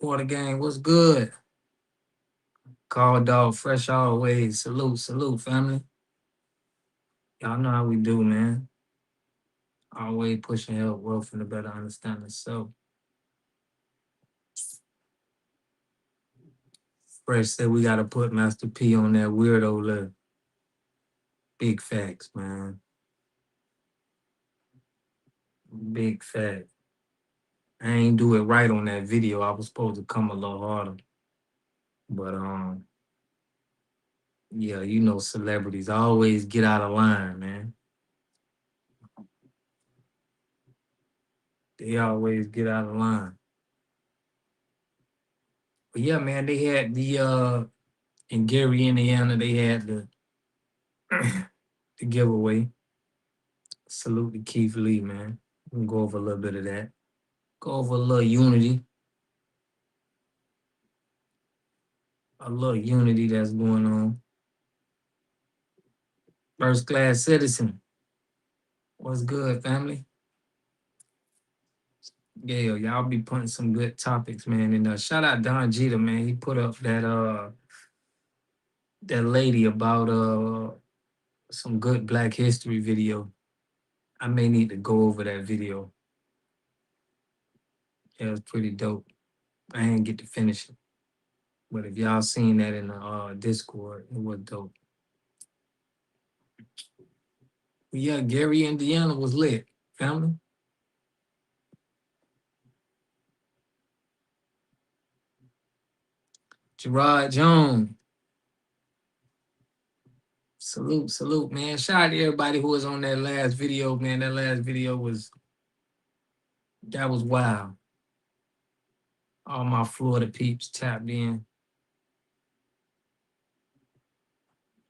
Water gang, what's good? Call dog, fresh always. Salute, salute, family. Y'all know how we do, man. Always pushing health, wealth, and a better understanding. So, Fresh said we got to put Master P on that weirdo list. Big facts, man. Big fact. I ain't do it right on that video. I was supposed to come a little harder. But, yeah, you know, celebrities always get out of line, man. They always get out of line. But yeah, man, they had in Gary, Indiana, they had the giveaway. Salute to Keith Lee, man. We'll go over a little bit of that. Go over a little unity that's going on. First class citizen. What's good, family? Yeah, y'all be putting some good topics, man. And shout out Don Jeter, man. He put up that lady about some good Black History video. I may need to go over that video. Yeah, it was pretty dope. I didn't get to finish it. But if y'all seen that in the Discord, it was dope. But yeah, Gary, Indiana was lit, family. Gerard Jones. Salute, salute, man. Shout out to everybody who was on that last video, man. That last video was wild. All my Florida peeps tapped in.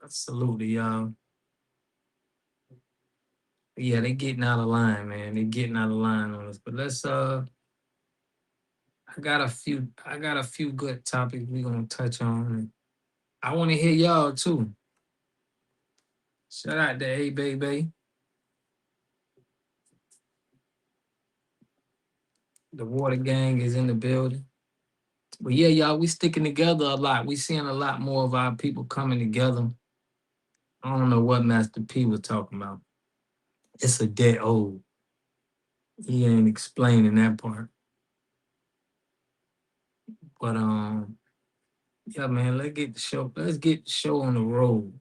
Salute to y'all. But yeah, they getting out of line, man. They getting out of line on us. But let's I got a few good topics we're gonna touch on. I want to hear y'all too. Shout out to A Baby. The Water Gang is in the building. But yeah, y'all, we sticking together a lot. We seeing a lot more of our people coming together. I don't know what Master P was talking about. It's a dead old. He ain't explaining that part. But yeah, man, let's get the show on the road.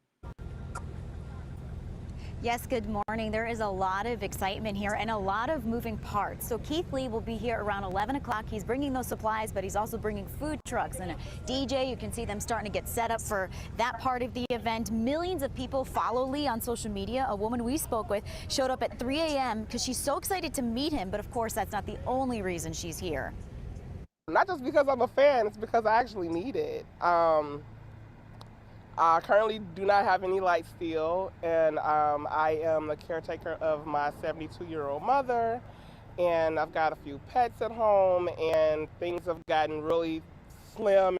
Yes, good morning. There is a lot of excitement here and a lot of moving parts. So Keith Lee will be here around 11 o'clock. He's bringing those supplies, but he's also bringing food trucks and a DJ. You can see them starting to get set up for that part of the event. Millions of people follow Lee on social media. A woman we spoke with showed up at 3 a.m. because she's so excited to meet him. But of course, that's not the only reason she's here. Not just because I'm a fan, it's because I actually need it. I currently do not have any light steel, and I am the caretaker of my 72-year-old mother, and I've got a few pets at home, and things have gotten really slim.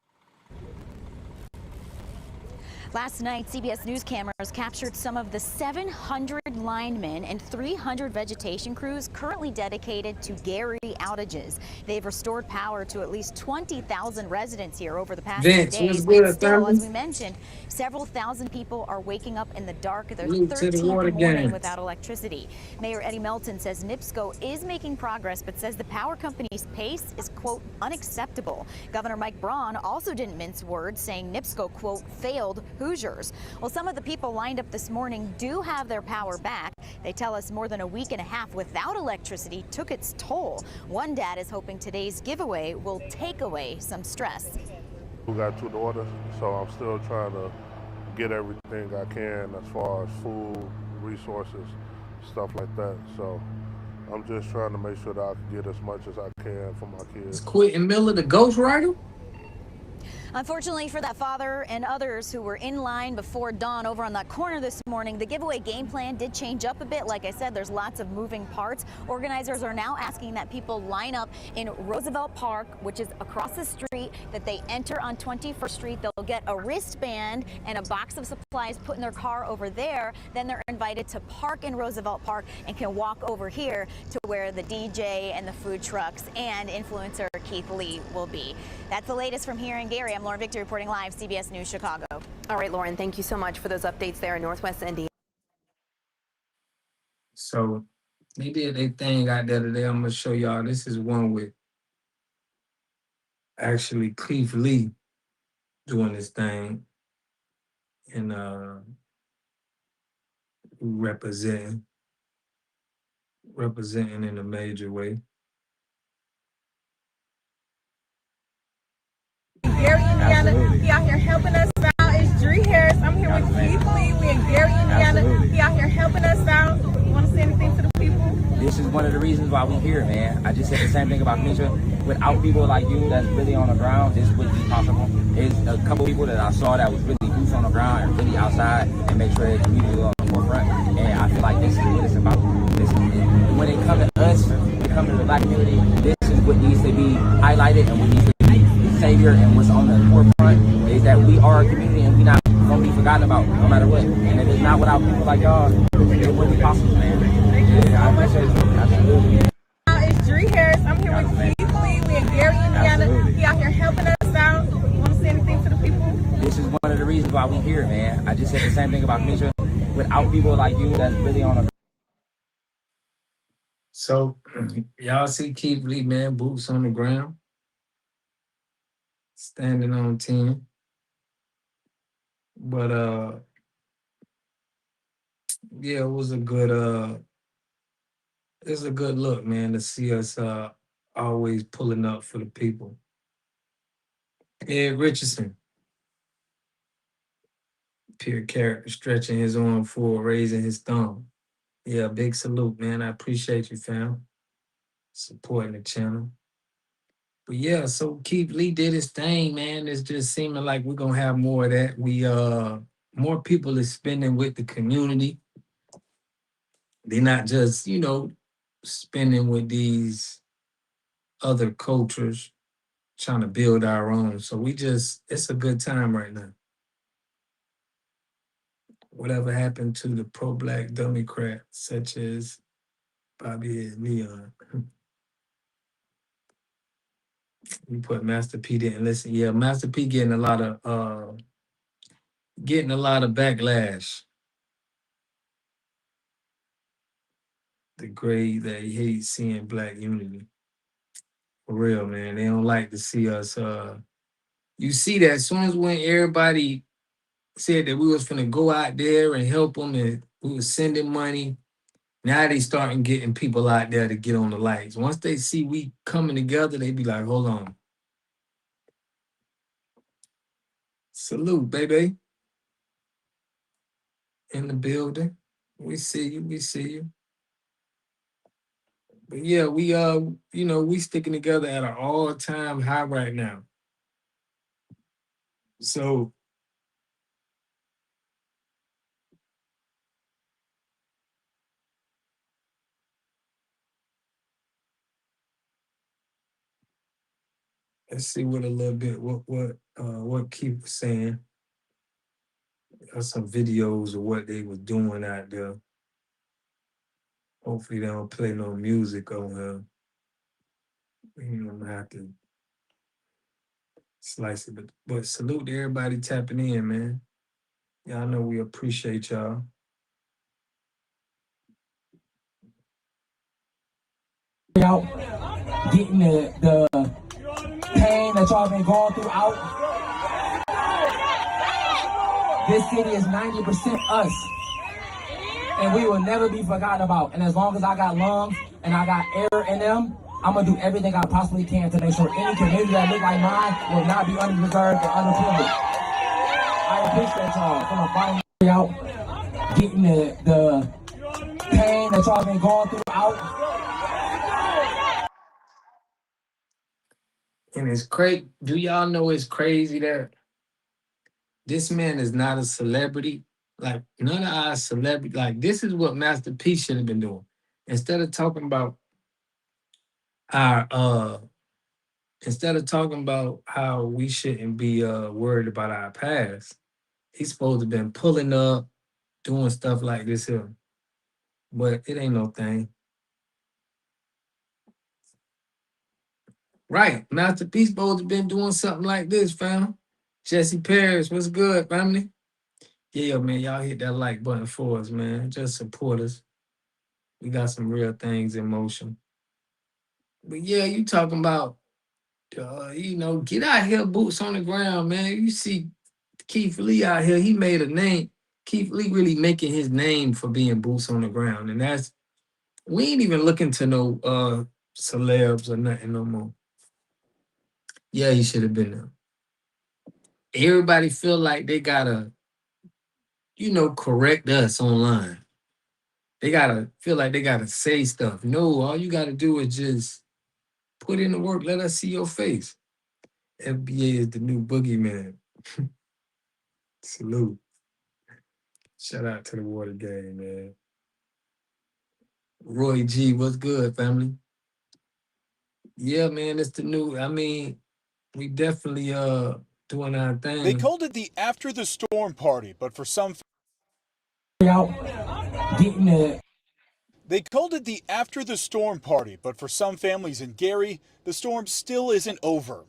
Last night, CBS News cameras captured some of the 700 linemen and 300 vegetation crews currently dedicated to Gary outages. They've restored power to at least 20,000 residents here over the past few days. But still, as we mentioned, several thousand people are waking up in the dark. There's 13th morning without electricity. Mayor Eddie Melton says NIPSCO is making progress, but says the power company's pace is, quote, unacceptable. Governor Mike Braun also didn't mince words, saying NIPSCO, quote, failed Hoosiers. Well, some of the people lined up this morning do have their power back. They tell us more than a week and a half without electricity took its toll. One dad is hoping today's giveaway will take away some stress. We got 2 daughters, so I'm still trying to get everything I can as far as food, resources, stuff like that. So I'm just trying to make sure that I can get as much as I can for my kids. Is Quentin Miller the ghostwriter? Unfortunately for that father and others who were in line before dawn over on that corner this morning, the giveaway game plan did change up a bit. Like I said, there's lots of moving parts. Organizers are now asking that people line up in Roosevelt Park, which is across the street, that they enter on 21st Street. They'll get a wristband and a box of supplies put in their car over there. Then they're invited to park in Roosevelt Park and can walk over here to where the DJ and the food trucks and influencer Keith Lee will be. That's the latest from here in Gary. I'm Lauren Victor reporting live, CBS News Chicago. All right, Lauren, thank you so much for those updates there in Northwest Indiana. So they did their thing out there today. I'm gonna show y'all. This is one with actually Keith Lee doing this thing and representing in a major way. Gary, Indiana. He out here helping us out. It's Dree Harris. I'm here with Keith Lee. We're in Gary, Indiana. He out here helping us out. You want to say anything to the people? This is one of the reasons why we're here, man. I just said the same thing about Misha. Without people like you that's really on the ground, this wouldn't be possible. There's a couple people that I saw that was really boots on the ground and really outside and make sure that the community was on the forefront. And I feel like this is what it's about. When it comes to us, when it comes to the black community, this is what needs to be highlighted and what needs to be the savior, and what's on the forefront is that we are a community and we're not going to be forgotten about no matter what. And if it's not without people like y'all, it wouldn't be possible, man. Yeah, I appreciate it. Absolutely. It's Dree Harris. I'm here with Keith Lee. We're in Gary, Indiana. He out here helping us out. You want to say anything to the people? This is one of the reasons why we're here, man. I just said the same thing about Misha. Without people like you that's really on the. So y'all see Keith Lee, man, boots on the ground, standing on 10. But yeah, it was a good it's a good look, man, to see us always pulling up for the people. Ed Richardson, pure character, stretching his arm forward, raising his thumb. Yeah, big salute, man. I appreciate you, fam, supporting the channel. But yeah, so Keith Lee did his thing, man. It's just seeming like we're gonna have more of that. We more people is spending with the community. They're not just, spending with these other cultures, trying to build our own. So it's a good time right now. Whatever happened to the pro-black Democrats, such as Bobby and Leon. We put Master P didn't listen. Yeah, Master P getting a lot of backlash. The grade that he hates seeing black unity. For real, man. They don't like to see us. You see that as soon as when everybody said that we was finna go out there and help them and we was sending money, now they starting getting people out there to get on the lights. Once they see we coming together, they be like, hold on. Salute, baby. In the building. We see you. But yeah, we sticking together at an all-time high right now. So let's see what a little bit what Keith was saying. There's some videos of what they were doing out there. Hopefully they don't play no music on her. I'm gonna have to slice it. But salute to everybody tapping in, man. Y'all know we appreciate y'all. Out, getting the pain that y'all been going through out. This city is 90% us. And we will never be forgotten about. And as long as I got lungs and I got air in them, I'm going to do everything I possibly can to make sure any community that look like mine will not be underreserved and underprivileged. I appreciate y'all from the bottom out, getting the pain that y'all been going through out. And it's crazy. Do y'all know it's crazy that this man is not a celebrity? Like none of our celebrity. Like this is what Master P should have been doing. Instead of talking about our instead of talking about how we shouldn't be worried about our past, he's supposed to have been pulling up, doing stuff like this here. But it ain't no thing. Right. Master P supposed to have been doing something like this, fam. Jesse Paris, what's good, family? Yeah, man, y'all hit that like button for us, man. Just support us. We got some real things in motion. But yeah, you talking about, get out here, boots on the ground, man. You see Keith Lee out here, he made a name. Keith Lee really making his name for being boots on the ground. And we ain't even looking to no celebs or nothing no more. Yeah, he should have been there. Everybody feel like they gotta, correct us online. They gotta feel like they gotta say stuff. No, all you gotta do is just put in the work. Let us see your face. FBA is the new boogeyman. Salute. Shout out to the Water Gang, man. Roy G, what's good, family? Yeah, man, it's the new. I mean, we definitely doing our thing. They called it the after the storm party, but for some They called it the after the storm party, but for some families in Gary, the storm still isn't over.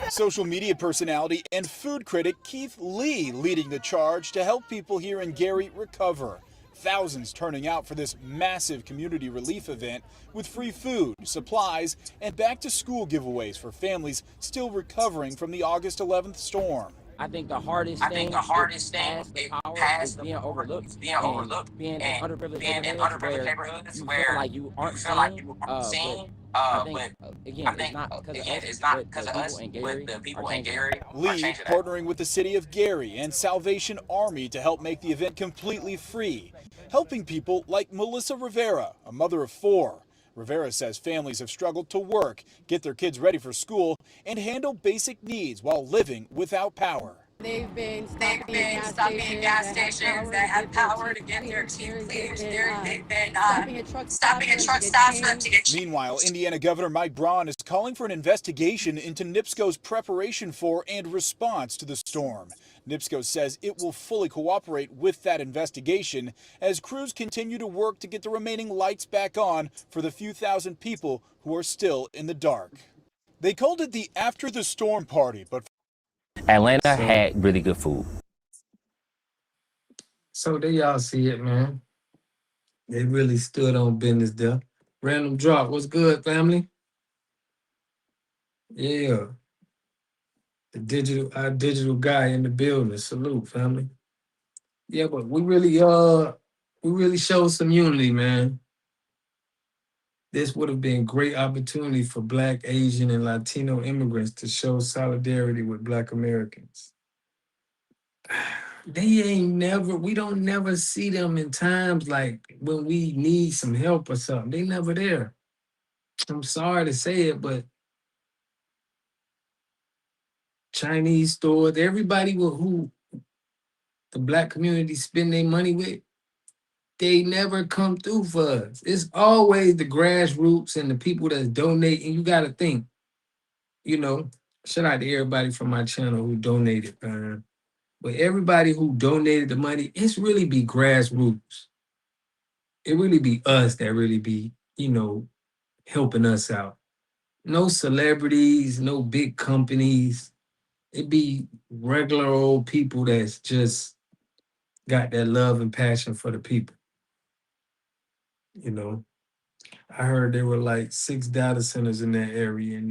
Social media personality and food critic Keith Lee leading the charge to help people here in Gary recover. Thousands turning out for this massive community relief event with free food, supplies, and back-to-school giveaways for families still recovering from the August 11th storm. I think the hardest thing is being overlooked, being in underprivileged neighborhoods where you feel like you aren't seen. But again, it's not because of us, but the people in Gary. Lee partnering with the city of Gary and Salvation Army to help make the event completely free, helping people like Melissa Rivera, a mother of 4. Rivera says families have struggled to work, get their kids ready for school, and handle basic needs while living without power. They've been stopping at gas stations that have power to get their team cleared. They've been stopping at truck stops to get. Meanwhile, Indiana Governor Mike Braun is calling for an investigation into NIPSCO's preparation for and response to the storm. NIPSCO says it will fully cooperate with that investigation as crews continue to work to get the remaining lights back on for the few thousand people who are still in the dark. They called it the after the storm party, but Atlanta had really good food. So there y'all see it, man. They really stood on business there. Random drop. What's good, family? Yeah. Our digital guy in the building. Salute, family. Yeah, but we really showed some unity, man. This would have been a great opportunity for Black, Asian, and Latino immigrants to show solidarity with Black Americans. We don't never see them in times like when we need some help or something. They never there. I'm sorry to say it, but Chinese stores, everybody who the Black community spend their money with, they never come through for us. It's always the grassroots and the people that donate. And you got to think, shout out to everybody from my channel who donated, man. But everybody who donated the money, it's really be grassroots. It really be us that really be, helping us out. No celebrities, no big companies. It be regular old people that's just got that love and passion for the people. I heard there were like 6 data centers in that area and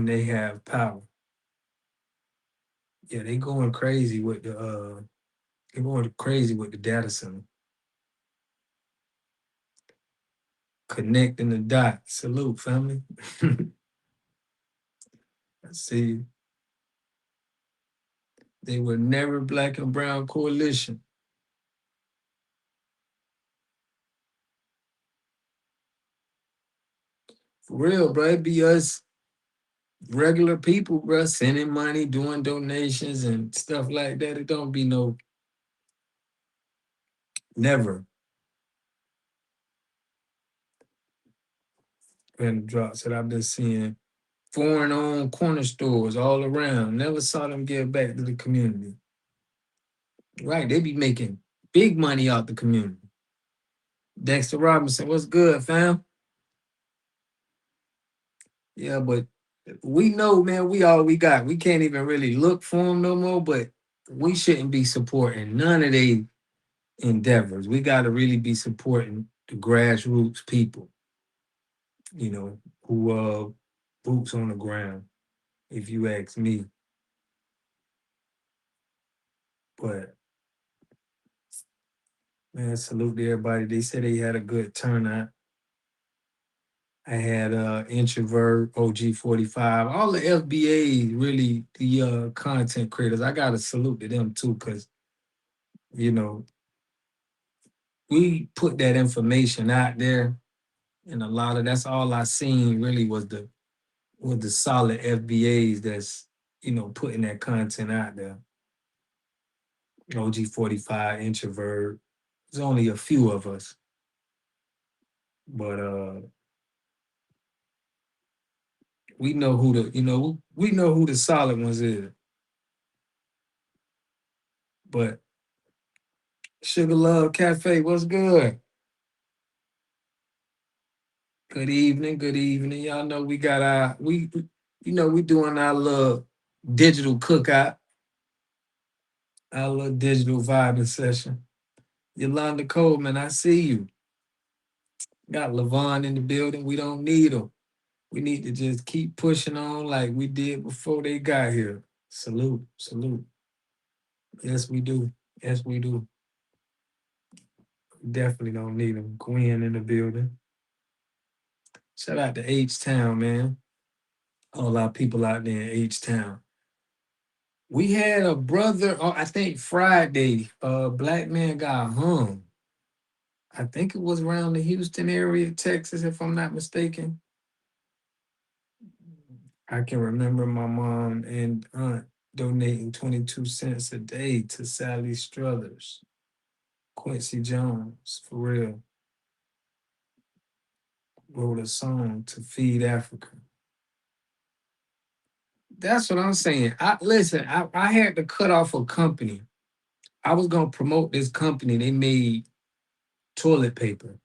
they have power. Yeah, they going crazy with the data center. Connecting the dots. Salute, family. Let's see. They were never Black and Brown coalition. For real, bro. It be us regular people, bro, sending money, doing donations and stuff like that. It don't be no, never. And drops that I've been seeing. Foreign-owned corner stores all around. Never saw them give back to the community. Right, they be making big money out the community. Dexter Robinson, what's good, fam? Yeah, but we know, man, we all we got. We can't even really look for them no more, but we shouldn't be supporting none of they endeavors. We got to really be supporting the grassroots people, you know, who boots on the ground, if you ask me. But man, salute to everybody. They said they had a good turnout. I had Introvert, OG45, all the FBAs, really the content creators. I gotta salute to them too, because you know, we put that information out there, and a lot of that's all I seen really was the solid FBAs that's, you know, putting that content out there. OG45, Introvert. There's only a few of us. But we know who the, you know, we know who the solid ones is. But Sugar Love Cafe, what's good? Good evening, good evening. Y'all know we got our, you know, we doing our little digital cookout, our little digital vibing session. Yolanda Coleman, I see you. Got Levon in the building. We don't need them. We need to just keep pushing on like we did before they got here. Salute, salute. Yes, we do. Yes, we do. Definitely don't need them. Gwen in the building. Shout out to H-Town, man. All our people out there in H-Town. We had a brother, I think Friday, black man got hung. I think it was around the Houston area, Texas, if I'm not mistaken. I can remember my mom and aunt donating 22 cents a day to Sally Struthers, Quincy Jones, for real. Wrote a song to feed Africa. That's what I'm saying. I had to cut off a company. I was gonna promote this company. They made toilet paper.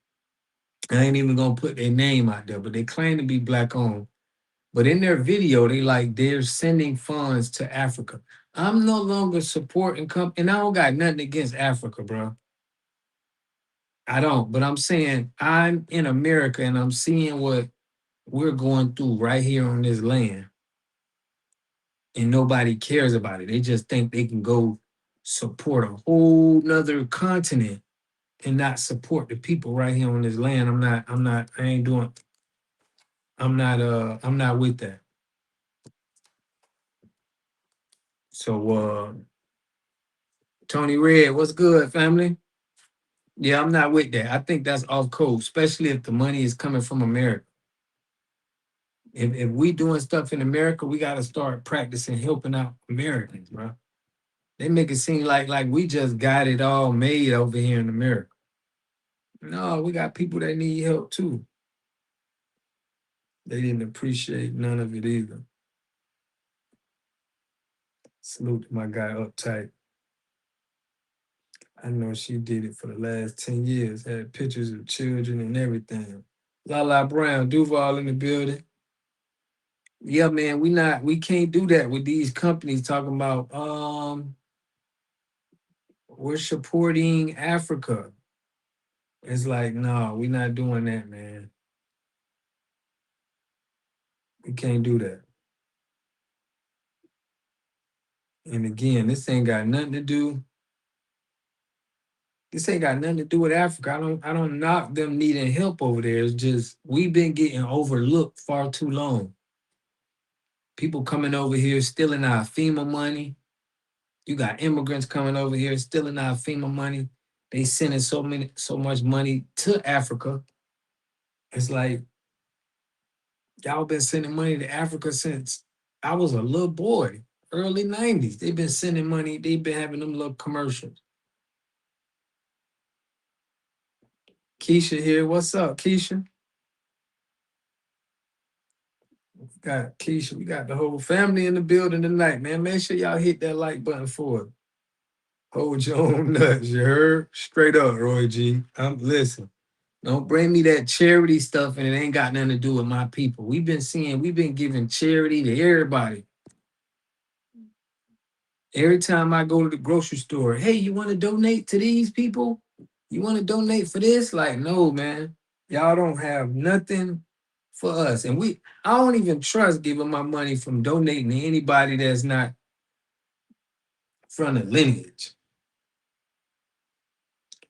I ain't even gonna put their name out there, but they claim to be black owned. But in their video, they're sending funds to Africa. I'm no longer supporting and I don't got nothing against Africa, bro. I don't, but I'm saying I'm in America and I'm seeing what we're going through right here on this land. And nobody cares about it. They just think they can go support a whole nother continent and not support the people right here on this land. I'm not with that. So Tony Red, what's good, family? Yeah, I'm not with that. I think that's off code, especially if the money is coming from America. If we doing stuff in America, we got to start practicing helping out Americans, bro. They make it seem like we just got it all made over here in America. No, we got people that need help too. They didn't appreciate none of it either. Salute to my guy Uptight. I know she did it for the last 10 years, had pictures of children and everything. Lala Brown, Duval in the building. Yeah, man, we can't do that with these companies talking about we're supporting Africa. It's like, no, we're not doing that, man. We can't do that. And again, this ain't got nothing to do. This ain't got nothing to do with Africa. I don't knock them needing help over there. It's just we've been getting overlooked far too long. People coming over here stealing our FEMA money. You got immigrants coming over here stealing our FEMA money. They sending so much money to Africa. It's like Y'all been sending money to Africa since I was a little boy, early 90s. They've been sending money. They've been having them little commercials. Keisha here. What's up, Keisha? Got Keisha. We got the whole family in the building tonight, man. Make sure y'all hit that like button for it. Hold your own nuts, you heard? Straight up, Roy G. Listen. Don't bring me that charity stuff and it ain't got nothing to do with my people. We've been giving charity to everybody. Every time I go to the grocery store, hey, you want to donate to these people? You want to donate for this? Like, no, man. Y'all don't have nothing for us. And I don't even trust giving my money from donating to anybody that's not from the lineage.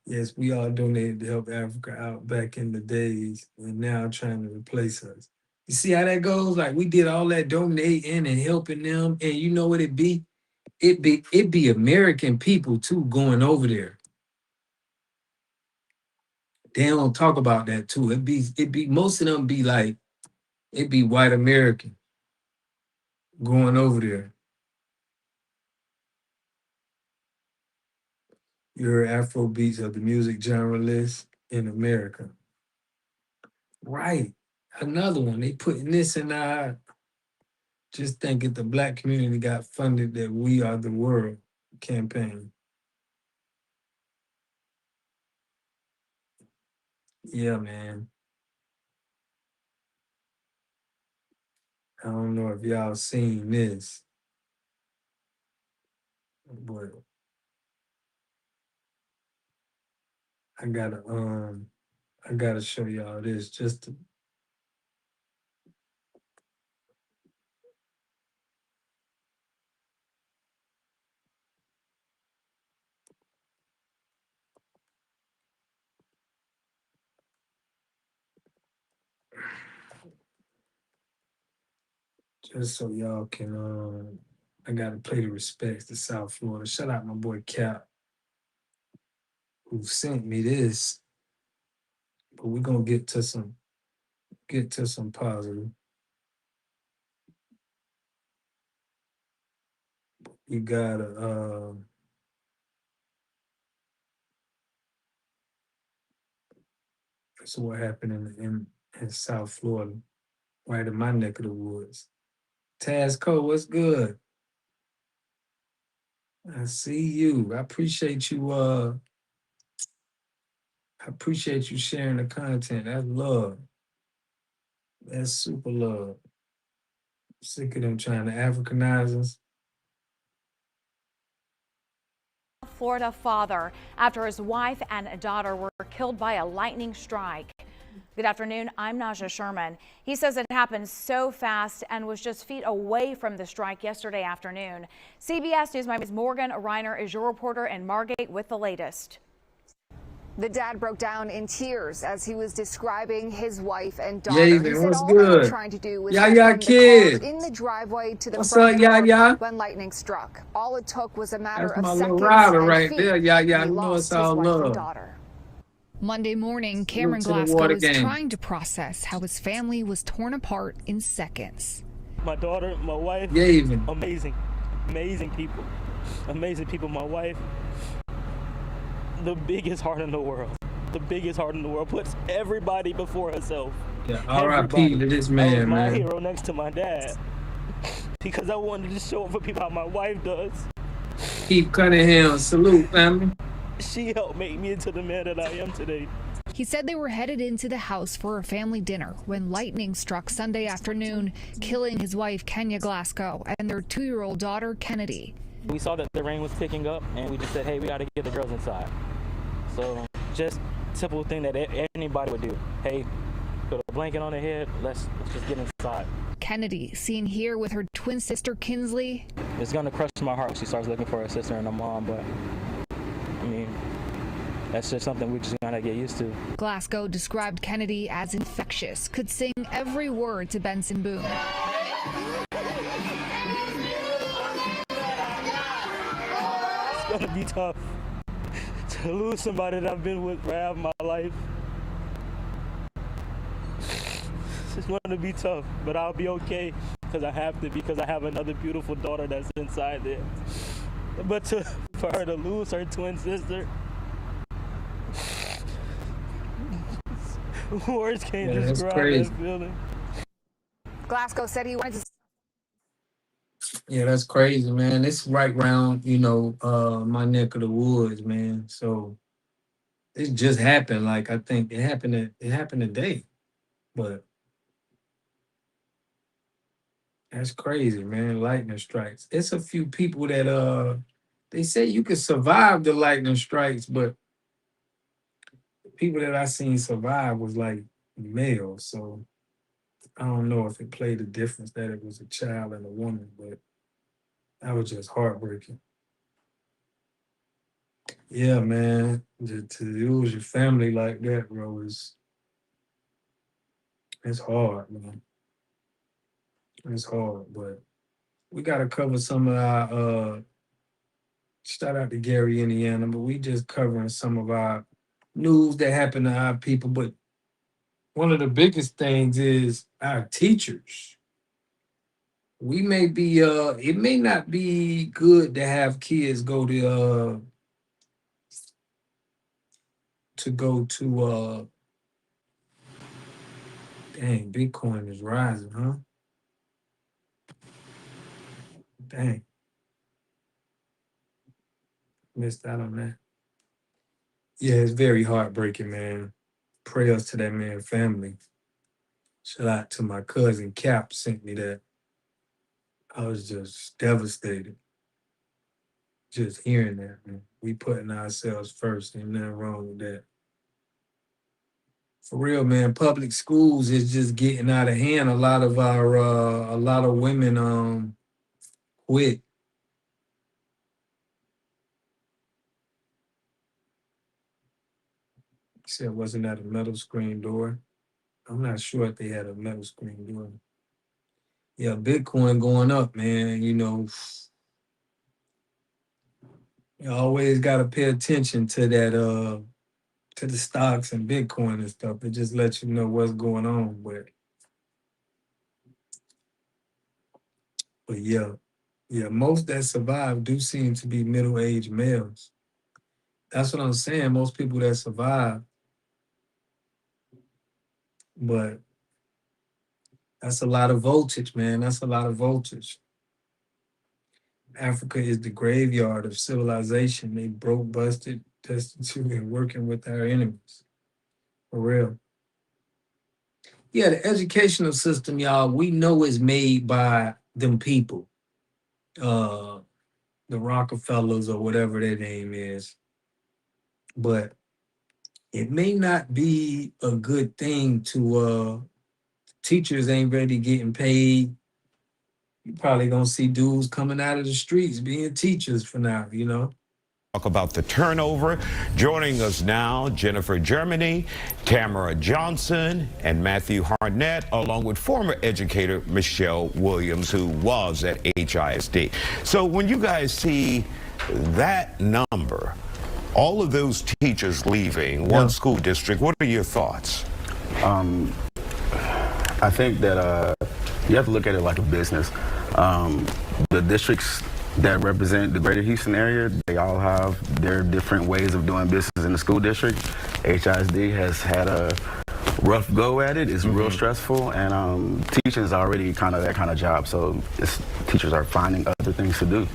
Yes, we all donated to help Africa out back in the days and now trying to replace us. You see how that goes? Like we did all that donating and helping them. And you know what it be? It be American people too going over there. They don't talk about that too. It be most of them be like, it be white American going over there. You're Afrobeats of the music genre list in America. Right. Another one. They putting this in our, just think if the Black community got funded that We Are the World campaign. Yeah, man. I don't know if y'all seen this, but I gotta show y'all this just to. Just so y'all can, I gotta pay the respects to South Florida. Shout out my boy Cap, who sent me this. But we're gonna get to some positive. You gotta so what happened in South Florida, right in my neck of the woods. Tazco, what's good? I see you. I appreciate you sharing the content. That's love. That's super love. Sick of them trying to Africanize us. Florida father after his wife and daughter were killed by a lightning strike. Good afternoon, I'm Naja Sherman. He says it happened so fast and was just feet away from the strike yesterday afternoon. CBS News Miami's Morgan Reiner is your reporter in Margate with the latest. The dad broke down in tears as he was describing his wife and daughter. Yeah, he said what's all good? they were trying to do was Yeah, kid. in the driveway to the What's front up, door yeah? when lightning struck. All it took was a matter That's of my seconds. little rider and right feet. there. Yeah, He I know lost it's all his wife and love. daughter. Monday morning, Cameron to the Glasgow water is game. trying to process how his family was torn apart in seconds. My daughter, my wife, Yeah, even. amazing people. Amazing people. My wife, the biggest heart in the world. The biggest heart in the world, puts everybody before herself. Yeah, R.I.P. to this That was man, my man. hero next to my dad. Because I wanted to show up for people how my wife does. Keith Cunningham, salute, family. She helped make me into the man that I am today. He said they were headed into the house for a family dinner when lightning struck Sunday afternoon, killing his wife, Kenya Glasgow, and their 2-year-old daughter, Kennedy. We saw that the rain was picking up, and we just said, hey, we got to get the girls inside. So just simple thing that anybody would do. Hey, put a blanket on their head, let's just get inside. Kennedy, seen here with her twin sister, Kinsley. It's going to crush my heart when she starts looking for her sister and her mom, but I mean, that's just something we just gotta get used to. Glasgow described Kennedy as infectious, could sing every word to Benson Boone. It's gonna be tough to lose somebody that I've been with for half my life. just want to be tough, but I'll be okay because I have to, because I have another beautiful daughter that's inside there. But for her to lose her twin sister, words can't describe that feeling. Glasgow said he wanted to. Yeah, that's crazy, man. It's right round, my neck of the woods, man. So it just happened. Like I think it happened today. But that's crazy, man. Lightning strikes. It's a few people that they say you can survive the lightning strikes, but the people that I seen survive was like male. So I don't know if it played a difference that it was a child and a woman, but that was just heartbreaking. Yeah, man. To lose your family like that, bro, it's hard, man. It's hard, but we gotta cover some of our shout out to Gary, Indiana, but we just covering some of our news that happened to our people. But one of the biggest things is our teachers. We may be it may not be good to have kids go to dang, Bitcoin is rising, huh? Dang. Missed out on that. Yeah, it's very heartbreaking, man. Prayers to that man's family. Shout out to my cousin Cap sent me that. I was just devastated. Just hearing that, man. We putting ourselves first. Ain't nothing wrong with that. For real, man, public schools is just getting out of hand. A lot of women quit. Said wasn't that a metal screen door? I'm not sure if they had a metal screen door. Yeah, Bitcoin going up, man. You always gotta pay attention to that to the stocks and Bitcoin and stuff. It just lets you know what's going on. But yeah, most that survive do seem to be middle-aged males. That's what I'm saying. Most people that survive, but that's a lot of voltage, man. That's a lot of voltage. Africa is the graveyard of civilization. They broke, busted, destitute, and working with our enemies. For real. Yeah, the educational system, y'all, we know is made by them people. The Rockefellers or whatever their name is. But it may not be a good thing to teachers ain't ready getting paid. You probably gonna see dudes coming out of the streets being teachers for now, Talk about the turnover. Joining us now, Jennifer Germany, Tamara Johnson, and Matthew Harnett, along with former educator Michelle Williams, who was at HISD. So when you guys see that number, all of those teachers leaving one school district, what are your thoughts? I think that you have to look at it like a business. The districts that represent the greater Houston area, they all have their different ways of doing business in the school district. HISD has had a rough go at it. It's real stressful, and teaching is already kind of that kind of job, so teachers are finding other things to do.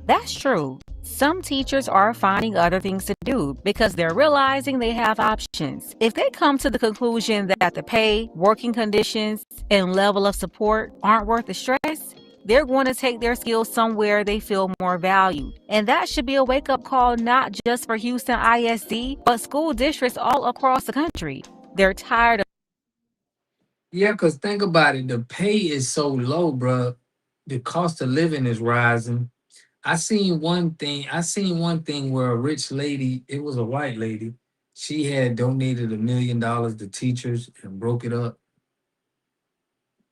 That's true. Some teachers are finding other things to do because they're realizing they have options. If they come to the conclusion that the pay, working conditions, and level of support aren't worth the stress, they're going to take their skills somewhere they feel more valued. And that should be a wake-up call not just for Houston ISD, but school districts all across the country. They're tired of... Yeah, because think about it. The pay is so low, bro. The cost of living is rising. I seen one thing where a rich lady, it was a white lady, she had donated $1 million to teachers and broke it up.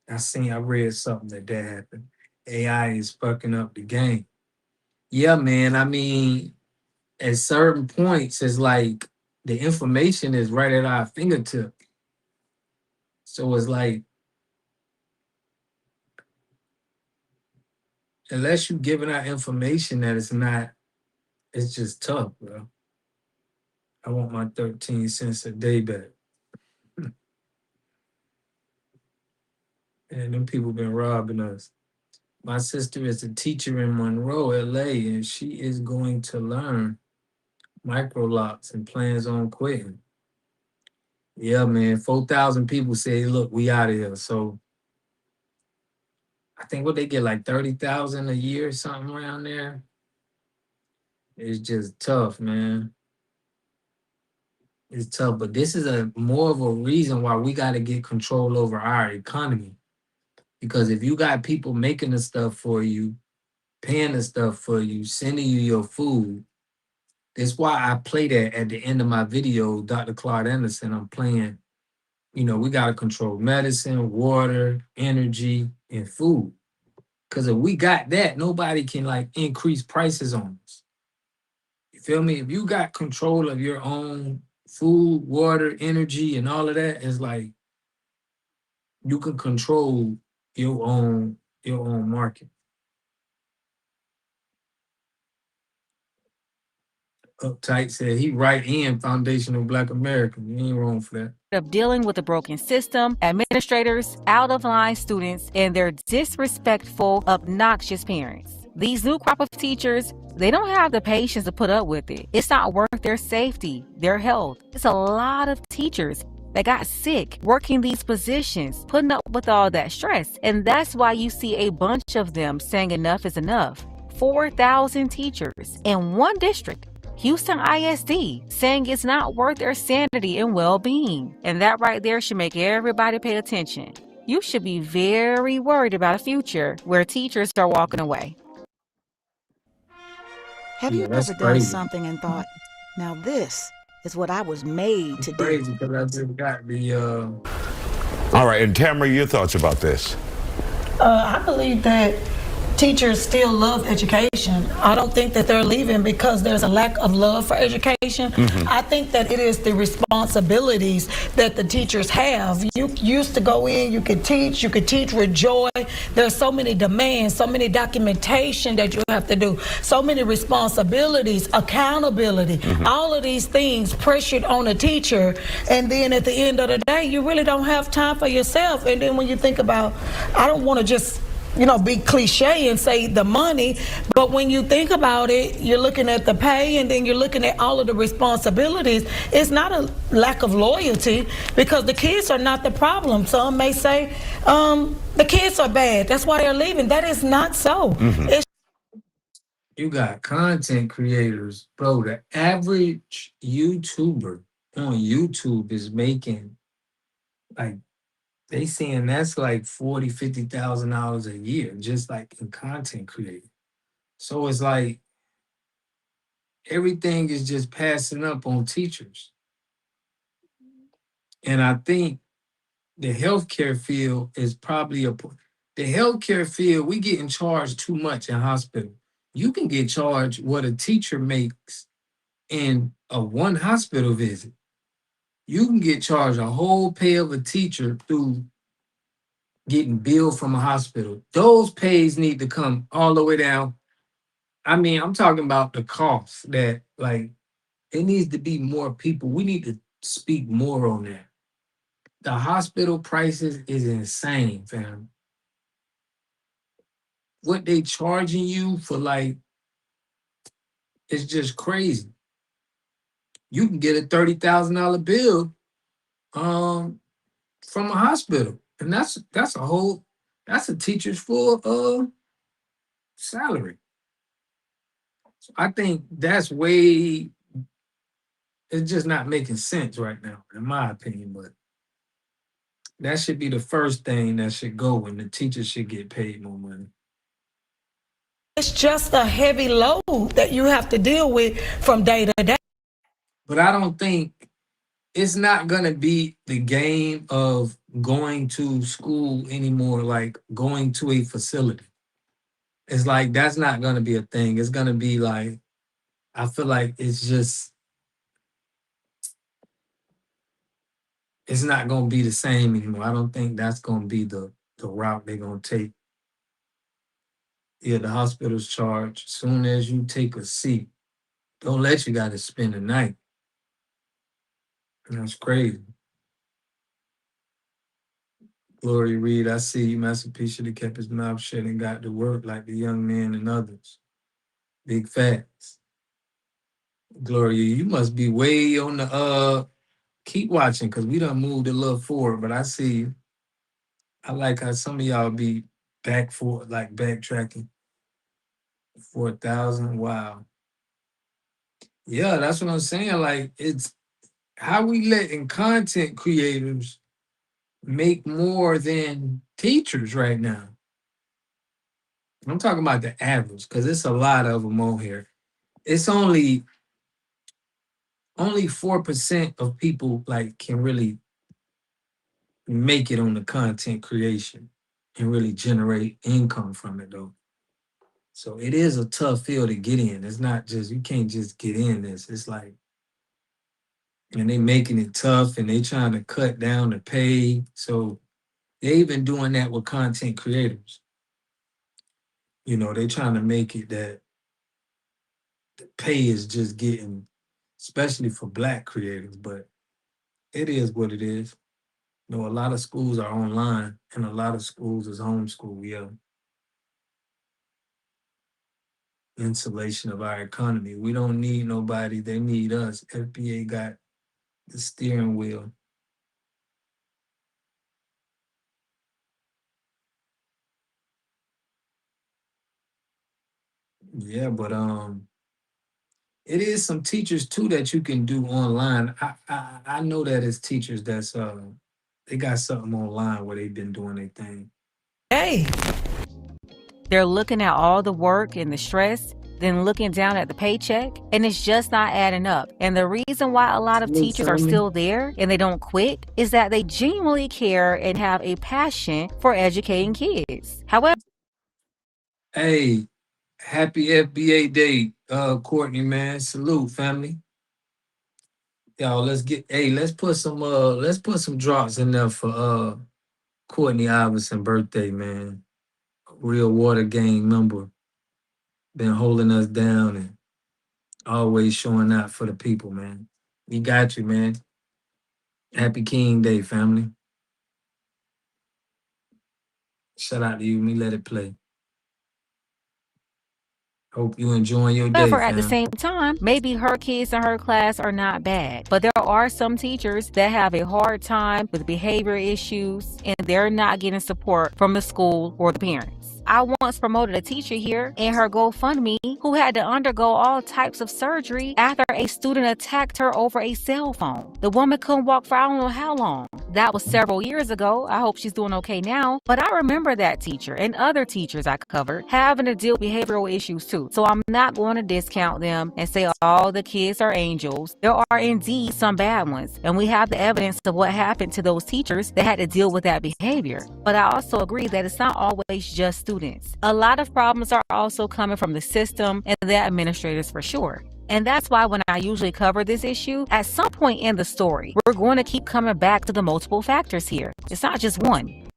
I read something that happened. AI is fucking up the game. Yeah, man. I mean, at certain points, it's like the information is right at our fingertip. So it's like, unless you're giving out information that it's just tough, bro. I want my 13 cents a day back. And them people been robbing us. My sister is a teacher in Monroe, LA, and she is going to learn micro locks and plans on quitting. Yeah, man, 4,000 people say, look, we out of here. So I think what they get, like 30,000 a year, something around there. It's just tough, man. It's tough, but this is more of a reason why we got to get control over our economy. Because if you got people making the stuff for you, paying the stuff for you, sending you your food, that's why I play that at the end of my video, Dr. Claude Anderson. I'm playing, we got to control medicine, water, energy, and food. Because if we got that, nobody can increase prices on us. You feel me? If you got control of your own food, water, energy, and all of that, it's like you can control your own market. Uptight said he right in Foundational Black American. You ain't wrong for that. Of dealing with a broken system, administrators, out-of-line students, and their disrespectful, obnoxious parents. These new crop of teachers, they don't have the patience to put up with it. It's not worth their safety, their health. It's a lot of teachers that got sick working these positions, putting up with all that stress. And that's why you see a bunch of them saying enough is enough. 4,000 teachers in one district, Houston ISD, saying it's not worth their sanity and well-being. And that right there should make everybody pay attention. You should be very worried about a future where teachers are walking away. Have you ever done something and thought, now this is what I was made to do? Crazy, because I just got the All right, and Tamara, your thoughts about this? I believe that teachers still love education. I don't think that they're leaving because there's a lack of love for education. I think that it is the responsibilities that the teachers have. You used to go in, you could teach with joy. There's so many demands, so many documentation that you have to do, so many responsibilities, accountability, all of these things pressured on a teacher. And then at the end of the day, you really don't have time for yourself. And then when you think about, I don't want to just be cliche and say the money, but when you think about it, you're looking at the pay and then you're looking at all of the responsibilities. It's not a lack of loyalty because the kids are not the problem. Some may say the kids are bad, that's why they're leaving. That is not so. You got content creators, bro. The average YouTuber on YouTube is making they saying that's like $40,000, $50,000 a year, just like in content creating. So it's like everything is just passing up on teachers. And I think the healthcare field is probably the healthcare field, we getting charged too much in hospital. You can get charged what a teacher makes in a one hospital visit. You can get charged a whole pay of a teacher through getting billed from a hospital. Those pays need to come all the way down. I mean, I'm talking about the cost that it needs to be more people. We need to speak more on that. The hospital prices is insane, fam. What they charging you for it's just crazy. You can get a $30,000 bill from a hospital. And that's a teacher's full salary. So I think that's it's just not making sense right now, in my opinion. But that should be the first thing that should go, and the teachers should get paid more money. It's just a heavy load that you have to deal with from day to day. But I don't think it's not gonna be the game of going to school anymore, like going to a facility. It's like that's not gonna be a thing. It's gonna be I feel like it's just it's not gonna be the same anymore. I don't think that's gonna be the route they're gonna take. Yeah, the hospitals charge as soon as you take a seat. Don't let you gotta spend the night. That's crazy. Glory Reed, I see you. Master P should have kept his mouth shut and got to work like the young man and others. Big facts. Gloria, you must be way on the keep watching because we done moved a little forward, but I see you. I like how some of y'all be backtracking. 4,000. Wow. Yeah, that's what I'm saying. Like, it's how we letting content creators make more than teachers right now. I'm talking about the average because it's a lot of them on here. It's only 4% of people like can really make it on the content creation and really generate income from it though. So it is a tough field to get in. It's not just, you can't just get in this. It's like, and they making it tough and they trying to cut down the pay. So they even doing that with content creators. You know, they trying to make it that the pay is just getting, especially for Black creators, but it is what it is. You know, a lot of schools are online and a lot of schools is homeschool, yeah. Insulation of our economy. We don't need nobody, they need us. FBA got the steering wheel. Yeah, but it is some teachers too that you can do online. I know that as teachers that's they got something online where they've been doing their thing. Hey. They're looking at all the work and the stress, then looking down at the paycheck, and it's just not adding up. And the reason why a lot of teachers are still there and they don't quit is that they genuinely care and have a passion for educating kids. However, Hey, happy FBA Day, Courtney, man. Salute, family. Y'all, let's put some drops in there for Courtney Iverson birthday, man. Real Water Gang member. Been holding us down and always showing out for the people, man. We got you, man. Happy King Day, family. Shout out to you. Let me let it play. Hope you enjoying your day, at the fam. same time, maybe her kids in her class are not bad, but there are some teachers that have a hard time with behavior issues and they're not getting support from the school or the parents. I once promoted a teacher here in her GoFundMe who had to undergo all types of surgery after a student attacked her over a cell phone. The woman couldn't walk for I don't know how long. That was several years ago. I hope she's doing okay now. But I remember that teacher and other teachers I covered having to deal with behavioral issues too. So I'm not going to discount them and say all the kids are angels. There are indeed some bad ones. And we have the evidence of what happened to those teachers that had to deal with that behavior. But I also agree that it's not always just students. A lot of problems are also coming from the system and the administrators for sure. And that's why when I usually cover this issue, at some point in the story, we're going to keep coming back to the multiple factors here. It's not just one.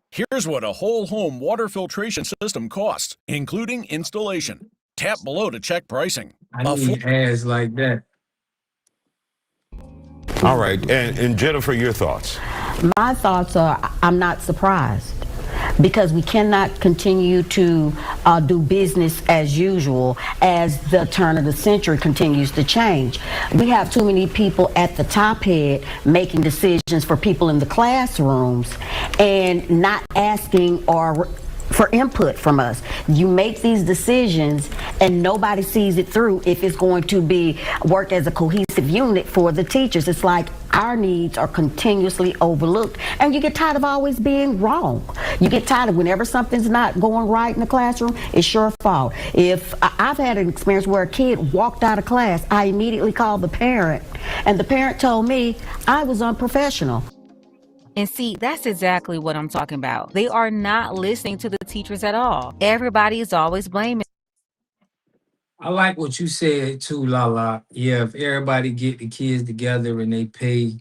Here's what a whole home water filtration system costs, including installation. Tap below to check pricing. I need ads like that. All right, and Jennifer, your thoughts? My thoughts are I'm not surprised because we cannot continue to do business as usual as the turn of the century continues to change. We have too many people at the top head making decisions for people in the classrooms and not asking or for input from us. You make these decisions and nobody sees it through if it's going to be work as a cohesive unit for the teachers. It's like our needs are continuously overlooked and you get tired of always being wrong. You get tired of whenever something's not going right in the classroom, it's your fault. If I've had an experience where a kid walked out of class, I immediately called the parent and the parent told me I was unprofessional. And see, that's exactly what I'm talking about. They are not listening to the teachers at all. Everybody is always blaming. I like what you said too, Lala. Yeah, if everybody get the kids together and they pay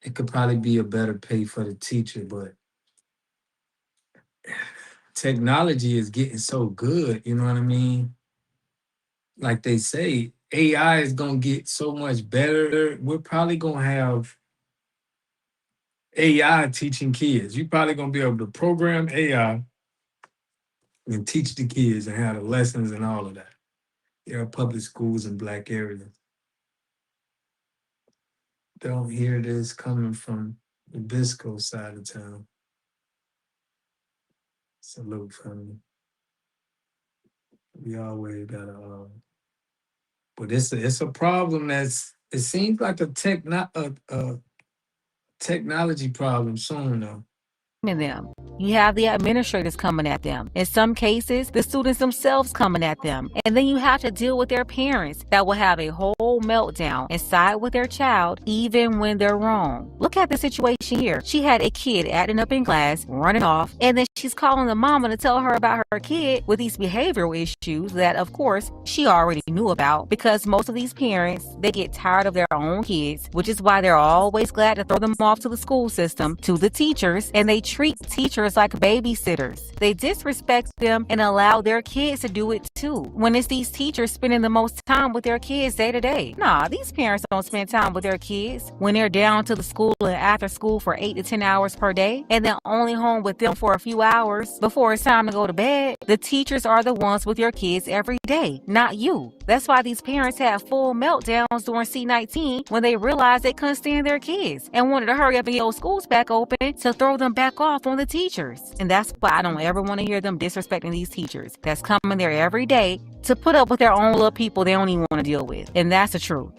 it could probably be a better pay for the teacher, but technology is getting so good, you know what I mean? Like they say, AI is gonna get so much better. We're probably gonna have AI teaching kids. You're probably gonna be able to program AI and teach the kids and have the lessons and all of that. There are public schools in Black areas. Don't hear this coming from the Bisco side of town. Salute, family. We always gotta, but it's a problem it seems like a technology problem soon though. Them. You have the administrators coming at them. In some cases, the students themselves coming at them. And then you have to deal with their parents that will have a whole meltdown and side with their child even when they're wrong. Look at the situation here. She had a kid acting up in class, running off, and then she's calling the mama to tell her about her kid with these behavioral issues that, of course, she already knew about, because most of these parents, they get tired of their own kids, which is why they're always glad to throw them off to the school system, to the teachers, and they treat teachers like babysitters. They disrespect them and allow their kids to do it too, when it's these teachers spending the most time with their kids day to day. Nah, these parents don't spend time with their kids when they're down to the school and after school for 8 to 10 hours per day, and then only home with them for a few hours before it's time to go to bed. The teachers are the ones with your kids every day, not you. That's why these parents had full meltdowns during C-19 when they realized they couldn't stand their kids and wanted to hurry up and get those schools back open to throw them back off on the teachers. And that's why I don't ever want to hear them disrespecting these teachers that's coming there every day to put up with their own little people they don't even want to deal with. And that's the truth.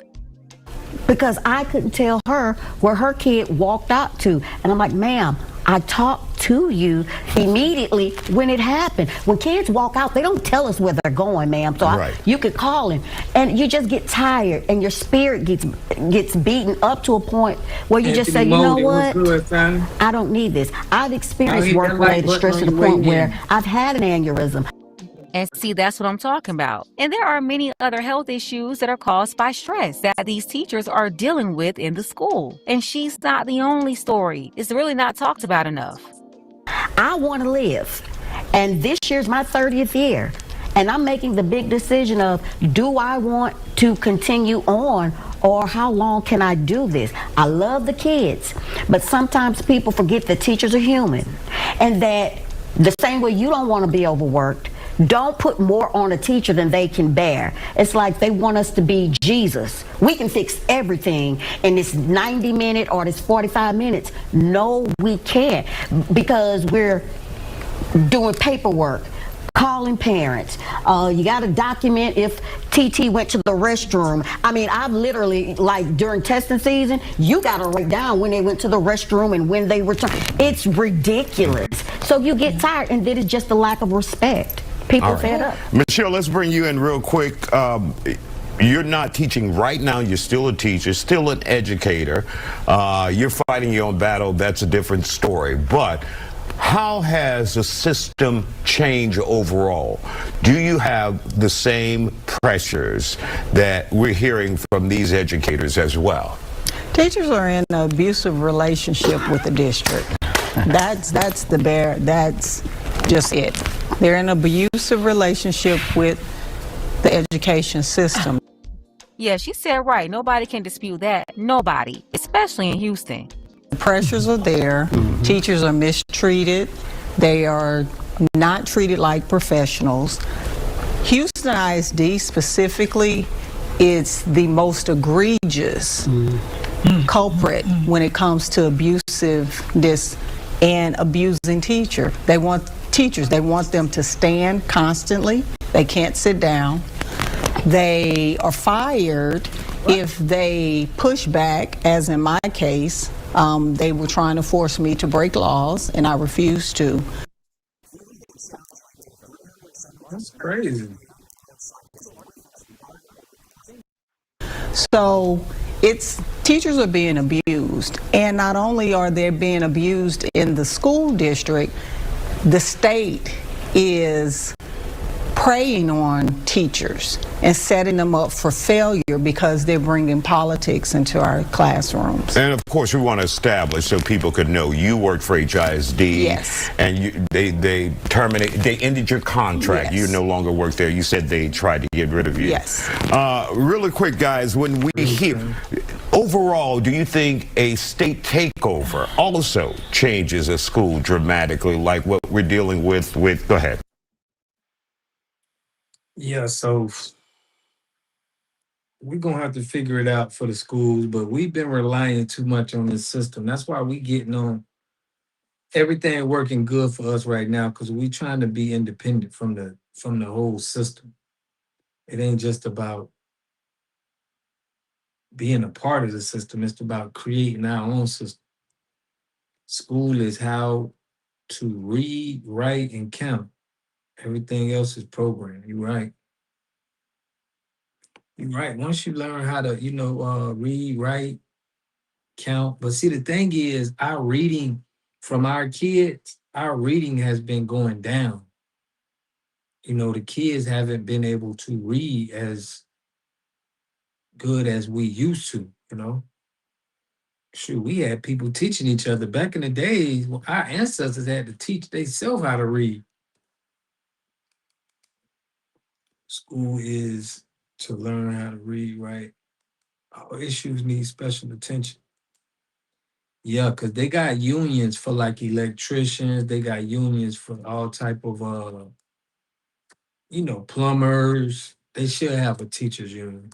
Because I couldn't tell her where her kid walked out to. And I'm like, ma'am, I talked to you immediately when it happened. When kids walk out, they don't tell us where they're going, ma'am. So you could call him, and you just get tired, and your spirit gets beaten up to a point where you just say, you know what? I don't need this. I've experienced work-related stress to the point where I've had an aneurysm. And see, that's what I'm talking about. And there are many other health issues that are caused by stress that these teachers are dealing with in the school. And she's not the only story. It's really not talked about enough. I want to live. And this year's my 30th year. And I'm making the big decision of, do I want to continue on, or how long can I do this? I love the kids, but sometimes people forget that teachers are human. And that the same way you don't want to be overworked, don't put more on a teacher than they can bear. It's like they want us to be Jesus. We can fix everything in this 90-minute or this 45 minutes. No, we can't, because we're doing paperwork, calling parents. You got to document if TT went to the restroom. I mean, I've literally, like during testing season, you got to write down when they went to the restroom and when they returned. It's ridiculous. So you get tired, and then it's just a lack of respect. People fed up. Michelle, let's bring you in real quick. You're not teaching right now. You're still a teacher, still an educator. You're fighting your own battle. That's a different story. But how has the system changed overall? Do you have the same pressures that we're hearing from these educators as well? Teachers are in an abusive relationship with the district. That's just it. They're in an abusive relationship with the education system. Yeah, she said right. Nobody can dispute that. Nobody, especially in Houston. The pressures are there. Teachers are mistreated. They are not treated like professionals. Houston ISD specifically, it's the most egregious culprit when it comes to abusiveness and abusing teachers. They want them to stand constantly. They can't sit down. They are fired if they push back, as in my case. They were trying to force me to break laws, and I refused to. That's crazy. So teachers are being abused, and not only are they being abused in the school district, the state is preying on teachers and setting them up for failure because they're bringing politics into our classrooms. And of course, we want to establish so people could know you worked for HISD. Yes. And they ended your contract. Yes. You no longer work there. You said they tried to get rid of you. Yes. Really quick, guys, when we hear, overall, do you think a state takeover also changes a school dramatically, like what we're dealing with, go ahead. Yeah, so we're going to have to figure it out for the schools, but we've been relying too much on this system. That's why we getting on everything working good for us right now, because we trying to be independent from the whole system. It ain't just about being a part of the system. It's about creating our own system. School is how to read, write, and count. Everything else is programmed. You're right. You're right. Once you learn how to, read, write, count. But see, the thing is, our reading from our kids, our reading has been going down. The kids haven't been able to read as good as we used to, Shoot, we had people teaching each other. Back in the days, our ancestors had to teach themselves how to read. School is to learn how to read, right? Our issues need special attention. Yeah, because they got unions for like electricians. They got unions for all type of, plumbers. They should have a teachers union.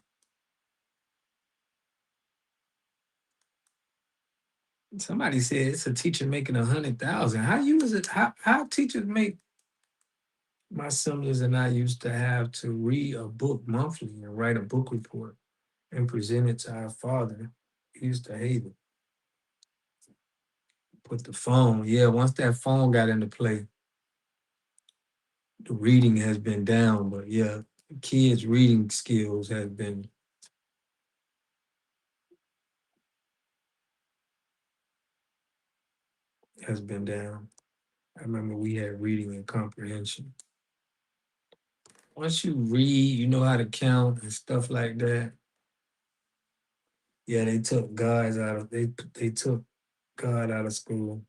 Somebody said it's a teacher making 100,000. How teachers make? My siblings and I used to have to read a book monthly and write a book report and present it to our father. He used to hate it. Put the phone, once that phone got into play, the reading has been down, but the kids' reading skills have been down. I remember we had reading and comprehension. Once you read, you know how to count and stuff like that. Yeah, they took God out of school.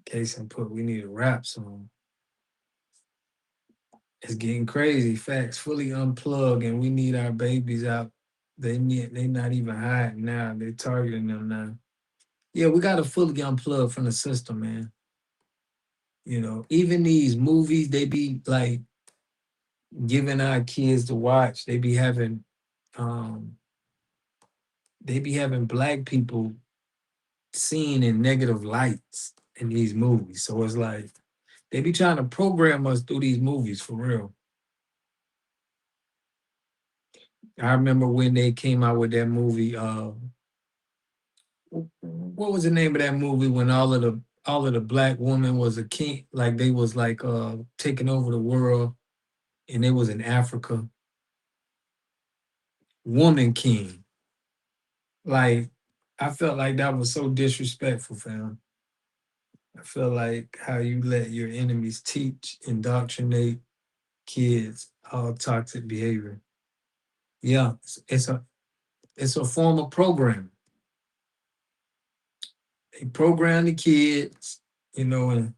Case in point, we need a rap song. It's getting crazy. Facts, fully unplugged, and we need our babies out. They not even hiding now. They're targeting them now. Yeah, we got to fully unplug from the system, man. Even these movies, they be like giving our kids to watch. They be having black people seen in negative lights in these movies. So it's like they be trying to program us through these movies for real. I remember when they came out with that movie. What was the name of that movie when all of the black women was a king, like they was like taking over the world, and they was in Africa. Woman King. Like, I felt like that was so disrespectful, fam. I feel like how you let your enemies teach, indoctrinate kids all toxic behavior. Yeah, it's a form of programming. They program the kids, and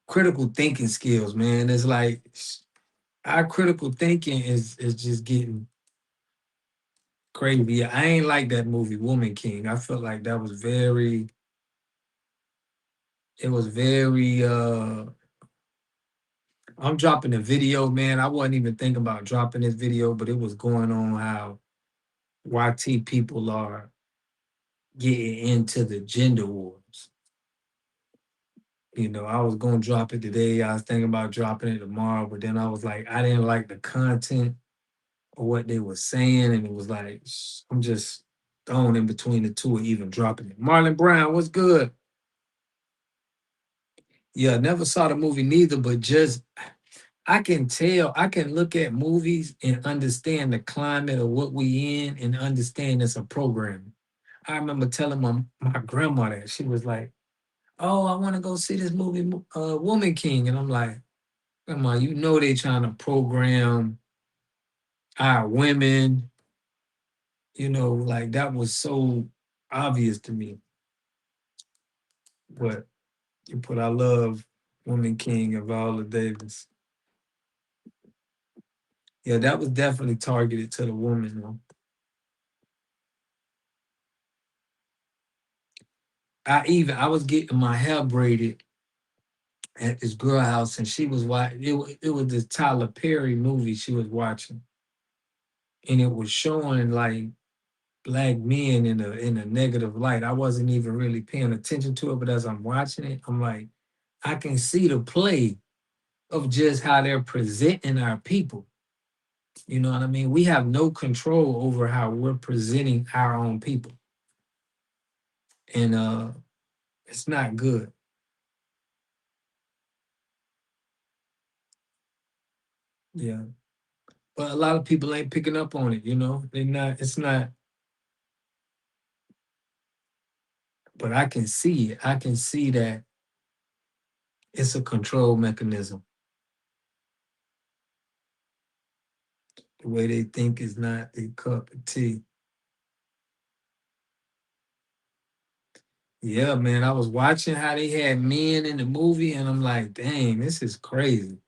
critical thinking skills, man. It's like our critical thinking is just getting crazy. I ain't like that movie, Woman King. I felt like that was very, I'm dropping a video, man. I wasn't even thinking about dropping this video, but it was going on how YT people are getting into the gender wars. I was going to drop it today. I was thinking about dropping it tomorrow, but then I was like, I didn't like the content or what they were saying, and it was like, I'm just thrown in between the two or even dropping it. Marlon Brown, what's good? Yeah, never saw the movie neither, but just, I can tell, I can look at movies and understand the climate of what we in and understand it's a program. I remember telling my grandma that. She was like, oh, I want to go see this movie, Woman King. And I'm like, come on, you know they trying to program our women, you know, like that was so obvious to me. But I love Woman King and Viola Davis. Yeah, that was definitely targeted to the woman, though. I was getting my hair braided at this girl house, and she was watching. It was this Tyler Perry movie she was watching, and it was showing like black men in a negative light. I wasn't even really paying attention to it, but as I'm watching it, I'm like, I can see the play of just how they're presenting our people. You know what I mean? We have no control over how we're presenting our own people, and it's not good. Yeah. But a lot of people ain't picking up on it, you know? It's not, but I can see it. I can see that it's a control mechanism. The way they think is not a cup of tea. Yeah, man, I was watching how they had men in the movie, and I'm like, dang, this is crazy.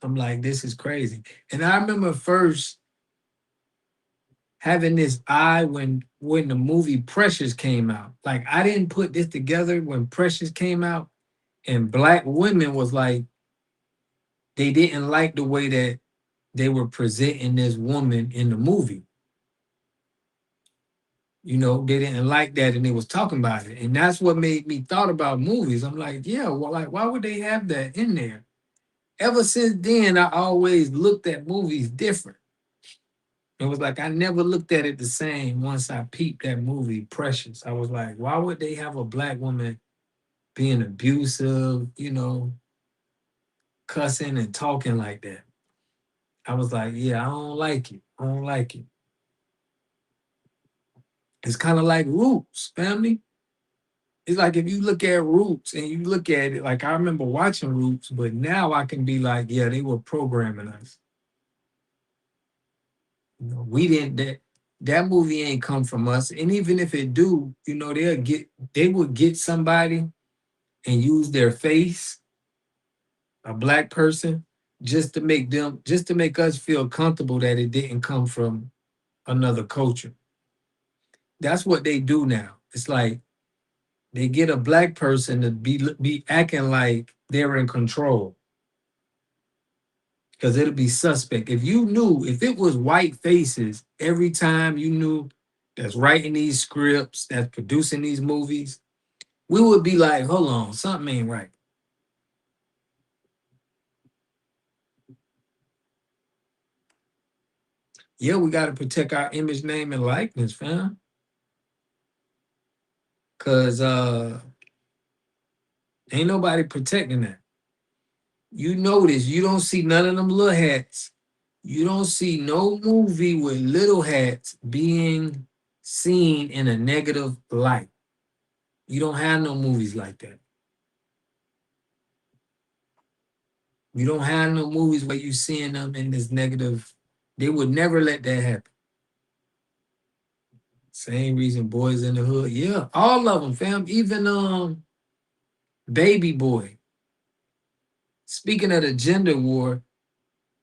I'm like, this is crazy. And I remember first having this eye when the movie Precious came out. Like, I didn't put this together when Precious came out, and black women was like, they didn't like the way that they were presenting this woman in the movie. You know, they didn't like that, and they was talking about it. And that's what made me thought about movies. I'm like, yeah, well, like, why would they have that in there? Ever since then, I always looked at movies different. It was like I never looked at it the same once I peeped that movie, Precious. I was like, why would they have a black woman being abusive, you know, cussing and talking like that? I was like, yeah, I don't like it. I don't like it. It's kind of like Roots, family. It's like if you look at Roots and you look at it, like I remember watching Roots, but now I can be like, yeah, they were programming us. You know, we didn't that movie ain't come from us. And even if it do, you know, they would get somebody and use their face, a black person, just to make us feel comfortable that it didn't come from another culture. That's what they do now. It's like they get a black person to be acting like they're in control. Because it'll be suspect. If it was white faces every time you knew that's writing these scripts, that's producing these movies, we would be like, hold on, something ain't right. Yeah, we got to protect our image, name, and likeness, fam. Because ain't nobody protecting that. You notice, you don't see none of them little hats. You don't see no movie with little hats being seen in a negative light. You don't have no movies like that. You don't have no movies where you seeing them in this negative. They would never let that happen. Same reason Boys in the Hood. Yeah, all of them, fam. Even Baby Boy. Speaking of the gender war,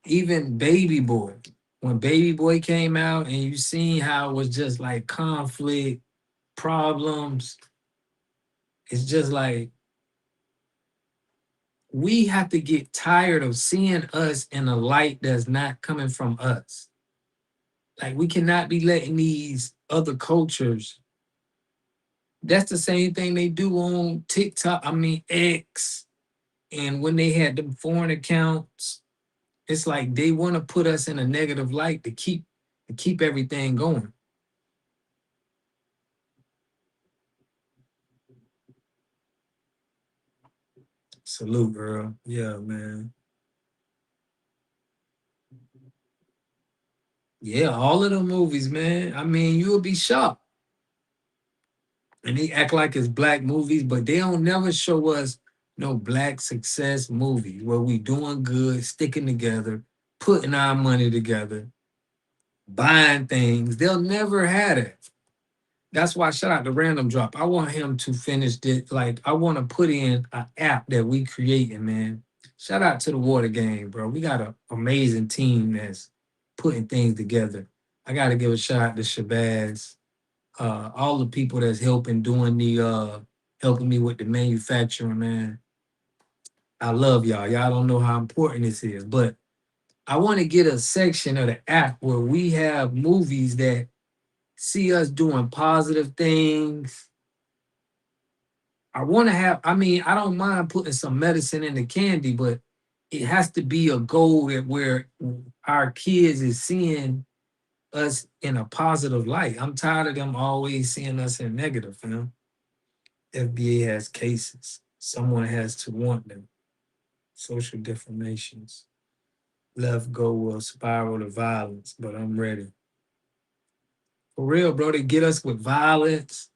even Baby Boy. When Baby Boy came out and you seen how it was just like conflict, problems, it's just like we have to get tired of seeing us in a light that's not coming from us. Like we cannot be letting these other cultures. That's the same thing they do on TikTok. X. And when they had them foreign accounts, it's like they want to put us in a negative light to keep everything going. Salute, girl. Yeah, man. Yeah, all of the movies, man. I mean, you'll be shocked. and they act like it's black movies, but they don't never show us no black success movie where we doing good, sticking together, putting our money together, buying things. They'll never have it. That's why shout out to Random Drop. I want him to finish this. Like, I want to put in an app that we creating, man. Shout out to the Water Gang, bro. We got an amazing team that's putting things together. I got to give a shout out to Shabazz, all the people that's helping doing the helping me with the manufacturing, man. I love y'all. Y'all don't know how important this is, but I want to get a section of the app where we have movies that see us doing positive things. I want to have, I mean, I don't mind putting some medicine in the candy, but it has to be a goal that where our kids is seeing us in a positive light. I'm tired of them always seeing us in negative, you know? FBA has cases. Someone has to want them. Social deformations. Left go will spiral to violence, but I'm ready. For real, bro, they get us with violence.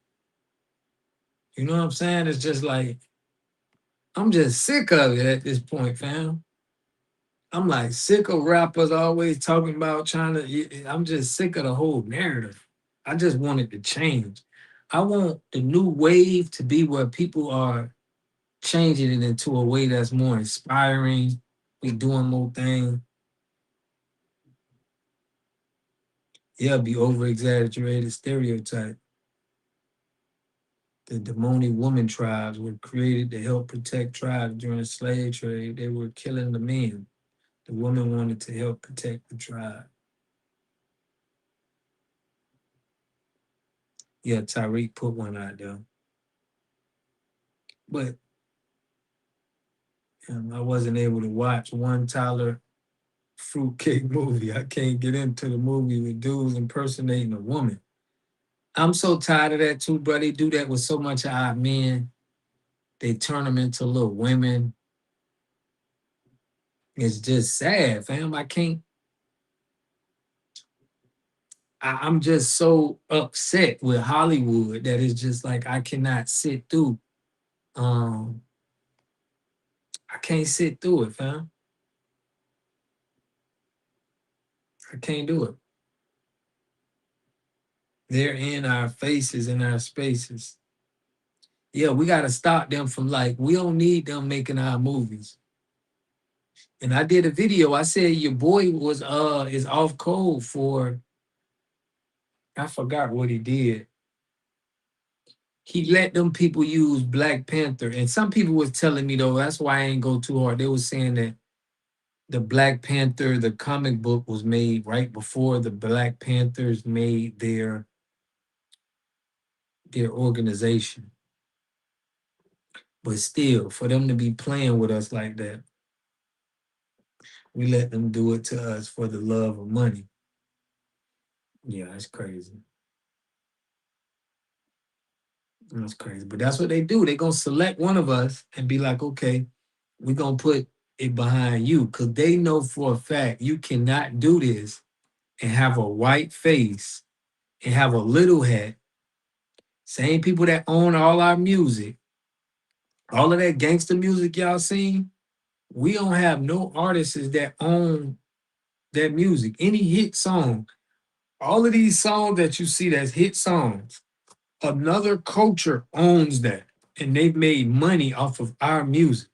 You know what I'm saying? It's just like, I'm just sick of it at this point, fam. I'm like sick of rappers always talking about trying to, I'm just sick of the whole narrative. I just want it to change. I want the new wave to be where people are changing it into a way that's more inspiring. We doing more things. Yeah, be over-exaggerated stereotype. The Damoni woman tribes were created to help protect tribes during the slave trade. They were killing the men. The woman wanted to help protect the tribe. Yeah, Tyreek put one out there. But I wasn't able to watch one Tyler Fruitcake movie. I can't get into the movie with dudes impersonating a woman. I'm so tired of that too, bro. They do that with so much of our men. They turn them into little women. It's just sad, fam. I'm just so upset with Hollywood that it's just like I cannot sit through. I can't sit through it, fam. I can't do it. They're in our faces, in our spaces. Yeah, we got to stop them from like, we don't need them making our movies. And I did a video. I said your boy was is off code for, I forgot what he did. He let them people use Black Panther. And some people was telling me though, that's why I ain't go too hard. They was saying that the Black Panther, the comic book was made right before the Black Panthers made their organization. But still, for them to be playing with us like that, we let them do it to us for the love of money. Yeah, that's crazy. That's crazy. But that's what they do. They're going to select one of us and be like, okay, we're going to put it behind you. Because they know for a fact you cannot do this and have a white face and have a little hat. Same people that own all our music, all of that gangster music y'all seen, we don't have no artists that own that music. Any hit song, all of these songs that you see that's hit songs, another culture owns that, and they've made money off of our music.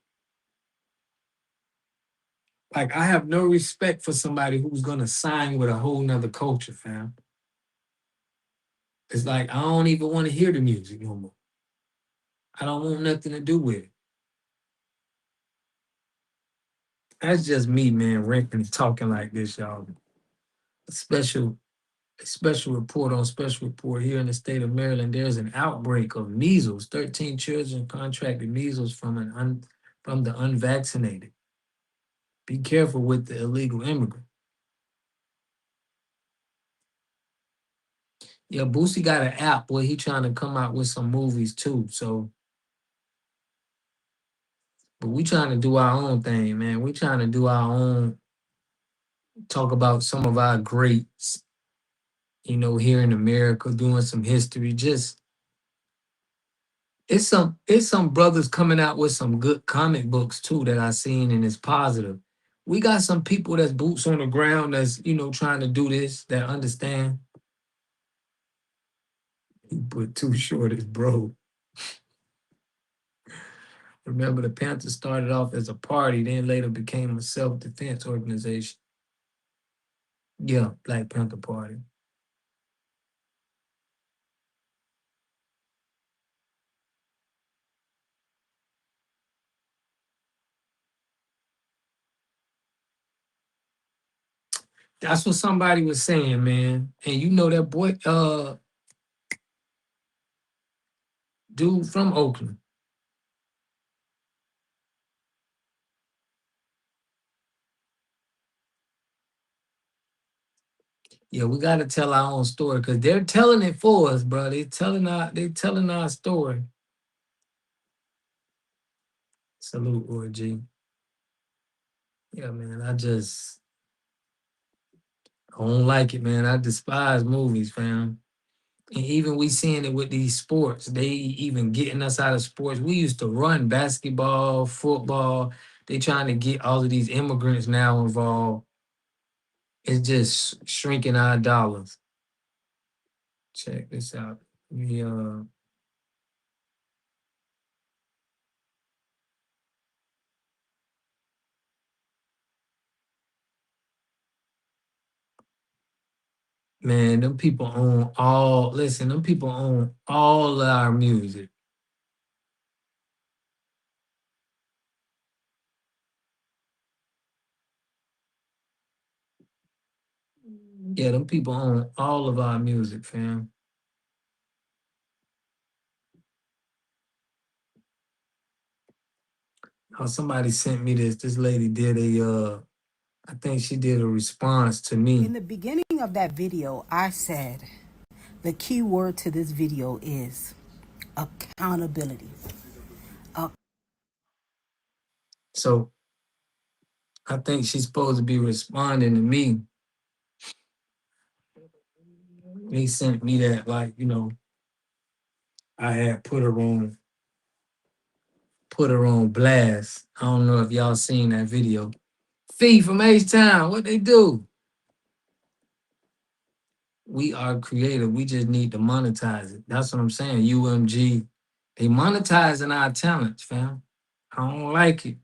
Like, I have no respect for somebody who's gonna sign with a whole nother culture, fam. It's like, I don't even want to hear the music no more. I don't want nothing to do with it. That's just me, man, ranting, talking like this, y'all. A special report on special report here in the state of Maryland. There's an outbreak of measles. 13 children contracted measles from the unvaccinated. Be careful with the illegal immigrant. Yeah, Boosie got an app where he trying to come out with some movies too. So, but we trying to do our own thing, man. We trying to do our own, talk about some of our greats, you know, here in America, doing some history. Just It's some brothers coming out with some good comic books too that I seen, and it's positive. We got some people that's boots on the ground that's, trying to do this, that understand. He put Too Short as bro. Remember, the Panthers started off as a party, then later became a self-defense organization. Yeah, Black Panther Party. That's what somebody was saying, man. And you know that boy, dude from Oakland. Yeah, we gotta tell our own story because they're telling it for us, bro. They telling our story. Salute, Roy G. Yeah, man. I don't like it, man. I despise movies, fam. And even we seeing it with these sports. They even getting us out of sports. We used to run basketball, football. They trying to get all of these immigrants now involved. It's just shrinking our dollars. Check this out. Man, them people own them people own all of our music. Yeah, them people own all of our music, fam. Oh, somebody sent me this. This lady did I think she did a response to me. In the beginning of that video, I said the key word to this video is accountability. So I think she's supposed to be responding to me. They sent me that, I had put her on blast. I don't know if y'all seen that video. Fee from H-Town, what they do? We are creative. We just need to monetize it. That's what I'm saying. UMG, they monetizing our talents, fam. I don't like it.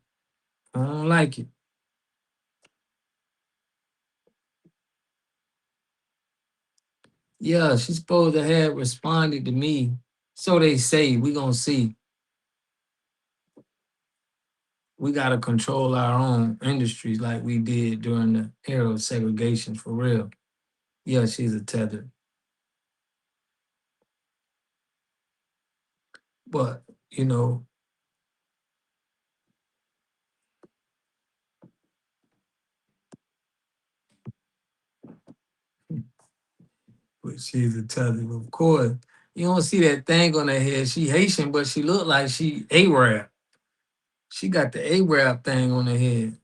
I don't like it. Yeah, she's supposed to have responded to me. So they say. We gonna see. We gotta control our own industries like we did during the era of segregation, for real. Yeah, she's a tether. But, but she's a tether, of course. You don't see that thing on her head. She Haitian, but she look like she Arab. She got the Arab thing on her head.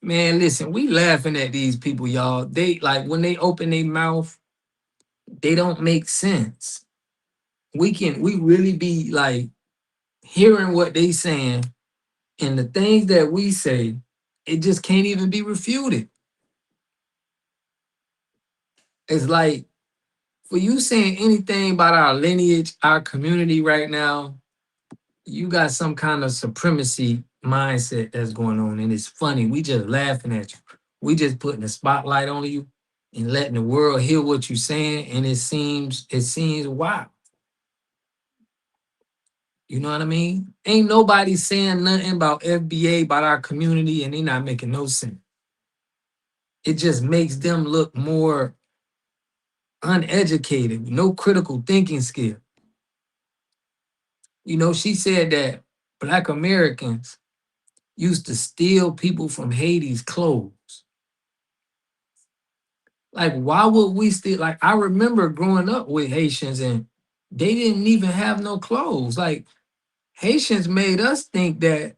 Man, listen, we laughing at these people, y'all. They when they open their mouth, they don't make sense. We really be hearing what they saying, and the things that we say, it just can't even be refuted. It's like, for you saying anything about our lineage, our community right now, you got some kind of supremacy mindset that's going on, and it's funny. We just laughing at you. We just putting a spotlight on you and letting the world hear what you're saying, and it seems wild. You know what I mean? Ain't nobody saying nothing about FBA, about our community, and they not making no sense. It just makes them look more uneducated, no critical thinking skill. She said that Black Americans used to steal people from Haiti's clothes. Why would we steal? I remember growing up with Haitians and they didn't even have no clothes. Haitians made us think that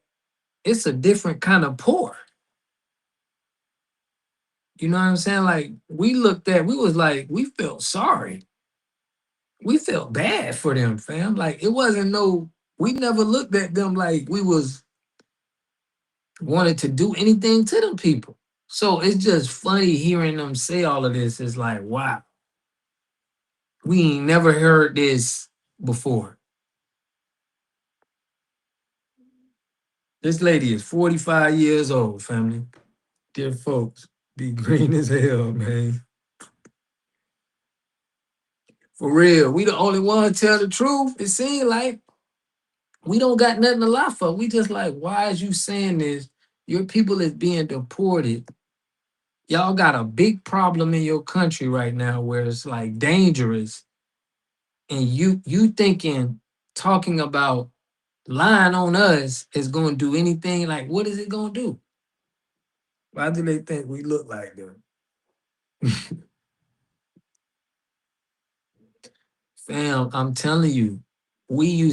it's a different kind of poor. You know what I'm saying? We felt sorry. We felt bad for them, fam. Like it wasn't no, we never looked at them like we was wanted to do anything to them people. So it's just funny hearing them say all of this. It's like, wow, we ain't never heard this before. This lady is 45 years old, family. Dear folks, be green as hell, man. For real, we the only one tell the truth. It seems like we don't got nothing to lie for. We just like, why is you saying this? Your people is being deported. Y'all got a big problem in your country right now where it's like dangerous. And you thinking talking about lying on us is gonna do anything, like what is it gonna do? Why do they think we look like them? Fam, I'm telling you, we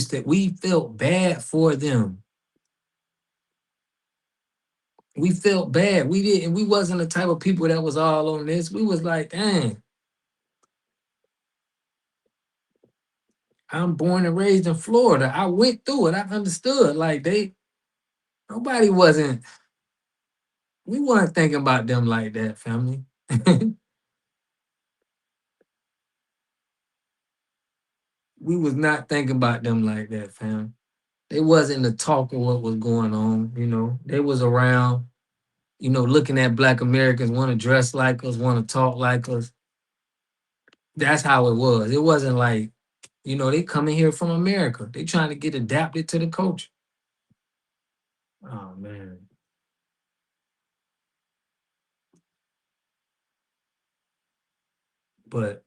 felt bad for them. We felt bad. We wasn't the type of people that was all on this. We was like, dang, I'm born and raised in Florida. I went through it. I understood. Like nobody wasn't, we weren't thinking about them like that, family. We was not thinking about them like that, fam. They wasn't the talk of what was going on, you know. They was around, you know, looking at Black Americans, want to dress like us, want to talk like us. That's how it was. It wasn't like, you know, they coming here from America. They trying to get adapted to the culture. Oh man. But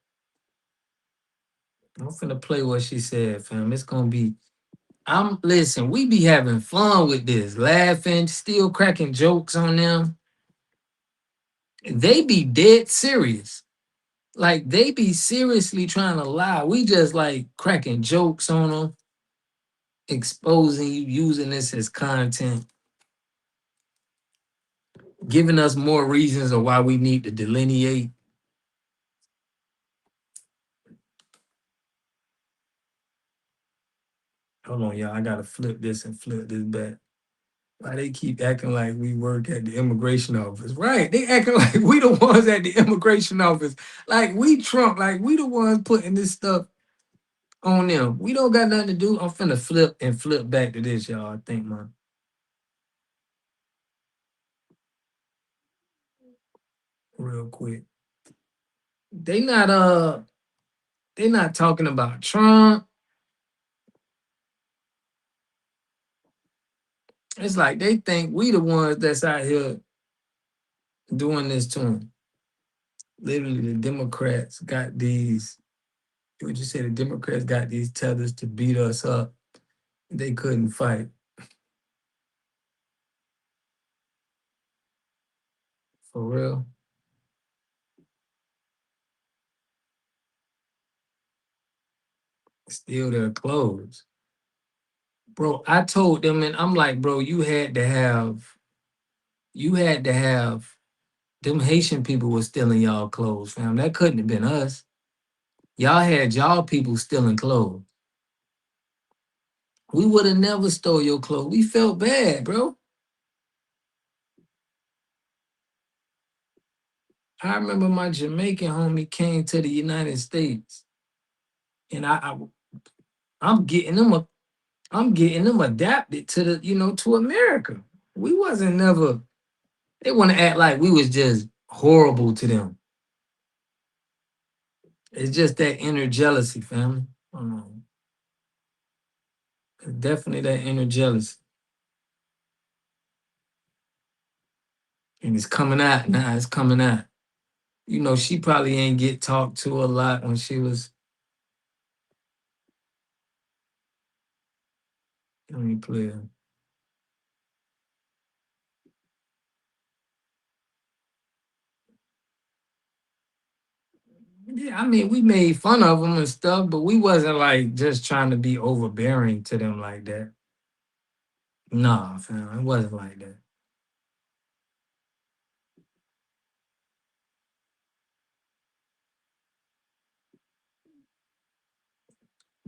I'm finna play what she said, fam. It's gonna be. Listen, we be having fun with this, laughing, still cracking jokes on them. They be dead serious. Like they be seriously trying to lie. We just like cracking jokes on them, exposing you, using this as content, giving us more reasons of why we need to delineate. Hold on, y'all. I gotta flip this and flip this back. Why they keep acting like we work at the immigration office? Right. They acting like we the ones at the immigration office. Like we Trump, like we the ones putting this stuff on them. We don't got nothing to do. I'm finna flip and flip back to this, y'all. I think, man. Real quick. They not talking about Trump. It's like they think we the ones that's out here doing this to them. Literally, the Democrats got these. What you say? The Democrats got these tethers to beat us up. They couldn't fight. For real. Steal their clothes. Bro, I told them, and I'm like, bro, you had to have, them Haitian people was stealing y'all clothes, fam. That couldn't have been us. Y'all had y'all people stealing clothes. We would have never stole your clothes. We felt bad, bro. I remember my Jamaican homie came to the United States, and I'm getting them adapted to the, to America. We wasn't never. They want to act like we was just horrible to them. It's just that inner jealousy, family. It's definitely that inner jealousy. And it's coming out now. It's coming out. You know, she probably ain't get talked to a lot when she was. Let me play it. Yeah, I mean, we made fun of them and stuff, but we wasn't like just trying to be overbearing to them like that. Nah, fam, it wasn't like that.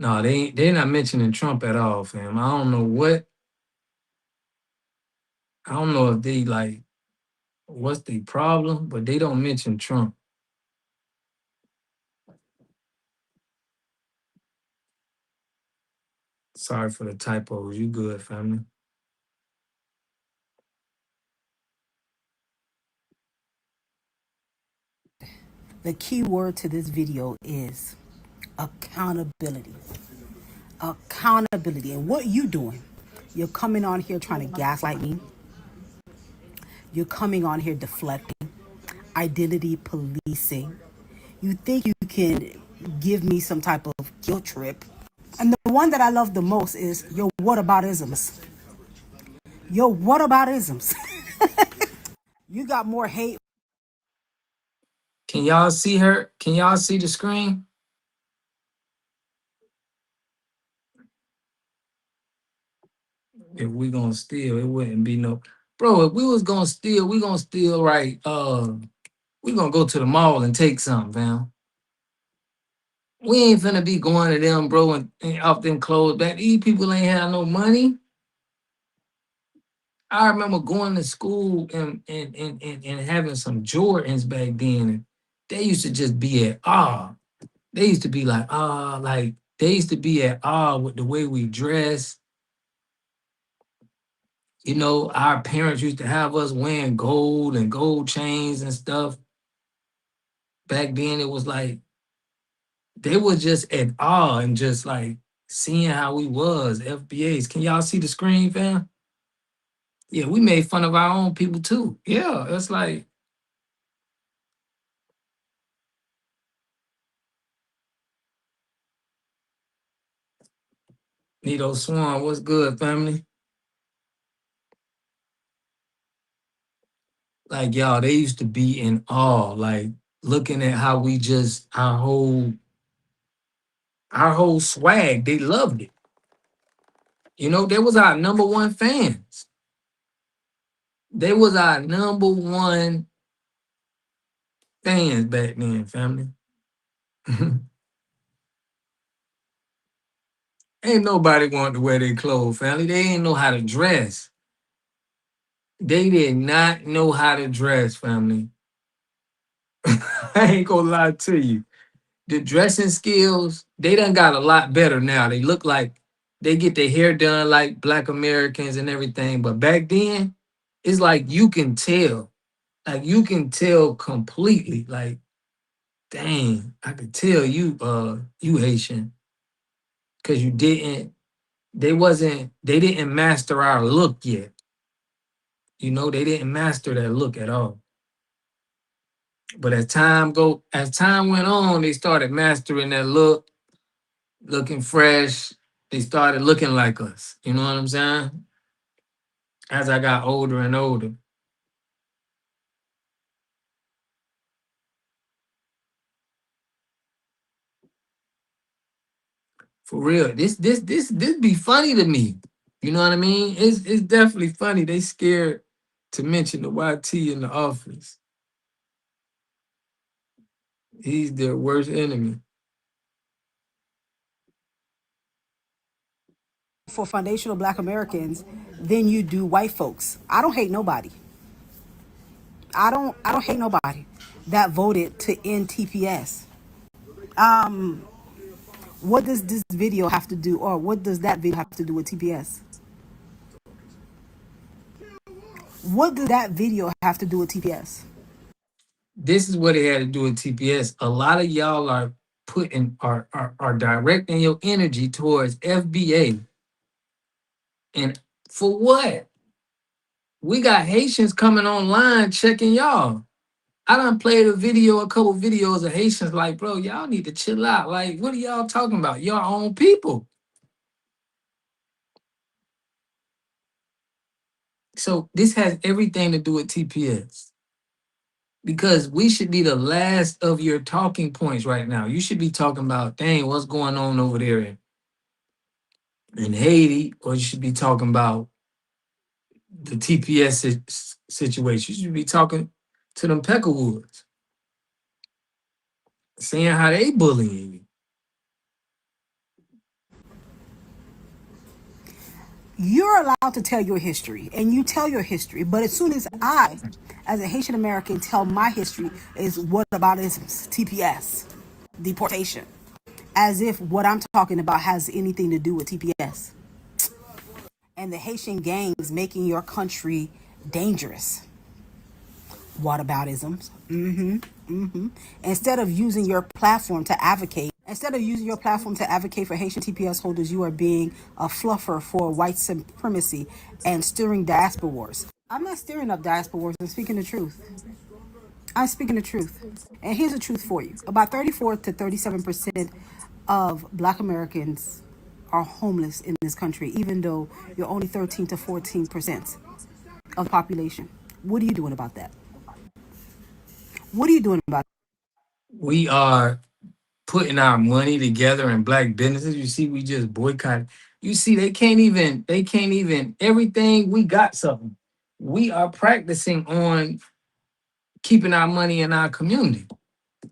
No, they're not mentioning Trump at all, fam. I don't know what. I don't know if they like what's the problem, but they don't mention Trump. Sorry for the typos. You good, family? The key word to this video is accountability. Accountability. And what you doing? You're coming on here trying to gaslight me. You're coming on here deflecting, identity policing. You think you can give me some type of guilt trip. And the one that I love the most is your whataboutisms. Your whataboutisms. You got more hate. Can y'all see her? Can y'all see the screen? If we gonna steal, it wouldn't be no. Bro, if we was gonna steal, we gonna steal right. We gonna go to the mall and take something, fam. We ain't finna be going to them, bro, and off them clothes back. These people ain't have no money. I remember going to school and having some Jordans back then. And they used to just be at awe. They used to be like they used to be at awe with the way we dress. You know, our parents used to have us wearing gold and gold chains and stuff. Back then, it was like they were just at awe and just like seeing how we was FBAs. Can y'all see the screen, fam? Yeah, we made fun of our own people too. Yeah, it's like Nito Swan, what's good, family? Like y'all, they used to be in awe, like looking at how we just our whole swag. They loved it. You know, they was our number one fans. They was our number one fans back then, family. Ain't nobody wanted to wear their clothes, family. They ain't know how to dress. They did not know how to dress, family. I ain't gonna lie to you. The dressing skills, they done got a lot better now. They look like they get their hair done like Black Americans and everything. But back then, it's like you can tell. Like you can tell completely. Like, dang, I could tell you Haitian. Cause they didn't master our look yet. You know, they didn't master that look at all. But as time went on, they started mastering that look, looking fresh. They started looking like us. You know what I'm saying? As I got older and older. For real. This be funny to me. You know what I mean? It's definitely funny. They scared to mention the YT in the office. He's their worst enemy. For foundational Black Americans than you do white folks. I don't hate nobody. I don't hate nobody that voted to end TPS. What does this video have to do, or what does that video have to do with TPS? What does that video have to do with TPS? This is what it had to do with TPS. A lot of y'all are directing your energy towards FBA. And for what? We got Haitians coming online checking y'all. I done played a couple videos of Haitians like, bro, y'all need to chill out. Like, what are y'all talking about? Your own people. So this has everything to do with TPS. Because we should be the last of your talking points right now. You should be talking about, dang, what's going on over there in Haiti, or you should be talking about the TPS situation. You should be talking to them Peckerwoods, seeing how they bullying you. You're allowed to tell your history, and you tell your history. But as soon as I, as a Haitian American, tell my history, is what about TPS, deportation, as if what I'm talking about has anything to do with TPS and the Haitian gangs making your country dangerous. Whataboutisms. Instead of using your platform to advocate for Haitian TPS holders, you are being a fluffer for white supremacy and stirring diaspora wars. I'm not stirring up diaspora wars. I'm speaking the truth. And here's the truth for you. About 34 to 37% of Black Americans are homeless in this country, even though you're only 13 to 14% of the population. What are you doing about that? We are putting our money together in Black businesses. You see, we just boycott. You see, they can't even, everything, we got something. We are practicing on keeping our money in our community.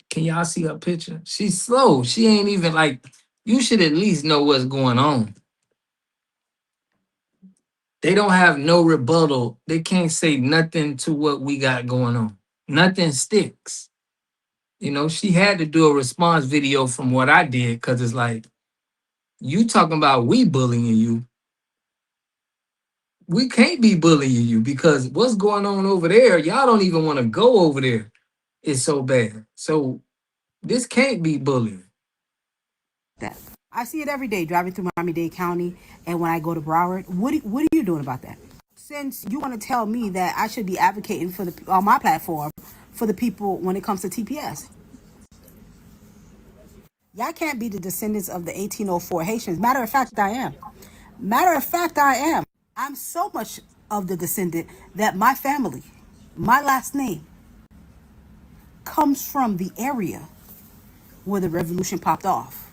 Can y'all see her picture? She's slow. She ain't even like, you should at least know what's going on. They don't have no rebuttal. They can't say nothing to what we got going on. Nothing sticks. You know, she had to do a response video from what I did, because it's like, you talking about we bullying you. We can't be bullying you, because what's going on over there, y'all don't even want to go over there. It's so bad. So this can't be bullying. I see it every day driving through Miami-Dade County, and when I go to Broward. What are you doing about that? Since you want to tell me that I should be advocating for on my platform for the people when it comes to TPS. Y'all can't be the descendants of the 1804 Haitians. Matter of fact, I am. I'm so much of the descendant that my family, my last name, comes from the area where the revolution popped off.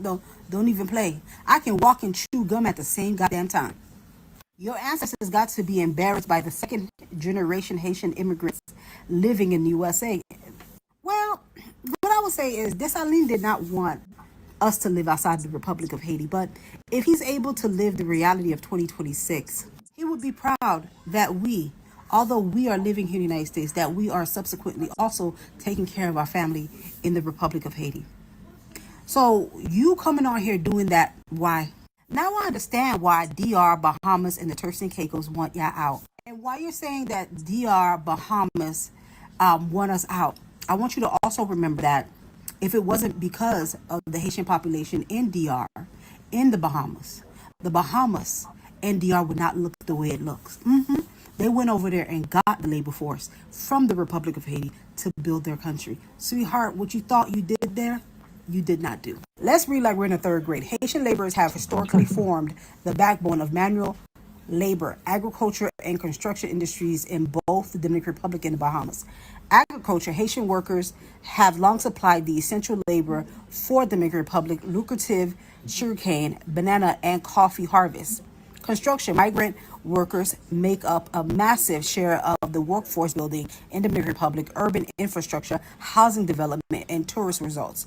Don't even play. I can walk and chew gum at the same goddamn time. Your ancestors got to be embarrassed by the second generation Haitian immigrants living in the USA. Well, what I would say is Dessalines did not want us to live outside the Republic of Haiti, but if he's able to live the reality of 2026, he would be proud that we, although we are living here in the United States, that we are subsequently also taking care of our family in the Republic of Haiti. So you coming on here doing that, why? Now I understand why DR, Bahamas, and the Turks and Caicos want y'all out. And why you're saying that DR, Bahamas want us out. I want you to also remember that if it wasn't because of the Haitian population in DR, in the Bahamas and DR would not look the way it looks. They went over there and got the labor force from the Republic of Haiti to build their country. Sweetheart, what you thought you did there, you did not do. Let's read like we're in the third grade. Haitian laborers have historically formed the backbone of manual labor, agriculture, and construction industries in both the Dominican Republic and the Bahamas. Agriculture, Haitian workers have long supplied the essential labor for the Dominican Republic, lucrative sugarcane, banana, and coffee harvests. Construction, migrant workers make up a massive share of the workforce building in the Dominican Republic, urban infrastructure, housing development, and tourist resorts.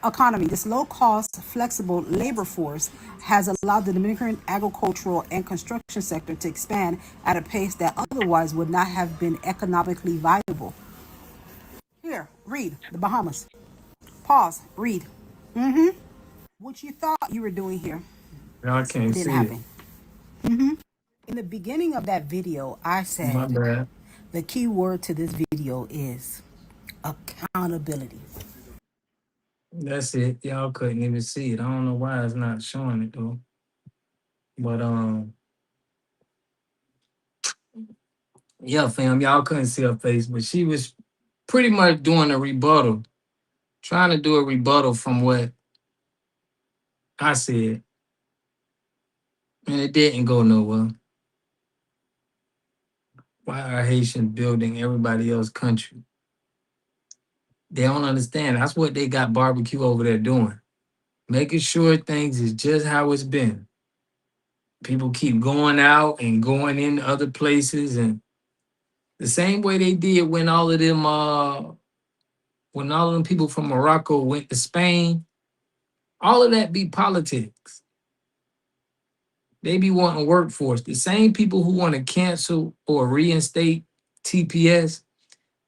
Economy. This low-cost, flexible labor force has allowed the Dominican agricultural and construction sector to expand at a pace that otherwise would not have been economically viable. Here, read the Bahamas. Pause. Read. What you thought you were doing here I can't didn't see happen. In the beginning of that video, I it. My said bad. the key word to this video is accountability. That's it. Y'all couldn't even see it. I don't know why it's not showing it though. But yeah, fam, y'all couldn't see her face, but she was pretty much doing a rebuttal, trying to do a rebuttal from what I said. And it didn't go nowhere. Why are Haitians building everybody else's country? They don't understand. That's what they got barbecue over there doing. Making sure things is just how it's been. People keep going out and going in other places, and the same way they did when all of them people from Morocco went to Spain. All of that be politics. They be wanting workforce. The same people who want to cancel or reinstate TPS,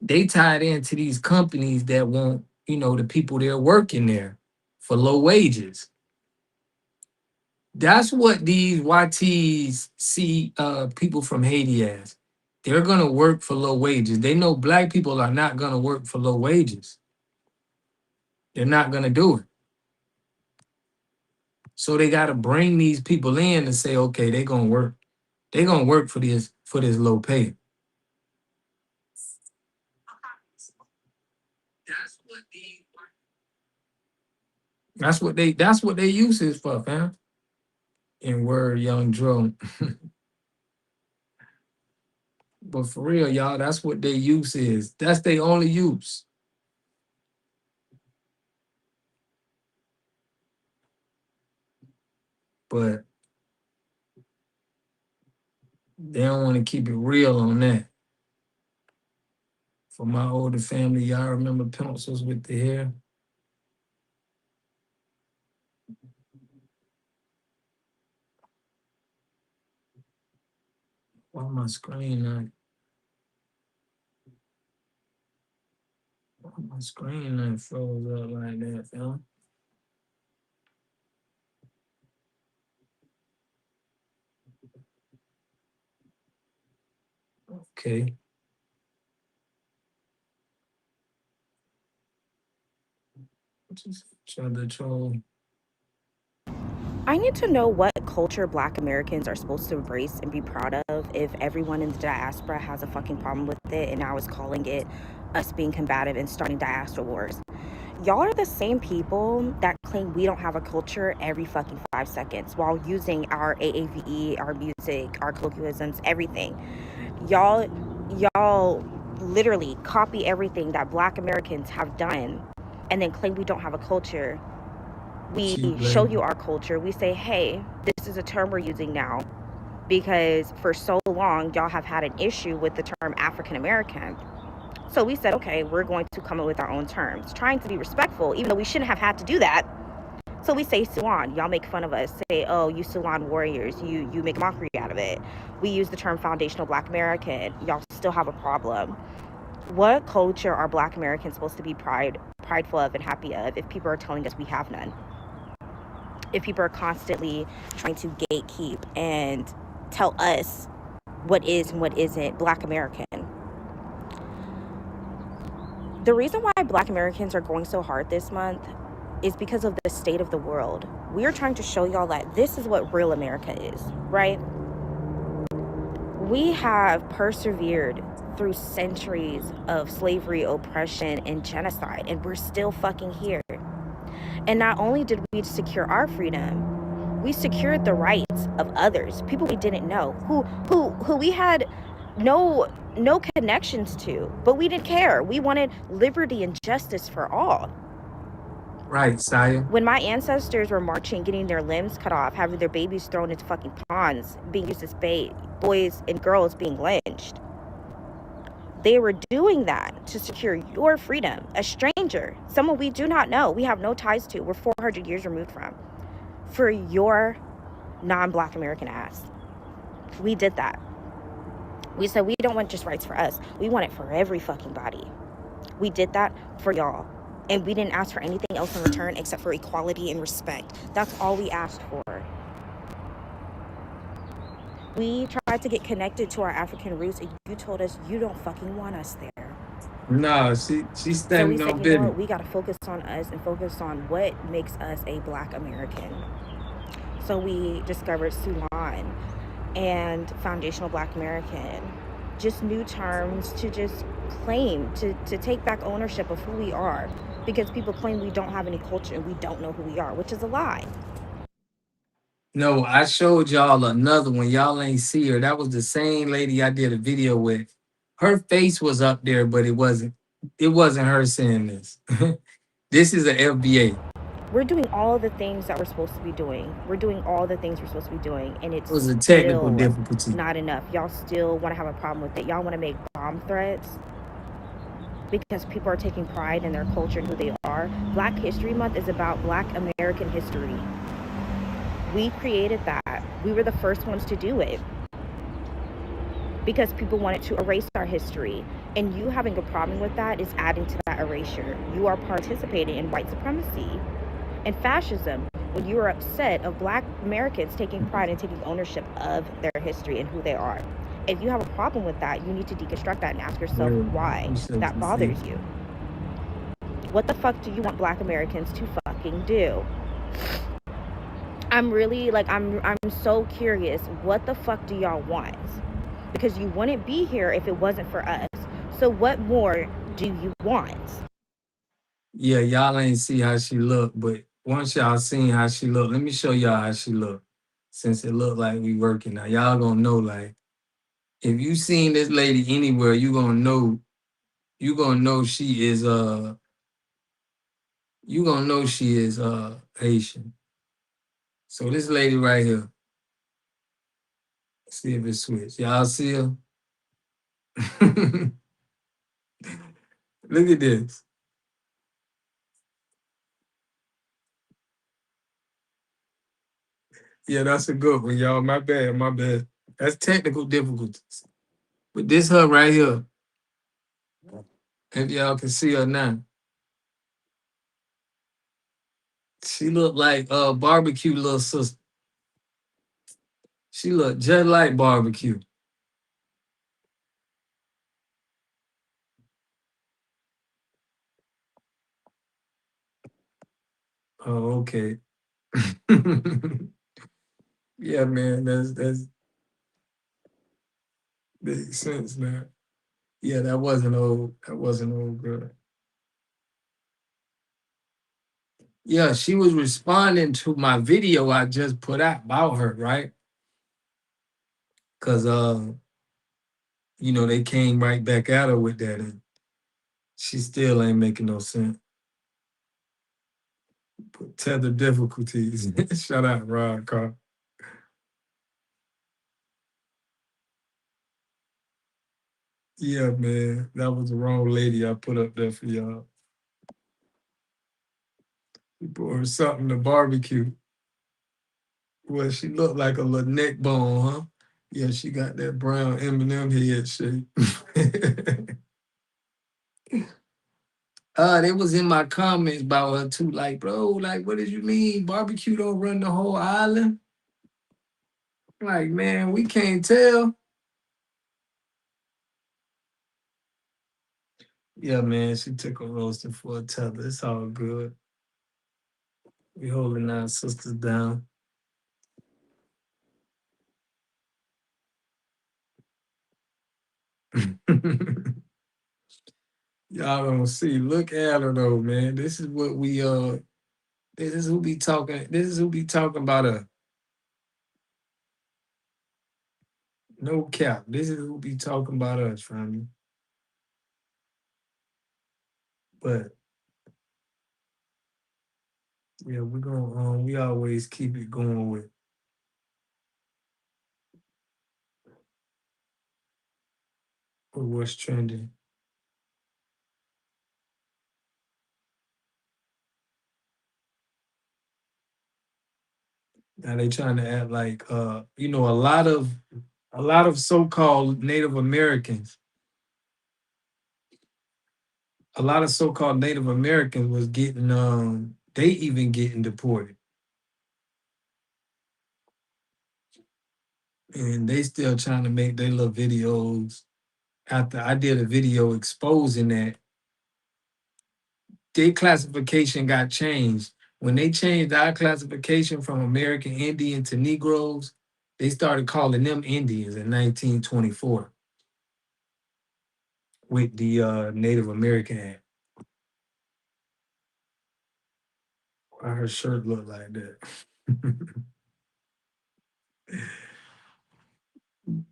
they tied into these companies that want, the people there working there for low wages. That's what these YTs see people from Haiti as. They're going to work for low wages. They know black people are not going to work for low wages. They're not going to do it. So they got to bring these people in and say, okay, they're going to work. They're going to work for this low pay. That's what they use this for, fam. In word, Young Dro. But for real, y'all, that's what their use is. That's their only use. But they don't want to keep it real on that. For my older family, y'all remember pencils with the hair? Why my screen not? Why my screen not froze up like that, fam? Okay. Just try to troll. I need to know what culture Black Americans are supposed to embrace and be proud of if everyone in the diaspora has a fucking problem with it and now is calling it us being combative and starting diaspora wars. Y'all are the same people that claim we don't have a culture every fucking 5 seconds while using our AAVE, our music, our colloquialisms, everything. Y'all literally copy everything that Black Americans have done and then claim we don't have a culture. We show you our culture. We say, hey, this is a term we're using now because for so long, y'all have had an issue with the term African American. So we said, okay, we're going to come up with our own terms, trying to be respectful, even though we shouldn't have had to do that. So we say Siouan. Y'all make fun of us. Say, oh, you Siouan warriors. You make a mockery out of it. We use the term foundational Black American. Y'all still have a problem. What culture are Black Americans supposed to be prideful of and happy of if people are telling us we have none? If people are constantly trying to gatekeep and tell us what is and what isn't Black American. The reason why Black Americans are going so hard this month is because of the state of the world. We are trying to show y'all that this is what real America is, right? We have persevered through centuries of slavery, oppression, and genocide, and we're still fucking here. And not only did we secure our freedom, we secured the rights of others, people we didn't know, who we had no connections to, but we didn't care. We wanted liberty and justice for all. Right, Saya. When my ancestors were marching, getting their limbs cut off, having their babies thrown into fucking ponds, being used as bait, boys and girls being lynched, they were doing that to secure your freedom. A stranger, someone we do not know, we have no ties to, we're 400 years removed from, for your non-Black American ass. We did that. We said we don't want just rights for us. We want it for every fucking body. We did that for y'all. And we didn't ask for anything else in return except for equality and respect. That's all we asked for. We tried to get connected to our African roots, and you told us you don't fucking want us there. No, she's standing on business. You know what? We got to focus on us and focus on what makes us a Black American. So we discovered Siouan and foundational Black American. Just new terms to just claim, to take back ownership of who we are. Because people claim we don't have any culture and we don't know who we are, which is a lie. No, I showed y'all another one. Y'all ain't see her. That was the same lady I did a video with. Her face was up there, but it wasn't her saying this. This is an FBA. We're doing all the things that we're supposed to be doing. We're doing all the things we're supposed to be doing, and it was a technical difficulty. Not enough. Y'all still want to have a problem with it. Y'all want to make bomb threats. because people are taking pride in their culture and who they are. Black History Month is about Black American history. We created that. We were the first ones to do it because people wanted to erase our history. And you having a problem with that is adding to that erasure. You are participating in white supremacy and fascism when you are upset of Black Americans taking pride and taking ownership of their history and who they are. If you have a problem with that, you need to deconstruct that and ask yourself why that bothers you. What the fuck do you want Black Americans to fucking do? I'm really like, I'm so curious. What the fuck do y'all want? Because you wouldn't be here if it wasn't for us. So what more do you want? Yeah, y'all ain't see how she looked, but once y'all seen how she looked, let me show y'all how she looked. Since it looked like we working now, y'all gonna know, like, if you seen this lady anywhere, you gonna know she is Haitian. So this lady right here, see if it switch. Y'all see her? Look at this. Yeah, that's a good one, y'all. My bad, my bad. That's technical difficulties. But this her right here. If y'all can see her now. She look like barbecue little sister. She look just like barbecue. Oh, okay. Yeah, man, that's makes sense now. Yeah, that wasn't old girl. Yeah, she was responding to my video I just put out about her, right? Cause they came right back at her with that, and she still ain't making no sense. But tether difficulties. Shout out Rod Carr. Yeah, man, that was the wrong lady I put up there for y'all. Or something to barbecue. Well, she looked like a little neck bone, huh? Yeah, she got that brown M&M head shape. They was in my comments about her too. Like, bro, like, what did you mean? Barbecue don't run the whole island? Like, man, we can't tell. Yeah, man, she took a roasting for a tether. It's all good. We holding our sisters down. Y'all don't see. Look at her though, man. This is what we this is who be talking. This is who be talking about her. No cap. This is who be talking about us, family. But yeah, we're gonna we always keep it going with what's trending. Now they trying to act like a lot of so-called Native Americans. A lot of so-called Native Americans was getting they even getting deported. And they still trying to make their little videos. After I did a video exposing that their classification got changed. When they changed our classification from American Indian to Negroes, they started calling them Indians in 1924 with the Native American Act. Why her shirt look like that?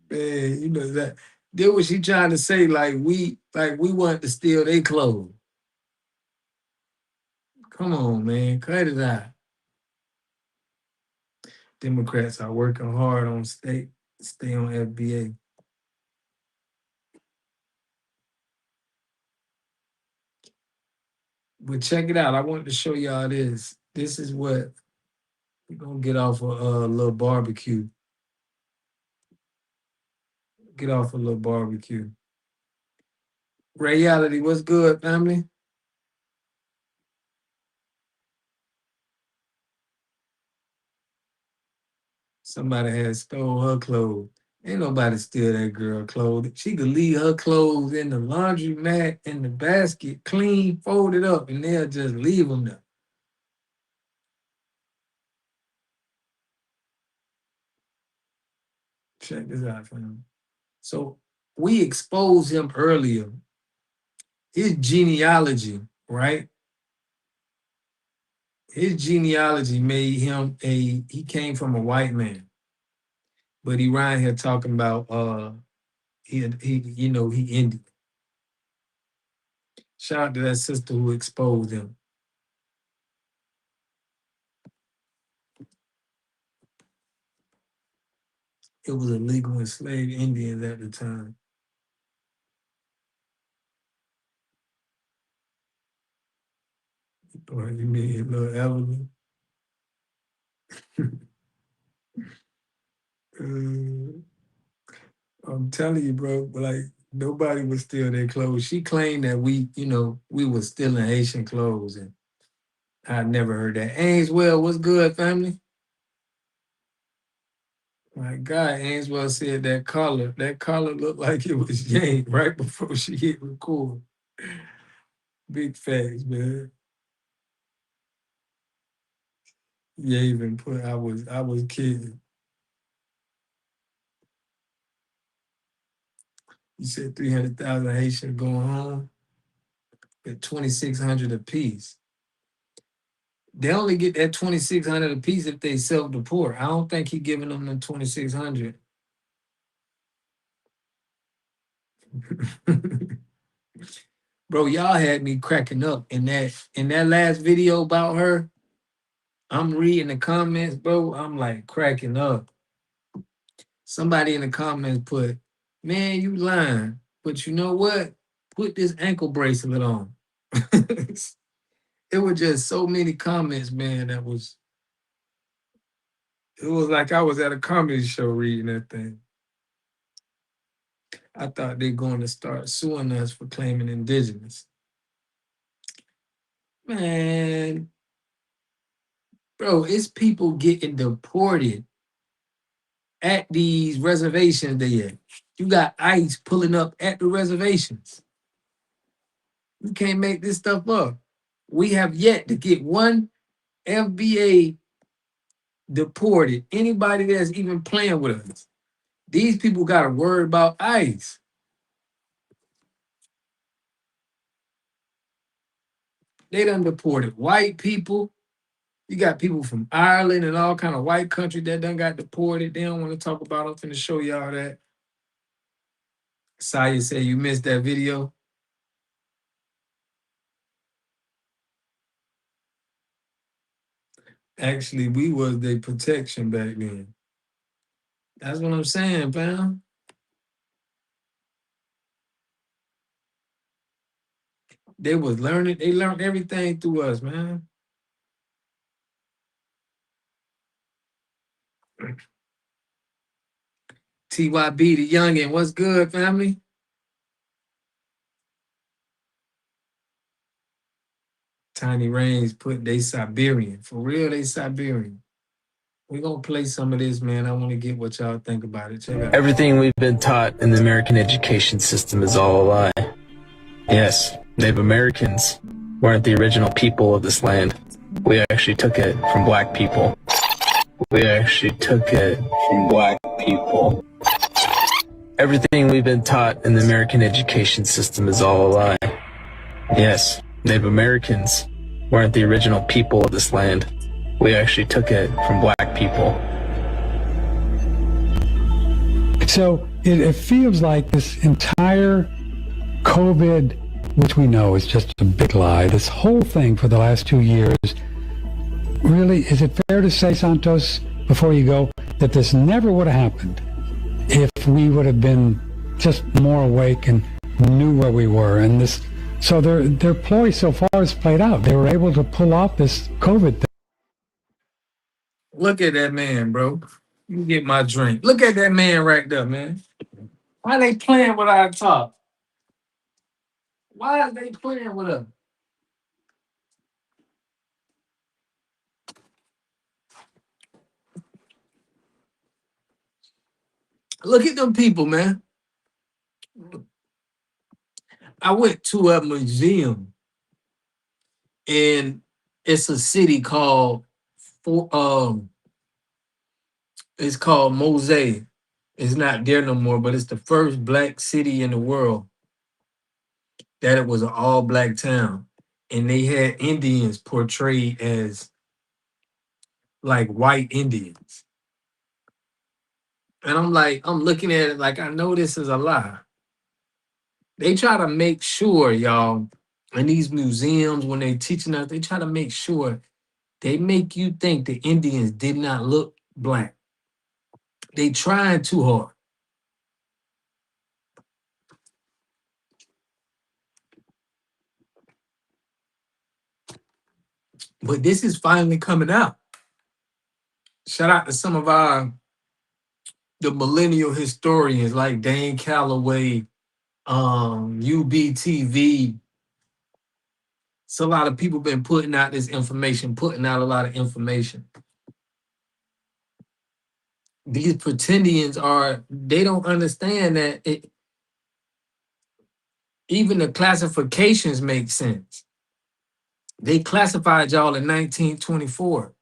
Man, you know that. Then what she trying to say, like we want to steal their clothes. Come on, man, cut it out. Democrats are working hard on stay on FBA. But check it out. I wanted to show y'all this. This is what we're gonna get off a little barbecue. Get off a little barbecue. Reality, what's good, family? Somebody had stole her clothes. Ain't nobody steal that girl clothes. She could leave her clothes in the laundromat in the basket, clean, folded up, and they'll just leave them there. Check this out, fam. So we exposed him earlier. His genealogy, right? His genealogy made him he came from a white man. But he around here talking about he Indian. Shout out to that sister who exposed him. It was illegal enslaved Indians at the time. Boy, you mean little Evelyn? I'm telling you, bro, like nobody would steal their clothes. She claimed that we were stealing Haitian clothes, and I never heard that. Ainswell, what's good, family? My God, Ainswell said that collar looked like it was yanked right before she hit record. Big facts, man. Yeah, even put I was kidding. You said 300,000 Haitians going home at 2,600 apiece. They only get that 2,600 apiece if they self-deport. I don't think he giving them the 2,600. Bro, y'all had me cracking up in that last video about her. I'm reading the comments, bro. I'm like cracking up. Somebody in the comments put, man, you lying. But you know what? Put this ankle bracelet on. It was just so many comments, man. It was like I was at a comedy show reading that thing. I thought they're going to start suing us for claiming indigenous. Man, bro, it's people getting deported at these reservations there. You got ICE pulling up at the reservations. You can't make this stuff up. We have yet to get one FBA deported. Anybody that's even playing with us. These people got to worry about ICE. They done deported white people. You got people from Ireland and all kind of white country that done got deported. They don't want to talk about it. I'm finna show y'all that. Saya said you missed that video. Actually, we was their protection back then. That's what I'm saying, fam. They was learning. They learned everything through us, man. TYB, the youngin', what's good, family? Tiny Reigns put they Siberian. For real, they Siberian. We're going to play some of this, man. I want to get what y'all think about it. Check out. Everything we've been taught in the American education system is all a lie. Yes, Native Americans weren't the original people of this land. We actually took it from black people. Everything we've been taught in the American education system is all a lie. Yes, Native Americans weren't the original people of this land. We actually took it from black people. So it feels like this entire COVID, which we know is just a big lie, this whole thing for the last 2 years, really, is it fair to say, Santos, before you go, that this never would have happened if we would have been just more awake and knew where we were, and this So their ploy so far is played out. They were able to pull off this COVID thing. Look at that man, bro. You get my drink. Look at that man right there, man. Why they playing with our talk? Why are they playing with us? Look at them people, man. I went to a museum, and it's a city called for it's called Mosaic. It's not there no more, but it's the first black city in the world that it was an all black town. And they had Indians portrayed as like white Indians. And I'm like, I'm looking at it like I know this is a lie. They try to make sure, y'all, in these museums, when they teaching us, they try to make sure they make you think the Indians did not look black. They trying too hard. But this is finally coming out. Shout out to some of the millennial historians like Dane Calloway, UBTV. So a lot of people been putting out this information, putting out a lot of information. These pretendians they don't understand that even the classifications make sense. They classified y'all in 1924.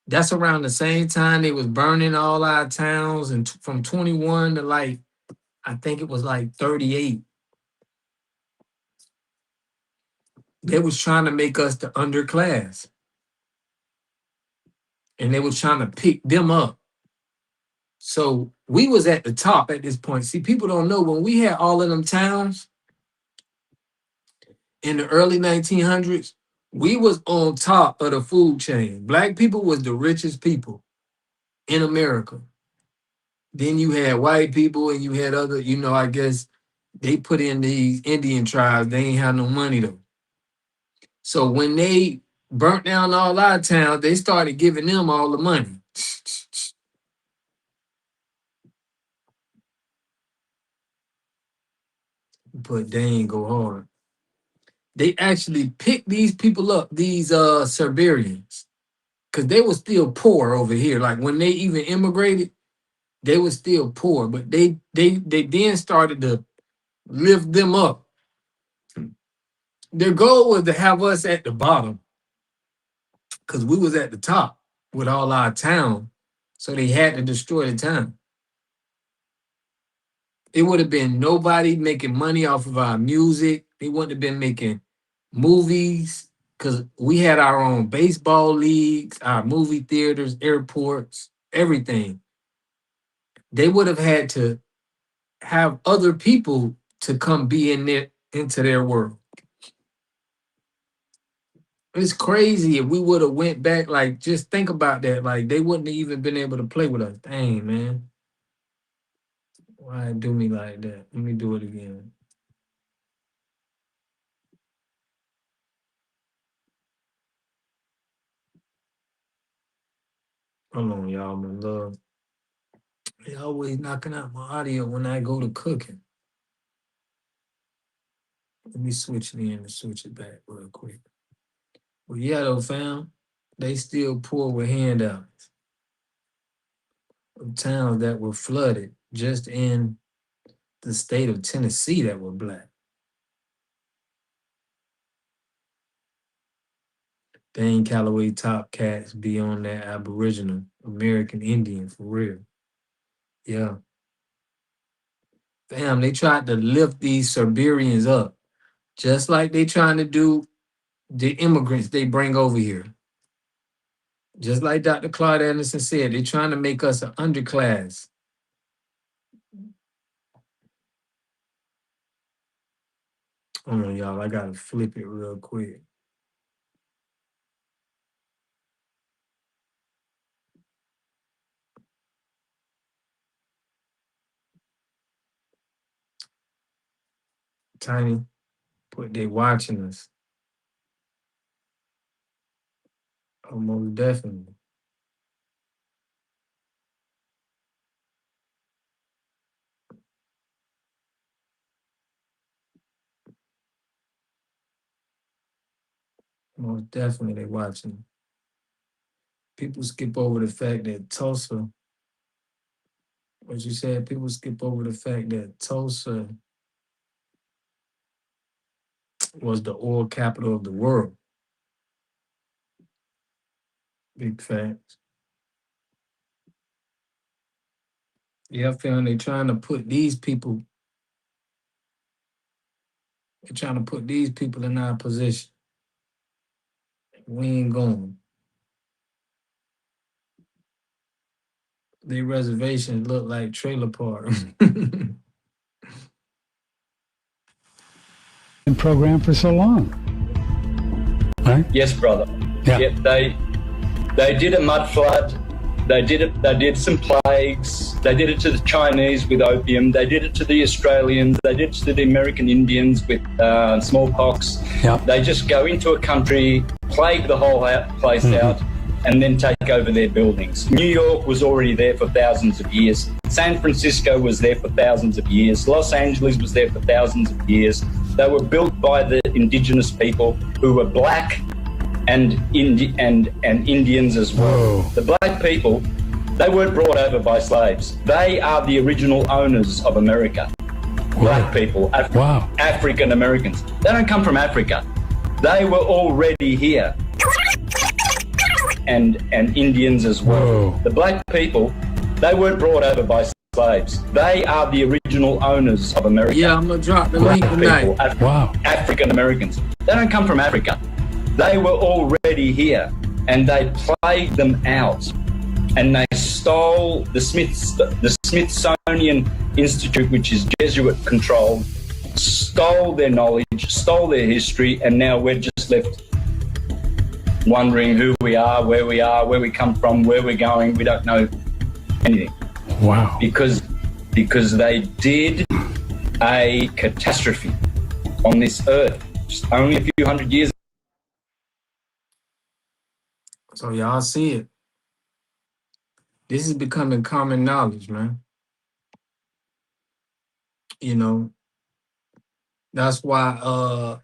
That's around the same time they was burning all our towns, and from 21 to like, I think it was like 38. They was trying to make us the underclass. And they was trying to pick them up. So we was at the top at this point. See, people don't know when we had all of them towns in the early 1900s, we was on top of the food chain. Black people was the richest people in America. Then you had white people and you had other, I guess they put in these Indian tribes. They ain't have no money though. So when they burnt down all our towns, they started giving them all the money. But they ain't go hard. They actually picked these people up, these Siberians, because they were still poor over here. Like when they even immigrated, they were still poor, but they then started to lift them up. Their goal was to have us at the bottom, because we was at the top with all our town, so they had to destroy the town. It would have been nobody making money off of our music. They wouldn't have been making movies, because we had our own baseball leagues, our movie theaters, airports, everything. They would have had to have other people to come be into their world. It's crazy if we would have went back, like, just think about that. Like, they wouldn't have even been able to play with us. Dang, man. Why do me like that? Let me do it again. Hold on, y'all, my love. They always knocking out my audio when I go to cooking. Let me switch it in and switch it back real quick. Well, yeah, though, fam, they still poor with handouts. Of towns that were flooded just in the state of Tennessee that were black. Dane Calloway top cats be on that Aboriginal American Indian for real. Yeah. Fam, they tried to lift these Siberians up, just like they trying to do the immigrants they bring over here. Just like Dr. Claude Anderson said, they're trying to make us an underclass. Hold on, y'all. I gotta flip it real quick. Tiny, But they watching us. Oh, most definitely. Most definitely they watching. People skip over the fact that Tulsa, what you said, people skip over the fact that Tulsa was the oil capital of the world. Big facts. Yeah, I feel they trying to put these people, they're trying to put these people in our position. We ain't going. Their reservations look like trailer parks. Been programmed for so long, right? Yes, brother. Yeah. Yep, they did a mud flood. They did some plagues. They did it to the Chinese with opium. They did it to the Australians. They did it to the American Indians with smallpox. Yep. They just go into a country, plague the whole place out, and then take over their buildings. New York was already there for thousands of years. San Francisco was there for thousands of years. Los Angeles was there for thousands of years. They were built by the indigenous people who were black and Indians as well. The black people, they weren't brought over by slaves. They are the original owners of America. Black people, African Americans. They don't come from Africa. They were already here. And Indians as well. The black people, they weren't brought over by slaves. They are the original owners of America. Yeah, I'm gonna drop the link tonight. African Americans. They don't come from Africa. They were already here, and they plagued them out, and they stole the Smithsonian Institute, which is Jesuit controlled, stole their knowledge, stole their history, and now we're just left wondering who we are, where we come from, where we're going. We don't know anything. Wow. Because they did a catastrophe on this earth just only a few hundred years. So y'all see it. This is becoming common knowledge, man. You know, that's why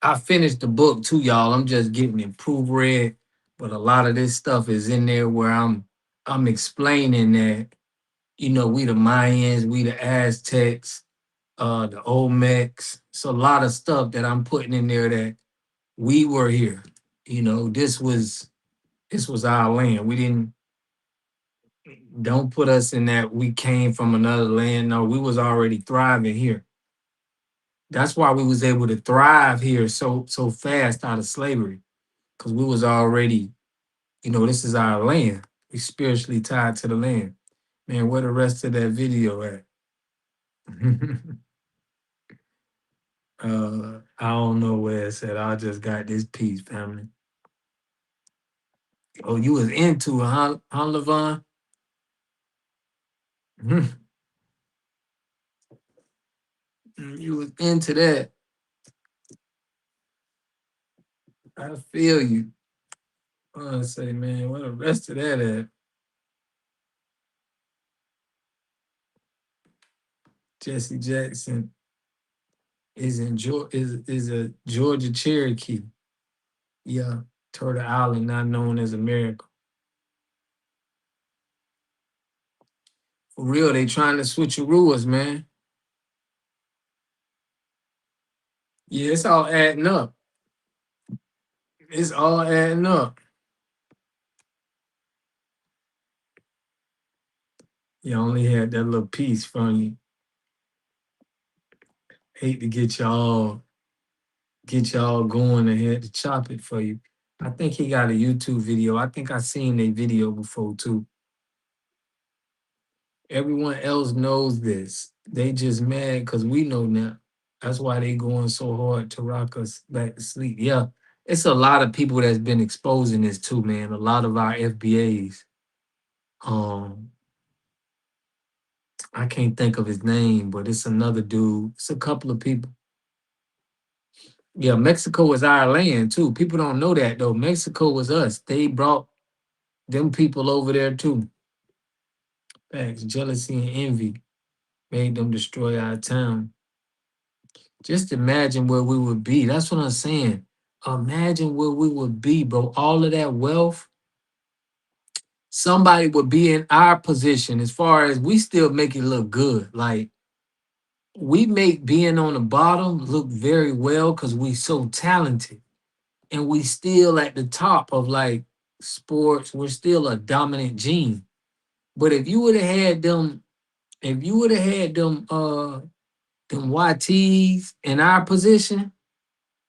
I finished the book too, y'all. I'm just getting it proofread, but a lot of this stuff is in there where I'm explaining that, you know, we the Mayans, we the Aztecs, the Olmecs. It's a lot of stuff that I'm putting in there that we were here. You know, this was our land. Don't put us in that we came from another land. No, we was already thriving here. That's why we was able to thrive here so fast out of slavery, because we was already, you know, this is our land. We spiritually tied to the land. Man, where the rest of that video at? I don't know where it's at. I just got this piece, family. Oh, you was into it, huh, Levon? You was into that. I feel you. I say, man, where the rest of that at? Jesse Jackson is a Georgia Cherokee. Yeah, Turtle Island, not known as America. For real, they trying to switcheroo us, man. Yeah, it's all adding up. It's all adding up. You only had that little piece from you. Hate to get y'all going and had to chop it for you. I think he got a YouTube video. I think I seen a video before too. Everyone else knows this. They just mad because we know now. That's why they going so hard to rock us back to sleep. Yeah, it's a lot of people that's been exposing this too, man. A lot of our FBAs. I can't think of his name, but it's another dude. It's a couple of people. Yeah, Mexico was our land too. People don't know that though. Mexico was us. They brought them people over there too. Facts, jealousy and envy made them destroy our town. Just imagine where we would be. That's what I'm saying. Imagine where we would be, bro. All of that wealth, somebody would be in our position as far as we still make it look good. Like we make being on the bottom look very well because we so talented. And we still at the top of like sports. We're still a dominant gene. But if you would have had them, if you would have had them YTs in our position,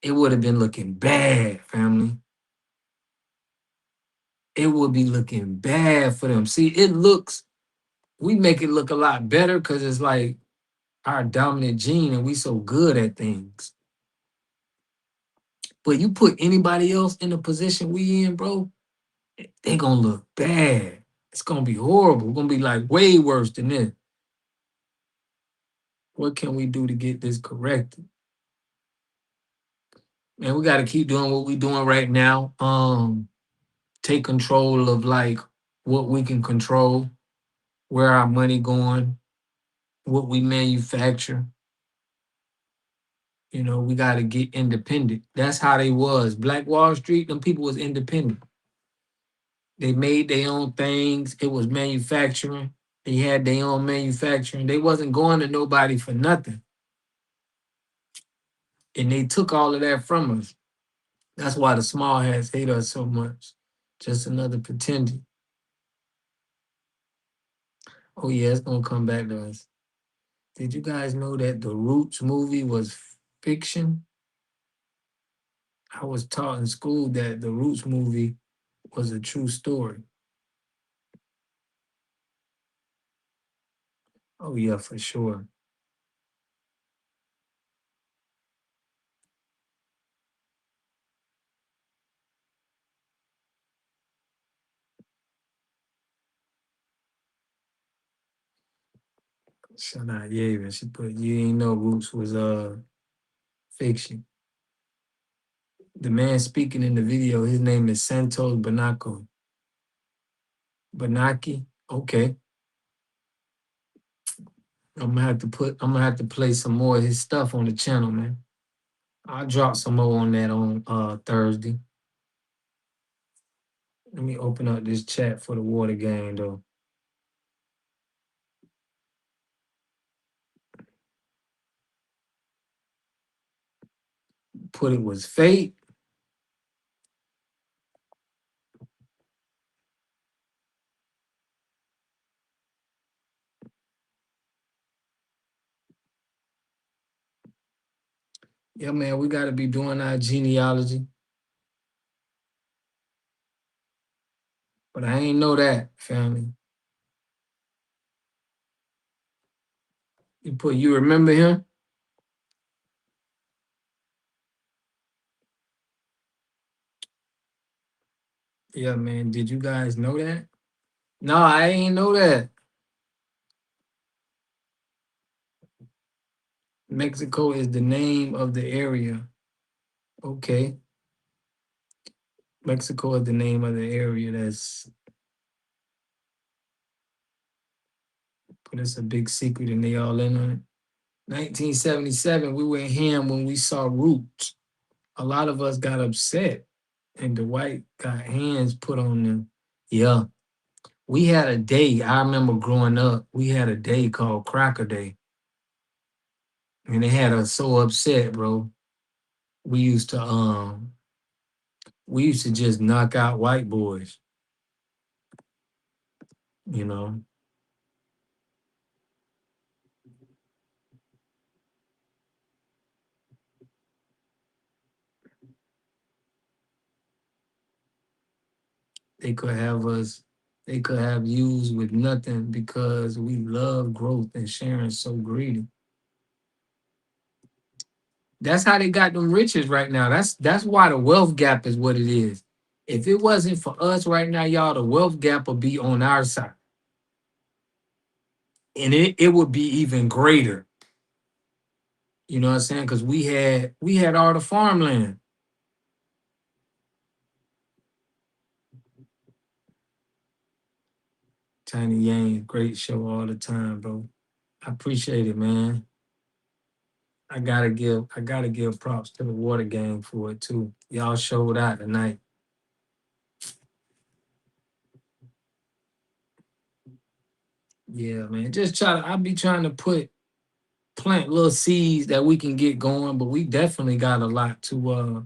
it would have been looking bad, family. It would be looking bad for them. See, we make it look a lot better because it's like our dominant gene and we so good at things. But you put anybody else in the position we in, bro, they gonna look bad. It's gonna be horrible. It's gonna be like way worse than this. What can we do to get this corrected? Man, we gotta keep doing what we're doing right now. Take control of like what we can control, where our money going, what we manufacture. You know, we gotta get independent. That's how they was. Black Wall Street, them people was independent. They made their own things. It was manufacturing. They had their own manufacturing. They wasn't going to nobody for nothing. And they took all of that from us. That's why the small hats hate us so much. Just another pretending. Oh yeah, it's gonna come back to us. Did you guys know that the Roots movie was fiction? I was taught in school that the Roots movie was a true story. Oh yeah, for sure. Shout out Yava. She put you ain't know Roots was fiction. The man speaking in the video, his name is Santos Banaco. Banaki? Okay. I'm gonna have to play some more of his stuff on the channel, man. I'll drop some more on that on Thursday. Let me open up this chat for the water game though. Put it was fate. Yeah, man, we gotta be doing our genealogy. But I ain't know that, family. You remember him? Yeah, man. Did you guys know that? No, I ain't know that. Mexico is the name of the area. Okay. Mexico is the name of the area but it's a big secret and they all in on it. 1977, we went ham when we saw Roots. A lot of us got upset and Dwight got hands put on them. Yeah. We had a day, I remember growing up, we had a day called Cracker Day. And they had us so upset, bro. We used to just knock out white boys. You know. They could have used with nothing because we love growth and sharing so greedy. That's how they got them riches right now. That's why the wealth gap is what it is. If it wasn't for us right now, y'all, the wealth gap would be on our side. And it would be even greater. You know what I'm saying? Because we had all the farmland. Tiny Yang, great show all the time, bro. I appreciate it, man. I gotta give props to the Water Gang for it too. Y'all showed out tonight. Yeah, man. I be trying to plant little seeds that we can get going, but we definitely got a lot to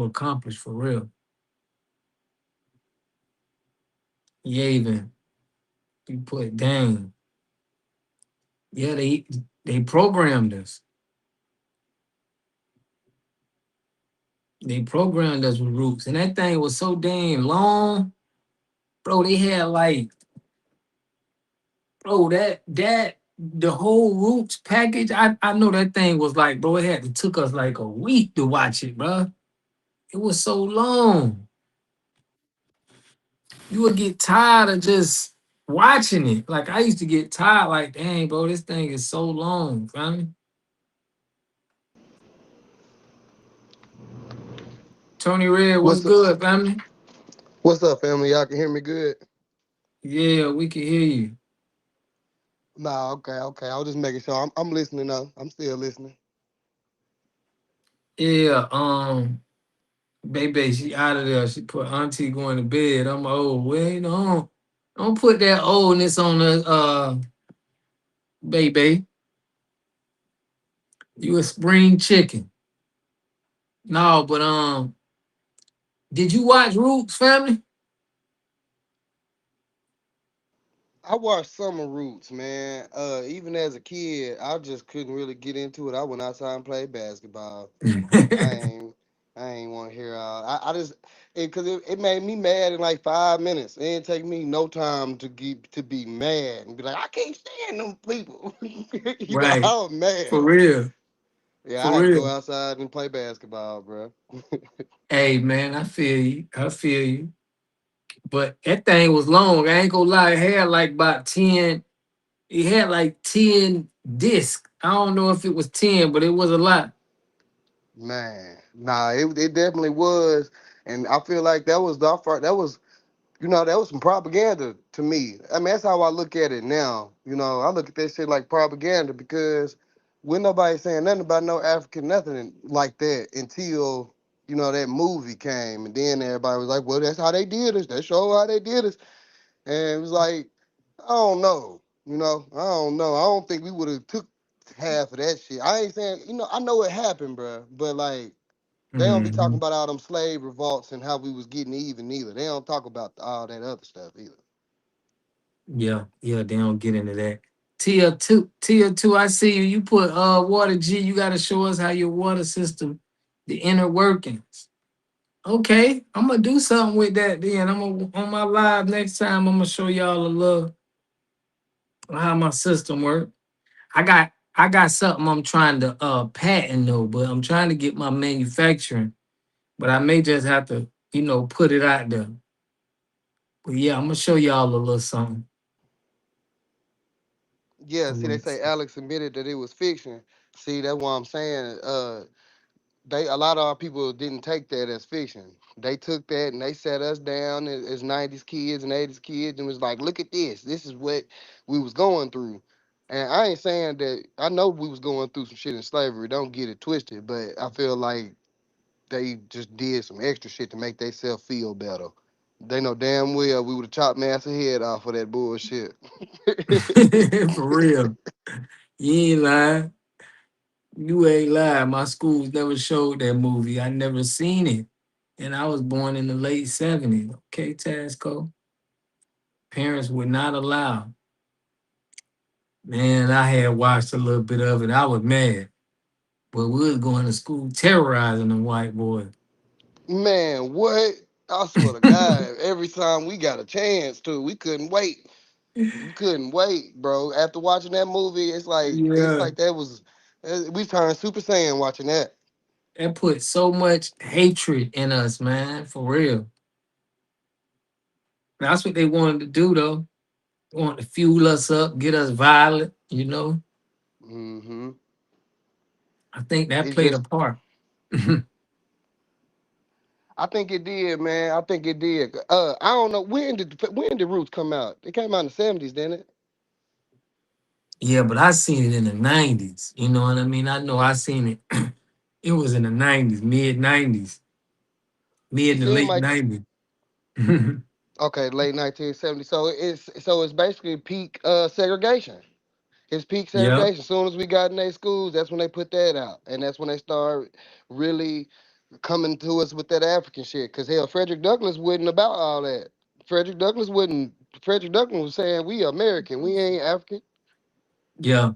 accomplish for real. Yavin, you put dang. Yeah, they programmed us. They programmed us with roots. And that thing was so dang long. Bro, they had like, bro, that the whole roots package, I know that thing was like, bro, it took us like a week to watch it, bro. It was so long. You would get tired of just watching it. Like I used to get tired, like, dang, bro, this thing is so long, fam. Tony Red, what's good, family? What's up, family? Y'all can hear me good? Yeah, we can hear you. Nah, okay. I was just making sure. I'm listening now. I'm still listening. Yeah, Baby, she out of there. She put Auntie going to bed. I'm old. Wait, don't put that oldness on us, baby. You a spring chicken. No, but did you watch Roots, family? I watched Summer Roots, man. Even as a kid, I just couldn't really get into it. I went outside and played basketball. I ain't want to hear I just because it made me mad in like 5 minutes. It didn't take me no time to be mad and be like, I can't stand them people. Right. I was mad. For real. Yeah, For I had to go real. outside and play basketball, bro. Hey, man, I feel you. But that thing was long. I ain't gonna lie. It had like about 10. It had like 10 discs. I don't know if it was 10, but it was a lot. Man, nah, it definitely was, and I feel like that was that was, that was some propaganda to me. I mean, that's how I look at it now. I look at that shit like propaganda because when nobody saying nothing about no African nothing like that until that movie came, and then everybody was like, well, that's how they did us. That show how they did us, and it was like, I don't know. I don't know. I don't think we would have took half of that shit. I ain't saying, I know it happened, bro, but like. They don't be talking about all them slave revolts and how we was getting even either. They don't talk about all that other stuff either. Yeah, they don't get into that. Tier two, I see you. You put water G, you gotta show us how your water system, the inner workings. Okay, I'm gonna do something with that then. I'm gonna on my live next time, I'm gonna show y'all a little how my system work. I got something I'm trying to patent though, but I'm trying to get my manufacturing, but I may just have to, put it out there. But yeah, I'm gonna show y'all a little something. Yeah, see, they say Alex admitted that it was fiction. See, that's what I'm saying. A lot of our people didn't take that as fiction. They took that and they sat us down as 90s kids and 80s kids and was like, look at this. This is what we was going through. And I ain't saying that, I know we was going through some shit in slavery. Don't get it twisted. But I feel like they just did some extra shit to make themselves feel better. They know damn well we would have chopped Master head off for that bullshit. For real. You ain't lying. You ain't lying. My schools never showed that movie. I never seen it. And I was born in the late 70s. Okay, Tasco. Parents would not allow. Man, I had watched a little bit of it. I was mad. But we was going to school terrorizing them white boys. Man, what? I swear to God, every time we got a chance to, we couldn't wait. We couldn't wait, bro. After watching that movie, it's like that was, we turned Super Saiyan watching that. That put so much hatred in us, man, for real. That's what they wanted to do, though. They wanted to fuel us up, get us violent, Mm-hmm. I think that It's played a just, part. I think it did, man. I think it did. I don't know when did Roots come out? It came out in the 70s, didn't it? Yeah, but I seen it in the 90s. You know what I mean? I know I seen it. It was in the 90s, mid 90s, It mid to seemed late like 90s. okay, late 1970s. So it's basically peak segregation. It's peak Yep. segregation. As soon as we got in their schools, that's when they put that out, and that's when they start really coming to us with that African shit. Cause hell, Frederick Douglass wasn't about all that. Frederick Douglass wouldn't. Frederick Douglass was saying we American, we ain't African. Yeah.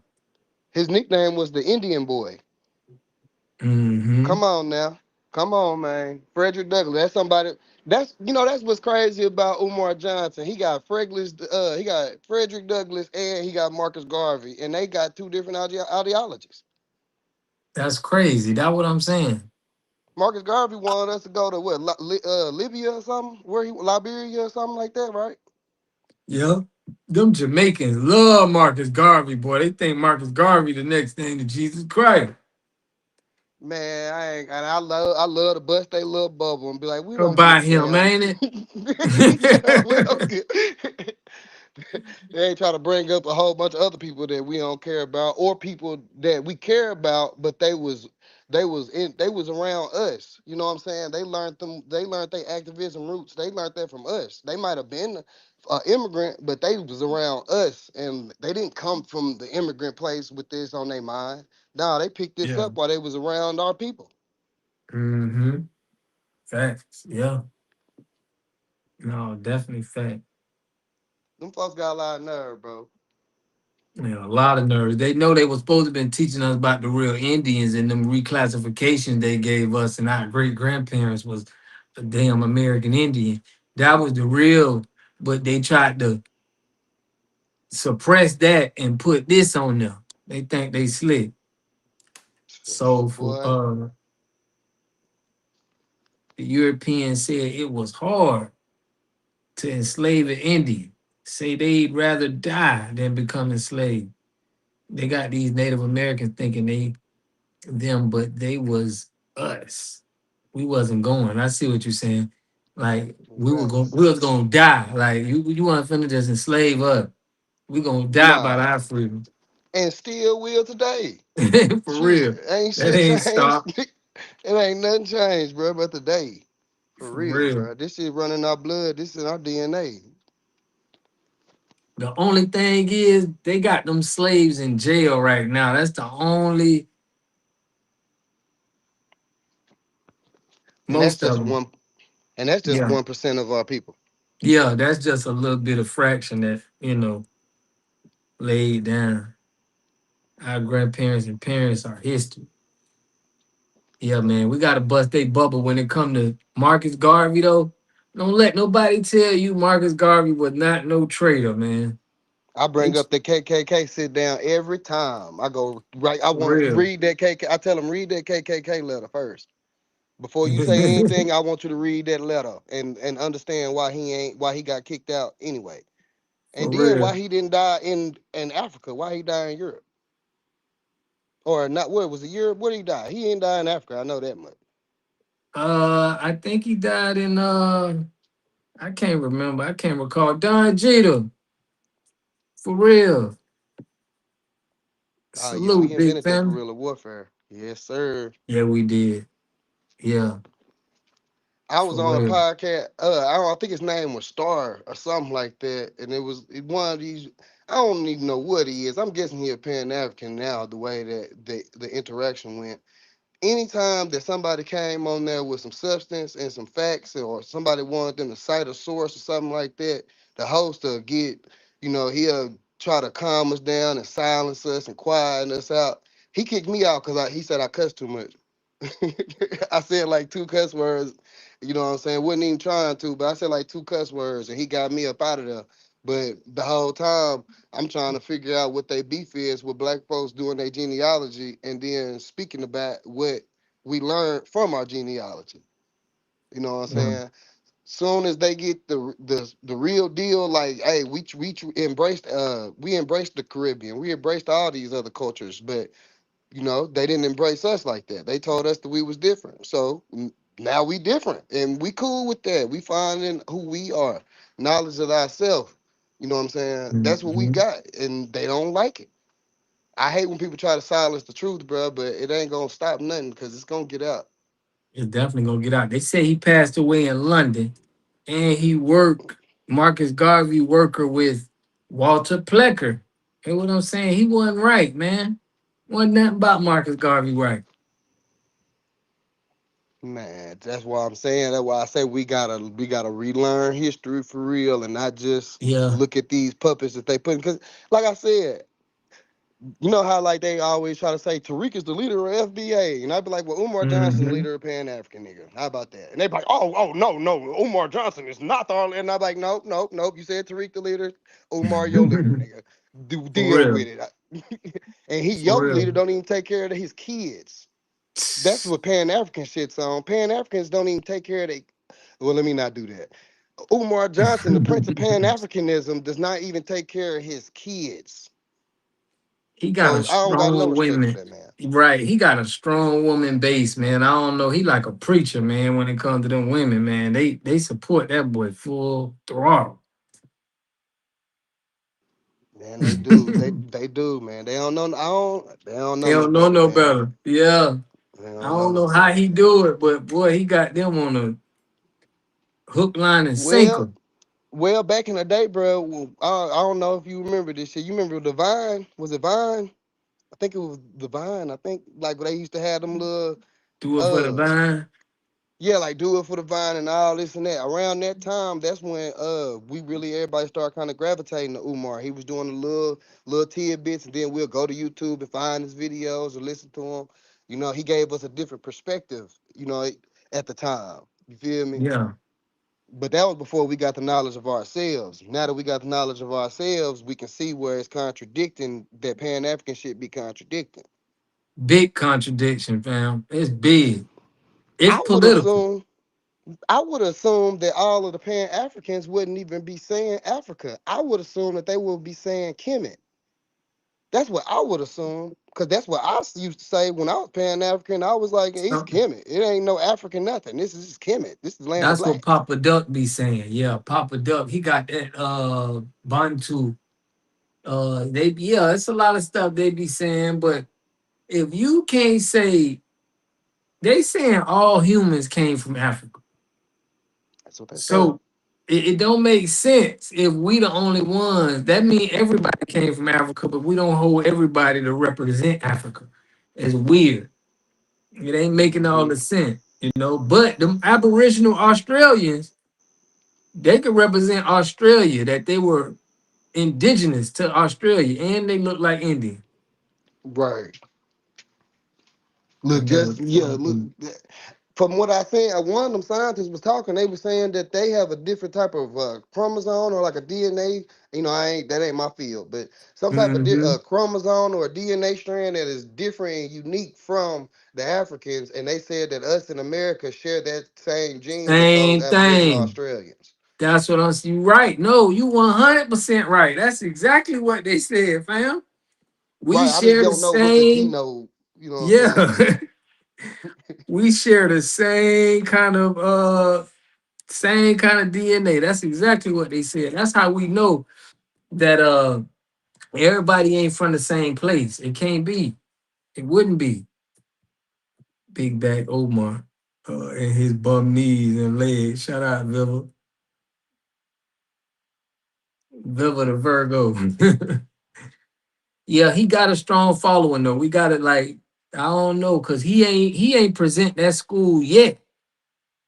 His nickname was the Indian Boy. Mm-hmm. Come on now, come on, man. Frederick Douglass. That's somebody. That's what's crazy about Umar Johnson. He got he got Frederick Douglass, and he got Marcus Garvey, and they got two different ideologies. That's crazy. That's what I'm saying. Marcus Garvey wanted us to go to what, Libya or something, Liberia or something like that, right? Yep. Them Jamaicans love Marcus Garvey, boy. They think Marcus Garvey the next thing to Jesus Christ. Man, I love to bust they little bubble and be like, we don't give About a him, damn. ain't Yeah, we it? don't give. They ain't trying to bring up a whole bunch of other people that we don't care about, or people that we care about, but they was around us. You know what I'm saying? They learned their activism roots. They learned that from us. They might have been an immigrant, but they was around us, and they didn't come from the immigrant place with this on their mind. No, they picked this Yeah. up while they was around our people. Mm-hmm. Facts. Yeah. No, definitely fact. Them folks got a lot of nerve, bro. Yeah, a lot of nerves. They know they were supposed to have been teaching us about the real Indians and them reclassifications they gave us, and our great grandparents was a damn American Indian. That was the real, but they tried to suppress that and put this on them. They think they slick. So for Boy, the Europeans said it was hard to enslave an Indian. Say they'd rather die than become enslaved. They got these Native Americans thinking them, but they was us. We wasn't going. I see what you're saying. Like right. we was gonna die. Like you want to finna just enslave us. We gonna die by Nah, our freedom. and still will today. For Shit, real. ain't That shit ain't changed. stopped. It ain't nothing changed, bro, but today. For For real, real. bro. This shit running our blood. This is our DNA. The only thing is they got them slaves in jail right now. That's the only And that's most of just them. one. And that's just Yeah. 1% of our people. Yeah, that's just a little bit of fraction that, laid down. Our grandparents and parents are history. Yeah, man, we gotta bust they bubble when it come to Marcus Garvey though. Don't let nobody tell you Marcus Garvey was not no traitor, man. I They bring up the KKK sit down every time. I go right. I for want to real. read that KK. I tell them read that KKK letter first. Before you say anything, I want you to read that letter and understand why he got kicked out anyway. For And then why real. he didn't die in Africa, why he died in Europe. Or not, where was it, Europe? Where did he die? He didn't die in Africa, I know that much. I think he died in I can't remember. I can't recall. Don Jeter. For real. Oh yeah, we Salute, big invented that family. guerrilla warfare. Yes, sir. Yeah, we did. Yeah, I was for on a real. podcast. I think his name was Star or something like that, and it one of these. I don't even know what he is. I'm guessing he a Pan African now. The way that the interaction went. Anytime that somebody came on there with some substance and some facts, or somebody wanted them to cite a source or something like that, the host will he'll try to calm us down and silence us and quieten us out. He kicked me out because he said I cussed too much. I said like two cuss words, you know what I'm saying? Wasn't even trying to, but I said like two cuss words and he got me up out of there. But the whole time I'm trying to figure out what they beef is with black folks doing their genealogy and then speaking about what we learned from our genealogy. You know what I'm Yeah. saying? Soon as they get the real deal, like, hey, we embraced the Caribbean, we embraced all these other cultures, but they didn't embrace us like that. They told us that we was different. So now we different, and we cool with that. We finding who we are, knowledge of ourselves. You know what I'm saying? That's what we Mhm. got, and they don't like it. I hate when people try to silence the truth, bro, but it ain't gonna stop nothing because it's gonna get out. It's definitely gonna get out. They say he passed away in London, and he worked Marcus Garvey worker with Walter Plecker. You know what I'm saying? He wasn't right, man. Wasn't nothing about Marcus Garvey right. Man, that's why I'm saying. That's why I say we gotta relearn history for real and not just Yeah. look at these puppets that they put. Because, like I said, you know how like they always try to say Tariq is the leader of FBA, and I'd be like, well, Umar Johnson, the Mm-hmm. leader of Pan African nigga. How about that? And they be like, oh, no, Umar Johnson is not the. And I'm like, nope. You said Tariq the leader, Umar your leader, nigga. For Deal real. with it. And For your leader real. don't even take care of his kids. That's what Pan African shit's on. Pan Africans don't even take care of their. Well, let me not do that. Umar Johnson, the Prince of Pan Africanism, does not even take care of his kids. He got a So I don't got no strong respect for woman. that man. Right. He got a strong woman base, man. I don't know. He like a preacher, man, when it comes to them women, man. They support that boy full throttle. Man, they do. They do, man. They don't know. They don't They know no don't know better, no man. better. Yeah. They I don't know don't no know how better, he man. do it, but boy, he got them on a hook, line, and sinker. Well, back in the day, bro. I don't know if you remember this shit. You remember the Vine? Was it Vine? I think it was the Vine. I think like they used to have them little Do it for the uh vine. yeah, like do it for the Vine and all this and that. Around that time, that's when we really everybody started kind of gravitating to Umar. He was doing the little tidbits, and then we'll go to YouTube and find his videos or listen to him. He gave us a different perspective, at the time. You feel me? Yeah. But that was before we got the knowledge of ourselves. Now that we got the knowledge of ourselves, we can see where it's contradicting that Pan African shit be contradicting. Big contradiction, fam. It's big. It's I would political. assume I would assume that all of the Pan Africans wouldn't even be saying Africa. I would assume that they would be saying Kemet. That's what I would assume, because that's what I used to say when I was Pan African. I was like, it's Some- Kemet. It ain't no African nothing. This is just Kemet. This is land of That's what black. Papa Duck be saying. Yeah, Papa Duck. He got that Bantu. It's a lot of stuff they be saying, but if you can't say they saying all humans came from Africa. That's what they say. So it don't make sense if we the only ones. That means everybody came from Africa, but we don't hold everybody to represent Africa. It's weird. It ain't making all the sense. But them Aboriginal Australians, they could represent Australia, that they were indigenous to Australia, and they look like Indian. Right. I Look, never just yeah, thought look. we- From what I think, one of them scientists was talking. They were saying that they have a different type of chromosome or like a DNA. That ain't my field, but some type of Mhm. chromosome or a DNA strand that is different and unique from the Africans. And they said that us in America share that same gene with those Same Aboriginal thing. Australians. That's what I'm saying. You right. No, you 100% right. That's exactly what they said, fam. We Right. I just share the don't know what the same. genome. You know what I'm saying? Yeah. We share the same kind of DNA. That's exactly what they said. That's how we know that everybody ain't from the same place. It can't be. It wouldn't be. Big back Omar and his bum knees and legs. Shout out Viva. Viva the Virgo. Yeah, he got a strong following though. We got it like I don't know, cause he ain't present that school yet.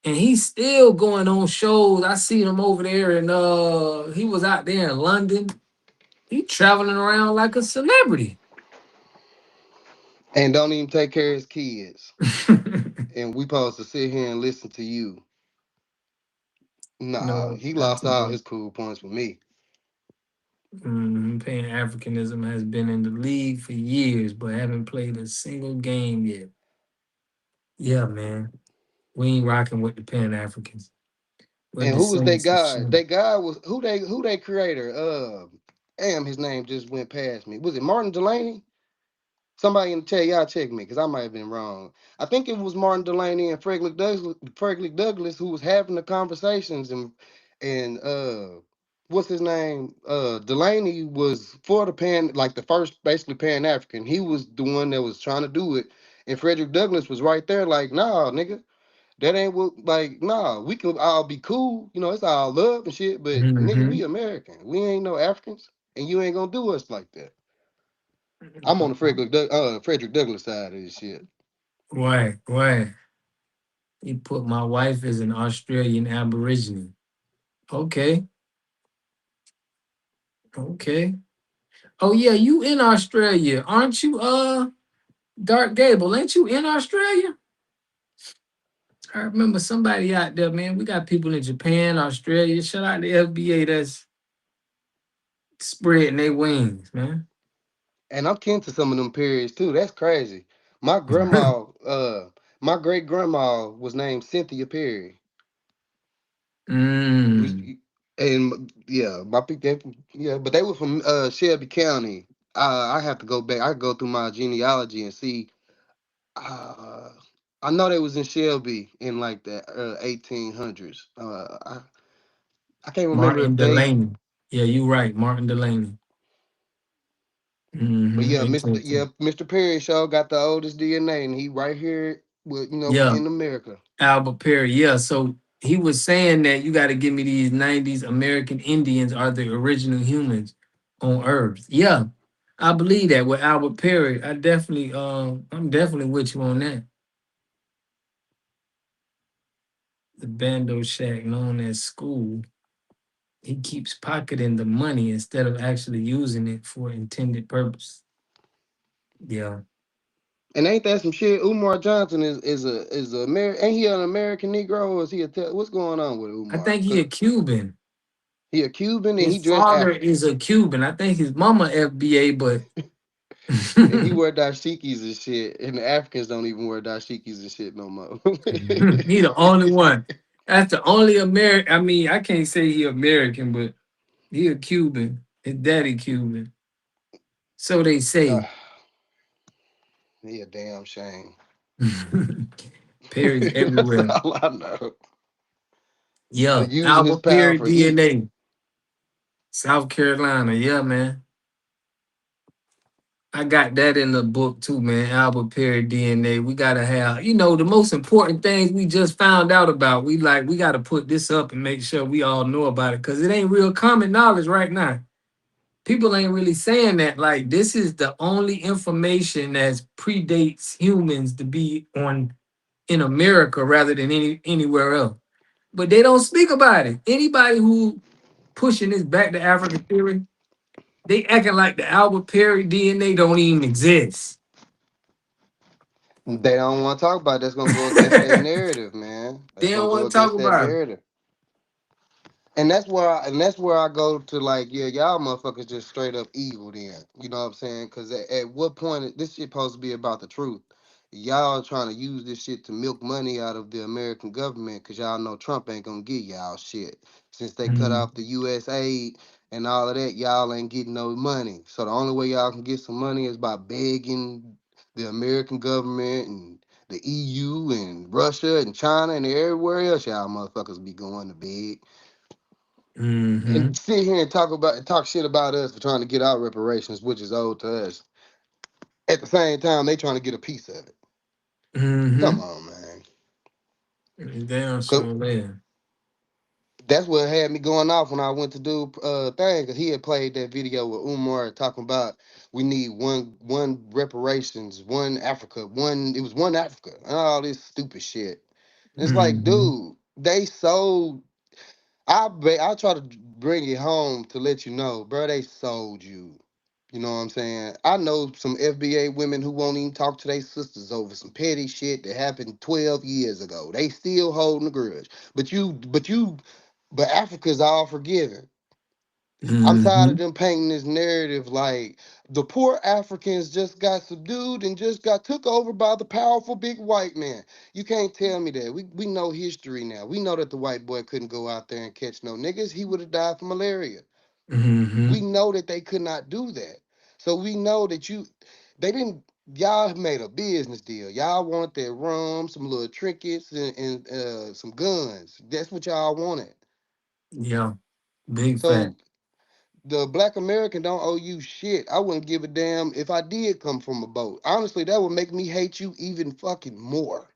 And he's still going on shows. I see him over there and he was out there in London. He traveling around like a celebrity. And don't even take care of his kids. And we supposed to sit here and listen to you. Nah, No, he that's lost all his cool points with me. Pan Africanism has been in the league for years, but haven't played a single game yet. Yeah, man. We ain't rocking with the Pan Africans. What And the who was their saints are God? showing. Their God was who they creator? Damn, his name just went past me. Was it Martin Delaney? Somebody in the chat, y'all check me, because I might have been wrong. I think it was Martin Delaney and Frederick Douglass who was having the conversations, and what's his name? Delaney was for the first basically Pan African. He was the one that was trying to do it, and Frederick Douglass was right there, like, nah, nigga, that ain't what. Like, nah, we can all be cool, it's all love and shit, but nigga, we American, we ain't no Africans, and you ain't gonna do us like that. I'm on the Frederick Douglass side of this shit. Why? He put my wife as an Australian Aborigine. Okay. Oh yeah, you in Australia, aren't you? Dark Gable, ain't you in Australia? I remember somebody out there, man. We got people in Japan, Australia. Shout out to FBA that's spreading their wings, man. And I'm kin to some of them periods too. That's crazy. My grandma, my great grandma was named Cynthia Perry. Mm. And yeah, but they were from Shelby County. I have to go back. I go through my genealogy and see. I know they was in Shelby in like the 1800s. I can't remember Martin if they. Delaney. Yeah, you right, Martin Delaney. But yeah, 1810. Mr. Perry show got the oldest DNA, and he right here with Yeah, in America. Albert Perry. Yeah, so he was saying that you got to give me these 90s American Indians are the original humans on Earth. Yeah, I believe that with Albert Perry. I'm definitely with you on that. The Bando Shack, known as school, he keeps pocketing the money instead of actually using it for intended purpose. Yeah. And ain't that some shit? Umar Johnson is a American. Ain't he an American Negro, or is he what's going on with I Umar? think he a Cuban. He a Cuban and His he dressed father African. is a Cuban. I think his mama FBA, but And he wear dashikis and shit. And the Africans don't even wear dashikis and shit no more. he the only one. That's the only American. I mean, I can't say he American, but he a Cuban. His daddy Cuban. So they say. He a damn shame. Perry's That's everywhere. all I know. Yeah, Using his Albert power Perry for evil. DNA. South Carolina. Yeah, man. I got that in the book too, man. Albert Perry DNA. We gotta have, the most important things we just found out about. We gotta put this up and make sure we all know about it, because it ain't real common knowledge right now. People ain't really saying that. Like, this is the only information that predates humans to be in America rather than anywhere else. But they don't speak about it. Anybody who pushing this back to Africa theory, they acting like the Albert Perry DNA don't even exist. They don't want to talk about it. That's gonna go against their narrative, man. They That's don't gonna go want to talk against that about it. narrative. And that's where I go to, like, yeah, y'all motherfuckers just straight up evil then. You know what I'm saying? Because at what point this shit supposed to be about the truth? Y'all trying to use this shit to milk money out of the American government, because y'all know Trump ain't gonna give y'all shit. Since they cut off the US aid and all of that, y'all ain't getting no money. So the only way y'all can get some money is by begging the American government and the EU and Russia and China and everywhere else y'all motherfuckers be going to beg. And sit here and talk shit about us for trying to get our reparations, which is owed to us. At the same time, they trying to get a piece of it. Come on, man. Damn sure, man. That's what had me going off when I went to do thing, because he had played that video with Umar talking about we need one reparations, one Africa, it was one Africa, and all this stupid shit. And it's like, dude, they sold. I try to bring it home to let you know, bro, they sold you. You know what I'm saying? I know some FBA women who won't even talk to their sisters over some petty shit that happened 12 years ago. They still holding a grudge. But Africa's all forgiving. I'm tired Mm-hmm. of them painting this narrative like the poor Africans just got subdued and just got took over by the powerful big white man. You can't tell me that. We know history now. We know that the white boy couldn't go out there and catch no niggas. He would have died from malaria. Mm-hmm. We know that they could not do that. So we know that they didn't. Y'all made a business deal. Y'all wanted that rum, some little trinkets, and some guns. That's what y'all wanted. Yeah. Big fact. So the black American don't owe you shit. I wouldn't give a damn if I did come from a boat. Honestly, that would make me hate you even fucking more.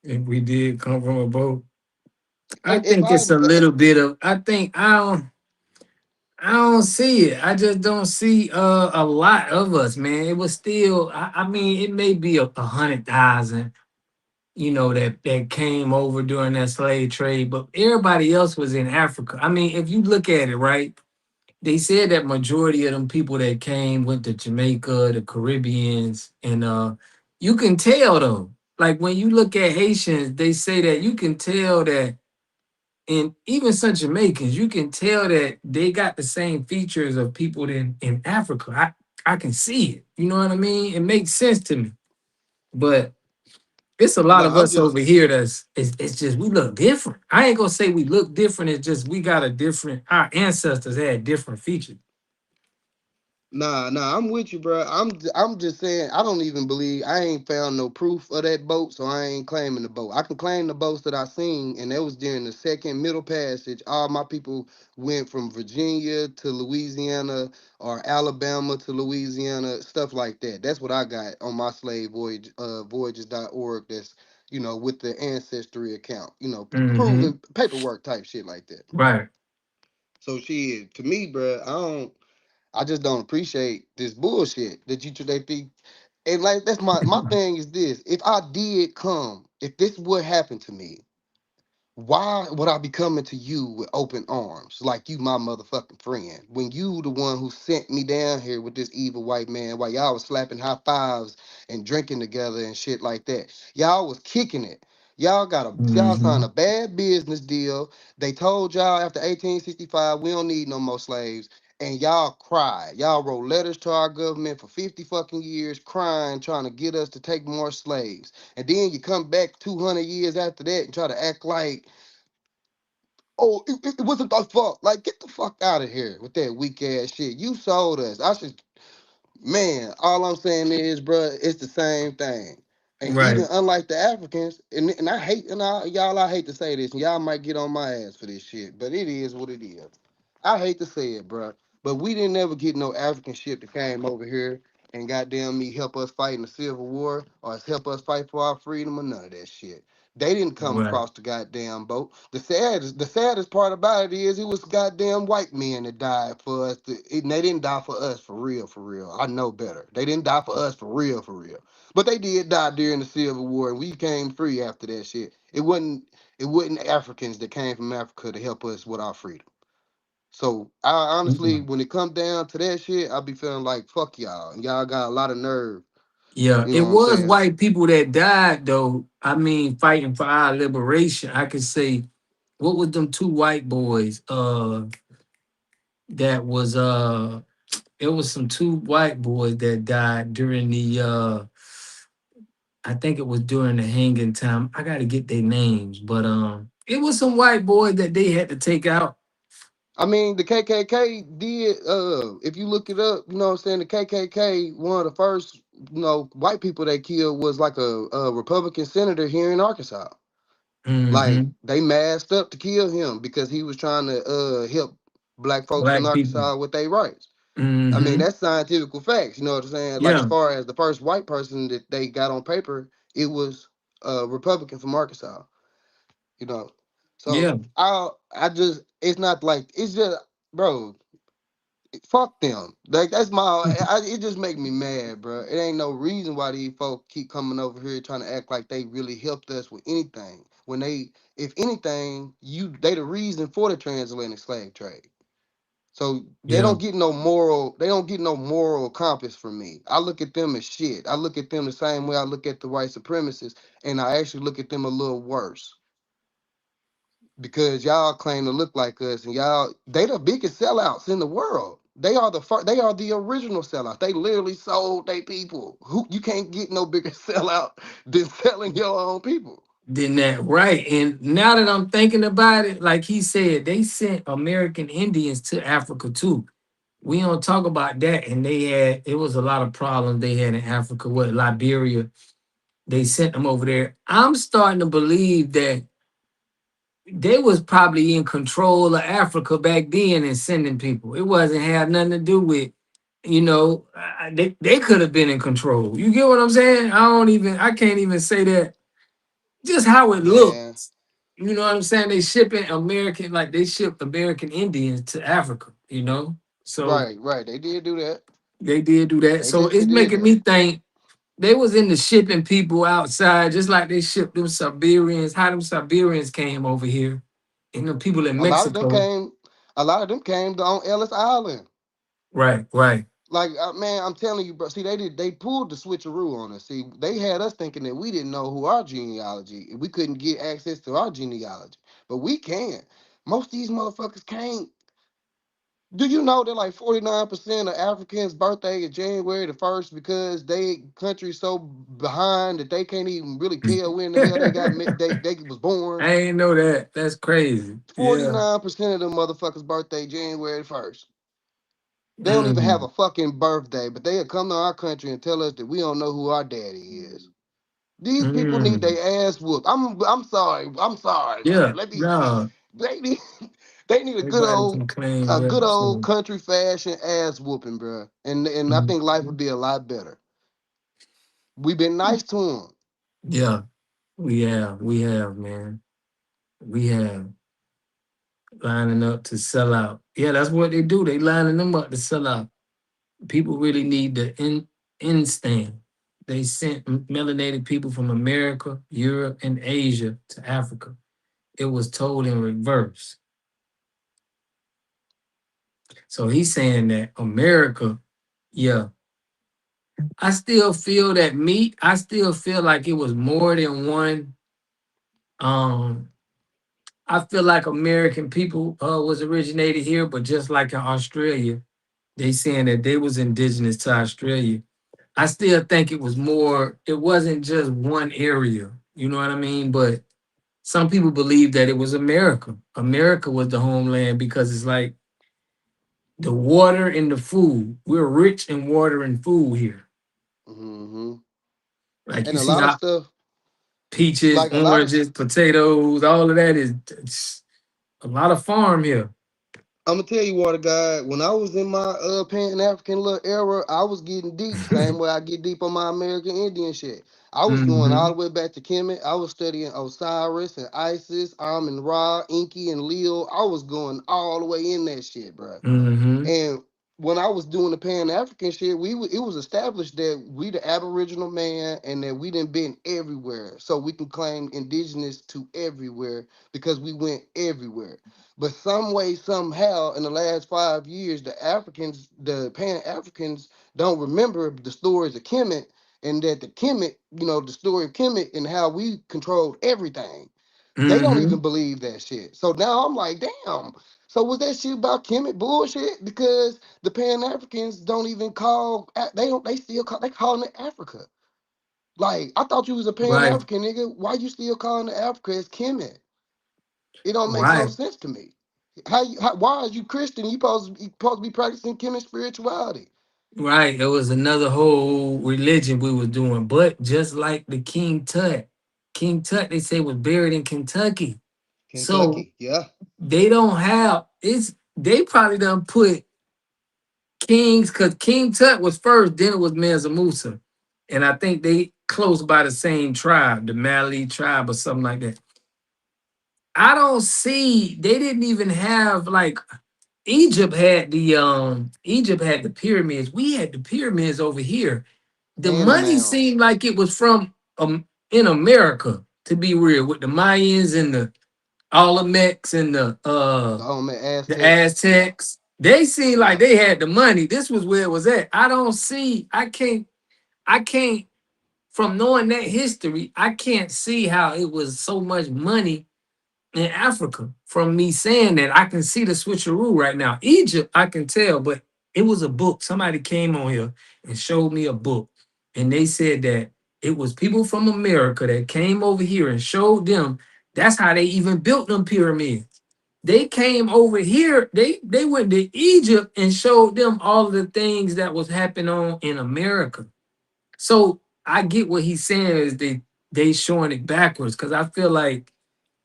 If we did come from a boat. I And if think it's a little bit of I don't see it. I just don't see a lot of us, man. It was still I mean, it may be 100,000, that came over during that slave trade, but everybody else was in Africa. I mean, if you look at it, right, they said that majority of them people that came went to Jamaica, the Caribbeans, and you can tell though. Like when you look at Haitians, they say that you can tell that, and even some Jamaicans, you can tell that they got the same features of people in Africa. I can see it. You know what I mean? It makes sense to me. But it's a lot no, of I'm us just over here it's just we look different. I ain't gonna say we look different. It's just we got a different. Our ancestors had different features. nah. I'm with you, bro. I'm just saying I don't even believe I ain't found no proof of that boat, so I ain't claiming the boat. I can claim the boats that I seen, and that was during the second Middle Passage. All my people went from Virginia to Louisiana or Alabama to Louisiana, stuff like that. That's what I got on my slave voyage voyages.org. That's with the ancestry account, Mm-hmm. proven paperwork type shit like that. Right. So shit, to me, bro, I just don't appreciate this bullshit that they think. And like that's my thing is this. If I did come, if this would happen to me, why would I be coming to you with open arms like you my motherfucking friend when you the one who sent me down here with this evil white man while y'all was slapping high fives and drinking together and shit like that? Y'all was kicking it. Y'all Mm-hmm. signed a bad business deal. They told y'all after 1865 we don't need no more slaves. And y'all cried. Y'all wrote letters to our government for 50 fucking years, crying, trying to get us to take more slaves. And then you come back 200 years after that and try to act like, oh, it wasn't our fault. Like, get the fuck out of here with that weak ass shit. You sold us. Man, all I'm saying is, bro, it's the same thing. And even Right. unlike the Africans, and I hate, y'all, I hate to say this, and y'all might get on my ass for this shit, but it is what it is. I hate to say it, bro, but we didn't ever get no African ship that came over here and goddamn me help us fight in the Civil War or help us fight for our freedom or none of that shit. They didn't come Right. across the goddamn boat. The saddest part about it is it was goddamn white men that died for us. And they didn't die for us for real, for real. I know better. They didn't die for us for real, for real. But they did die during the Civil War, and we came free after that shit. It wasn't Africans that came from Africa to help us with our freedom. So I honestly, Mm-mm. when it come down to that shit, I be feeling like fuck y'all, and y'all got a lot of nerve. Yeah, You know it what I'm was saying? white people that died though. I mean, fighting for our liberation. I could say, what was them two white boys? That was it was some two white boys that died during the I think it was during the hanging time. I gotta get their names, but it was some white boys that they had to take out. I mean, the KKK did. If you look it up, you know what I'm saying. The KKK, one of the first, white people they killed was like a Republican senator here in Arkansas. Like Mm-hmm. they masked up to kill him because he was trying to help black folks in Black people. Arkansas with their rights. I mean, Mm-hmm. that's scientific facts. You know what I'm saying? Like as Yeah. far as the first white person that they got on paper, it was a Republican from Arkansas. You know, so Yeah. I just it's not like it's just bro. Fuck them. Like that's it just make me mad, bro. It ain't no reason why these folk keep coming over here trying to act like they really helped us with anything. When if anything, they the reason for the transatlantic slave trade. So Yeah. they don't get no moral compass from me. I look at them as shit. I look at them the same way I look at the white supremacists, and I actually look at them a little worse. because y'all claim to look like us, and they the biggest sellouts in the world. They are they are the original sellouts. They literally sold their people. Who you can't get no bigger sellout than selling your own people. Then that right. And now that I'm thinking about it, like he said, they sent American Indians to Africa too. We don't talk about that. And it was a lot of problems they had in Africa, what Liberia. They sent them over there. I'm starting to believe that they was probably in control of Africa back then and sending people. It wasn't had nothing to do with, they could have been in control. You get what I'm saying? I can't even say that. Just how it looks. You know what I'm saying? They shipped American Indians to Africa, So Right. They did do that. they did do that. They So definitely it's did making that. me think they was into shipping people outside, just like they shipped them Siberians. How them Siberians came over here, and the people in A lot of them Mexico. came on Ellis Island. Right. Like man, I'm telling you, bro. See, they pulled the switcheroo on us. See, they had us thinking that we didn't know who our genealogy. We couldn't get access to our genealogy, but we can. Most of these motherfuckers can't. Do you know that like 49% of Africans' birthday is January the 1st because they country so behind that they can't even really tell when the hell they was born? I ain't know that. That's crazy. Yeah. 49% of them motherfuckers' birthday January 1st. They don't even have a fucking birthday, but they'll come to our country and tell us that we don't know who our daddy is. These people need their ass whooped. I'm sorry. Yeah. Let me. No. They need a Everybody can claim good that. old country fashion ass whooping, bro. And I think life would be a lot better. We've been nice to them. Yeah. We have, man. We have lining up to sell out. Yeah, that's what they do. They lining them up to sell out. People really need the in stand. They sent melanated people from America, Europe, and Asia to Africa. It was told in reverse. So he's saying that America, yeah. I still feel that I still feel like it was more than one. I feel like American people was originated here, but just like in Australia, they saying that they was indigenous to Australia. I still think it was more, it wasn't just one area, you know what I mean? But some people believe that it was America. America was the homeland because it's like the water and the food. We're rich in water and food here. Mm-hmm. Like and you a see lot of how stuff, peaches, like oranges, potatoes, all of that is a lot of farm here. I'm gonna tell you what, guy. When I was in my Pan African little era, I was getting deep. Same way I get deep on my American Indian shit. I was going all the way back to Kemet. I was studying Osiris and Isis, Amun Ra, Enki, and Leo. I was going all the way in that shit, bro. And when I was doing the Pan African shit, it was established that we the Aboriginal man and that we done been everywhere, so we can claim indigenous to everywhere because we went everywhere. But some way, somehow, in the last 5 years, the Pan Africans don't remember the stories of Kemet, and that the Kemet, the story of Kemet and how we controlled everything. They don't even believe that shit. So now I'm like, damn. So was that shit about Kemet bullshit? Because the Pan Africans don't even they calling it Africa. Like, I thought you was a Pan Right. African nigga. Why you still calling it Africa as Kemet? It don't make no Right. sense to me. Why are you Christian? You supposed to be practicing Kemet spirituality. Right. It was another whole religion we was doing. But just like the King Tut, they say was buried in Kentucky. So Yeah. they don't have they probably done put kings, because King Tut was first, then it was Mansa Musa. And I think they close by the same tribe, the Mali tribe or something like that. I don't see, they didn't even have like Egypt had the pyramids. We had the pyramids over here. The And the money mounds. seemed like it was from in America, to be real, with the Mayans and the Olmecs and the Aztecs. They seemed like they had the money. This was where it was at. I can't, from knowing that history, I can't see how it was so much money in Africa from me saying that. I can see the switcheroo right now. Egypt, I can tell, but it was a book. Somebody came on here and showed me a book, and they said that it was people from America that came over here and showed them that's how they even built them pyramids. They came over here, they went to Egypt and showed them all of the things that was happening on in America. So I get what he's saying is they showing it backwards, because I feel like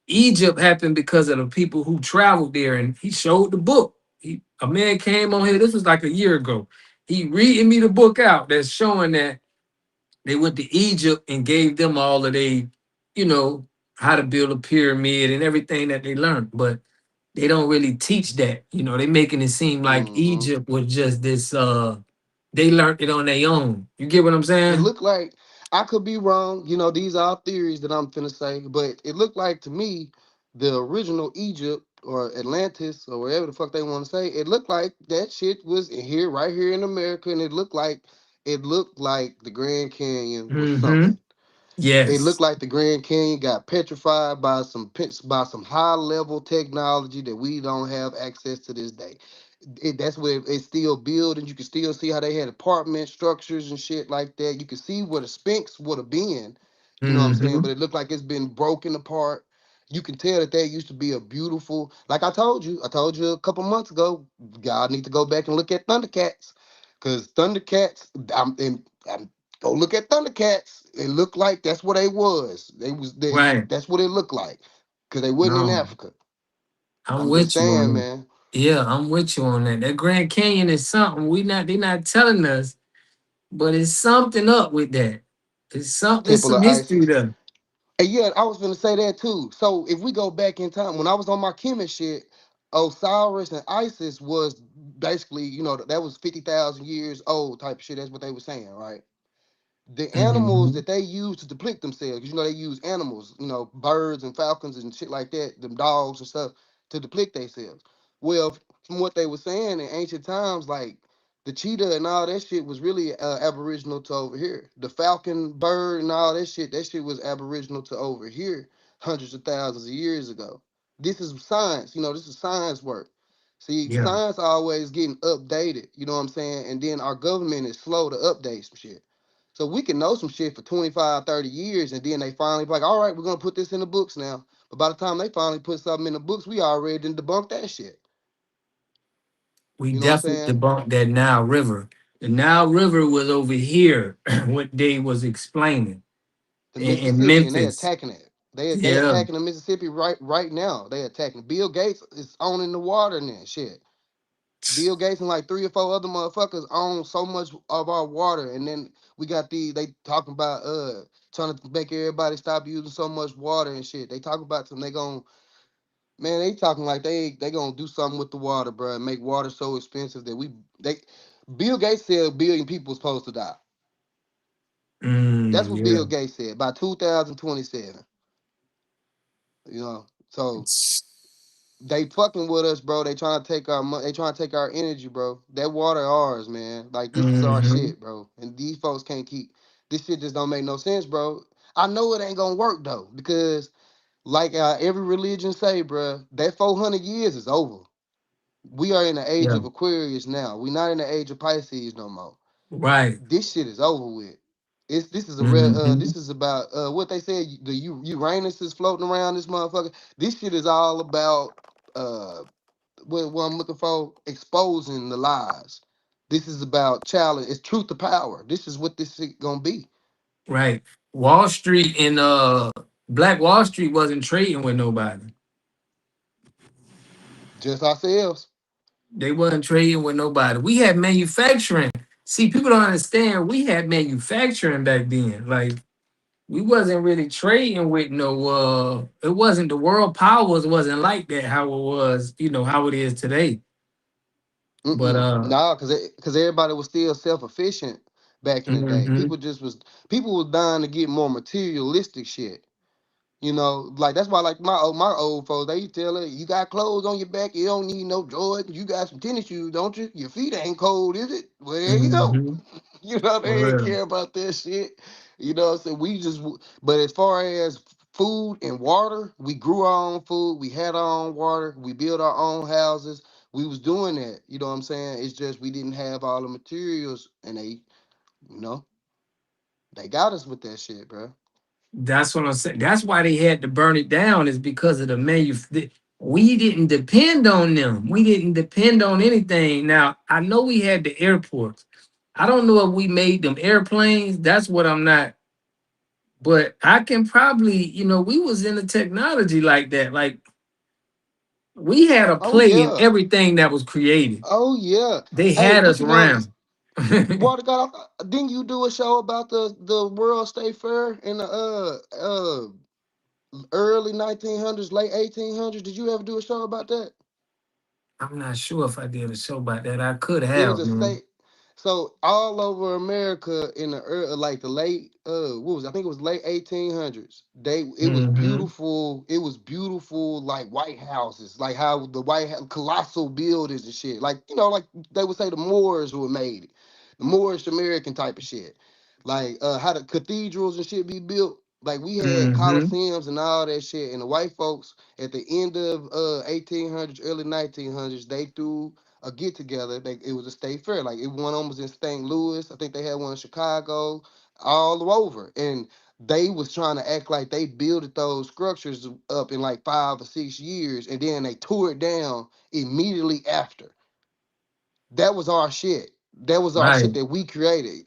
Egypt happened because of the people who traveled there, and he showed the book. A man came on here, this was like a year ago. He reading me the book out that's showing that they went to Egypt and gave them all of they, you know, how to build a pyramid and everything that they learned. But they don't really teach that. You know, they making it seem like Egypt was just this they learned it on their own. You get what I'm It saying? looked like, I could be wrong. You know, these are theories that I'm finna say, but it looked like to me the original Egypt or Atlantis or whatever the fuck they want to say. It looked like that shit was here, right here in America, and it looked like the Grand Canyon was Mm-hmm. something. It Yes. looked like the Grand Canyon got petrified by some high level technology that we don't have access to this day. That's where it's still built, and you can still see how they had apartment structures and shit like that. You can see where the Sphinx would have been, you know what I'm saying? Mm-hmm. But it looked like it's been broken apart. You can tell that there used to be a beautiful, like I told you a couple months ago, y'all need to go back and look at Thundercats. Because Thundercats, go look at Thundercats. It looked like that's what they was. Right. That's what it looked like. Because they wasn't in No, Africa. I'm I'm just with you on saying, that. man. Yeah, I'm with you on that. That Grand Canyon is something they're not telling us, but it's something up with that. It's Temple some of history Isis. there. And yeah, I was gonna say that too. So if we go back in time, when I was on my chemist shit, Osiris and Isis was basically, that was 50,000 years old type of shit. That's what they were saying, right? The animals Mm-hmm. that they use to deplete themselves, 'cause they use animals, birds and falcons and shit like that, them dogs and stuff, to deplete themselves. Well, from what they were saying in ancient times, like the cheetah and all that shit was really aboriginal to over here. The falcon bird and all that shit was aboriginal to over here hundreds of thousands of years ago. This is science, this is science work. See, Yeah. science always getting updated, you know what I'm saying? And then our government is slow to update some shit. So we can know some shit for 25, 30 years, and then they finally be like, all right, we're going to put this in the books now. But by the time they finally put something in the books, we already done debunked that shit. We You know what I'm definitely saying? debunked that Nile River. The Nile River was over here, what they was explaining The in Mississippi, and they Memphis. attacking it. They Yeah. attacking the Mississippi right now. They attacking. Bill Gates is owning the water and that shit. Bill Gates and like 3 or 4 other motherfuckers own so much of our water, and then we got they talking about trying to make everybody stop using so much water and shit. They talk about some they talking like they gonna do something with the water, bro, and make water so expensive that Bill Gates said 1 billion people supposed to die. That's what Yeah. Bill Gates said by 2027. So they fucking with us, bro. They trying to take our money. They trying to take our energy, bro. That water ours, man. Like this is our Mm-hmm. shit, bro. And these folks can't keep this shit. Just don't make no sense, bro. I know it ain't gonna work though, because like every religion say, bro, that 400 years is over. We are in the age Yeah. of Aquarius now. We're not in the age of Pisces no more. Right. This shit is over with. This is a Mm-hmm. this is about what they said. The Uranus is floating around this motherfucker. This shit is all about what I'm looking for, exposing the lies. This is about challenge. It's truth to power. This is what this shit gonna be. Right. Wall Street and Black Wall Street wasn't trading with nobody. Just ourselves. They wasn't trading with nobody. We had manufacturing. See, people don't understand. We had manufacturing back then. Like we wasn't really trading with no. It wasn't the world powers. Wasn't like that. How it was. How it is today. But Nah, cause everybody was still self-efficient back in the day. mhm. People was dying to get more materialistic shit. Like that's why, like my old folks, they tell her, you got clothes on your back, you don't need no Jordan. You got some tennis shoes, don't you? Your feet ain't cold, is it? Well, there you go. Mhm. They For ain't real. care about that shit. What I'm saying? But as far as food and water. We grew our own food. We had our own water. We built our own houses. We was doing that. You know what I'm saying? It's just we didn't have all the materials, and you know, they got us with that shit, bro. That's what I'm saying. That's why they had to burn it down, is because of the we didn't depend on them. We didn't depend on anything. Now, I know we had the airports. I don't know if we made them airplanes. That's what I'm not. But I can probably, we was in the technology like that. Like, we had a Oh play in yeah. everything that was created. Oh yeah. They Hey, had what us you know? around. Water God, didn't you do a show about the World State Fair in the early 1900s, late 1800s? Did you ever do a show about that? I'm not sure if I did a show about that. I could It was have, a man. state. So all over America in the like the late what was it? I think it was late 1800s. It was Mm-hmm. beautiful. It was beautiful, like White Houses, like how the colossal buildings and shit. Like like they would say the Moors were made it, the Moorish American type of shit. Like how the cathedrals and shit be built. Like we had Mm-hmm. coliseums and all that shit. And the white folks at the end of 1800s, early 1900s, they threw a get together. It was a state fair. Like one of them was in St. Louis. I think they had one in Chicago, all over. And they was trying to act like they built those structures up in like 5 or 6 years, and then they tore it down immediately after. That was our shit. That was our Right. shit that we created.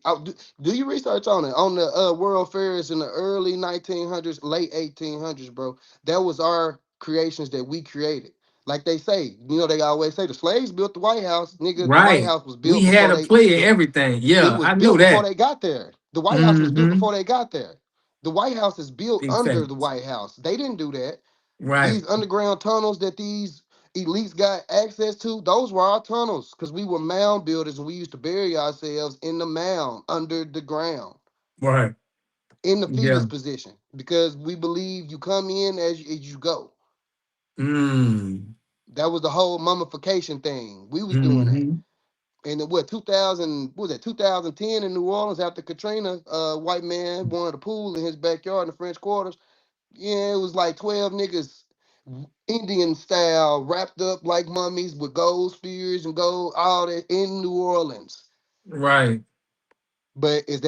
Do your research on it. On the World Fairs in the early 1900s, late 1800s, bro. That was our creations that we created. Like they say, they always say the slaves built the White House. Nigga, the White Right. House was We built had before a play in the everything. it Yeah, was I know built before that. they got there. The White House was built Mm-hmm. before they got there. The White House is built Big under the facts. White House. They didn't do that. Right. These underground tunnels that these elites got access to, those were our tunnels because we were mound builders and we used to bury ourselves in the mound under the ground Right. in the fetus Yeah. position because we believe you come in as you go. Mm. That was the whole mummification thing. We was doing that. Mm-hmm. And in 2010 in New Orleans after Katrina, white man wanted a pool in his backyard in the French Quarters. Yeah, it was like 12 niggas Indian style, wrapped up like mummies with gold spears and gold, all that in New Orleans. Right. But is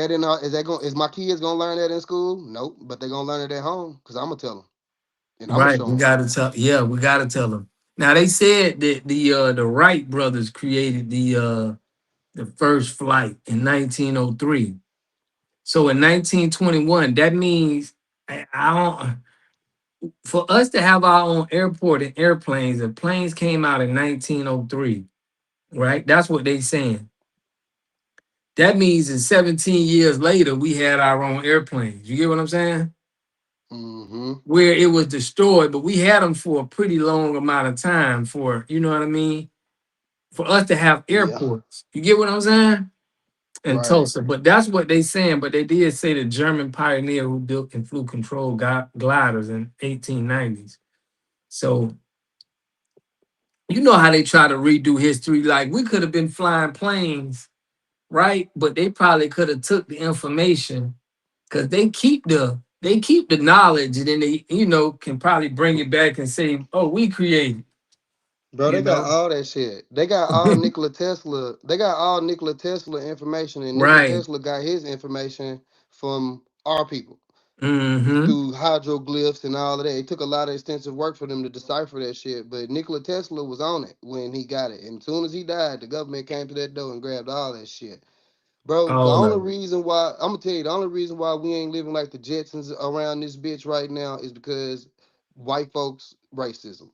my kids gonna learn that in school? Nope. But they're gonna learn it at home because I'm gonna tell them and I'm gonna Right. show We them. gotta tell. Yeah, we gotta tell them. Now they said that the Wright brothers created the first flight in 1903. So in 1921, that means I don't. For us to have our own airport and airplanes, the planes came out in 1903, right? That's what they saying. That means in 17 years later, we had our own airplanes. You get what I'm saying? Mm-hmm. Where it was destroyed, but we had them for a pretty long amount of time for, you know what I mean? For us to have Yeah. airports. You get what I'm saying? In Right. Tulsa. But that's what they saying. But they did say the German pioneer who built and flew control gliders in 1890s. So you know how they try to redo history. Like we could have been flying planes, right? But they probably could have took the information because they keep the knowledge, and then they can probably bring it back and say, "Oh, we created," Bro, you they got know. all that shit. They got all Nikola Tesla. They got all Nikola Tesla information, and Nikola Right. Tesla got his information from our people Mm-hmm. through hieroglyphs and all of that. It took a lot of extensive work for them to decipher that shit. But Nikola Tesla was on it when he got it. And as soon as he died, the government came to that door and grabbed all that shit. Bro, the All only of it. reason why I'm gonna tell you, the only reason why we ain't living like the Jetsons around this bitch right now is because white folks racism.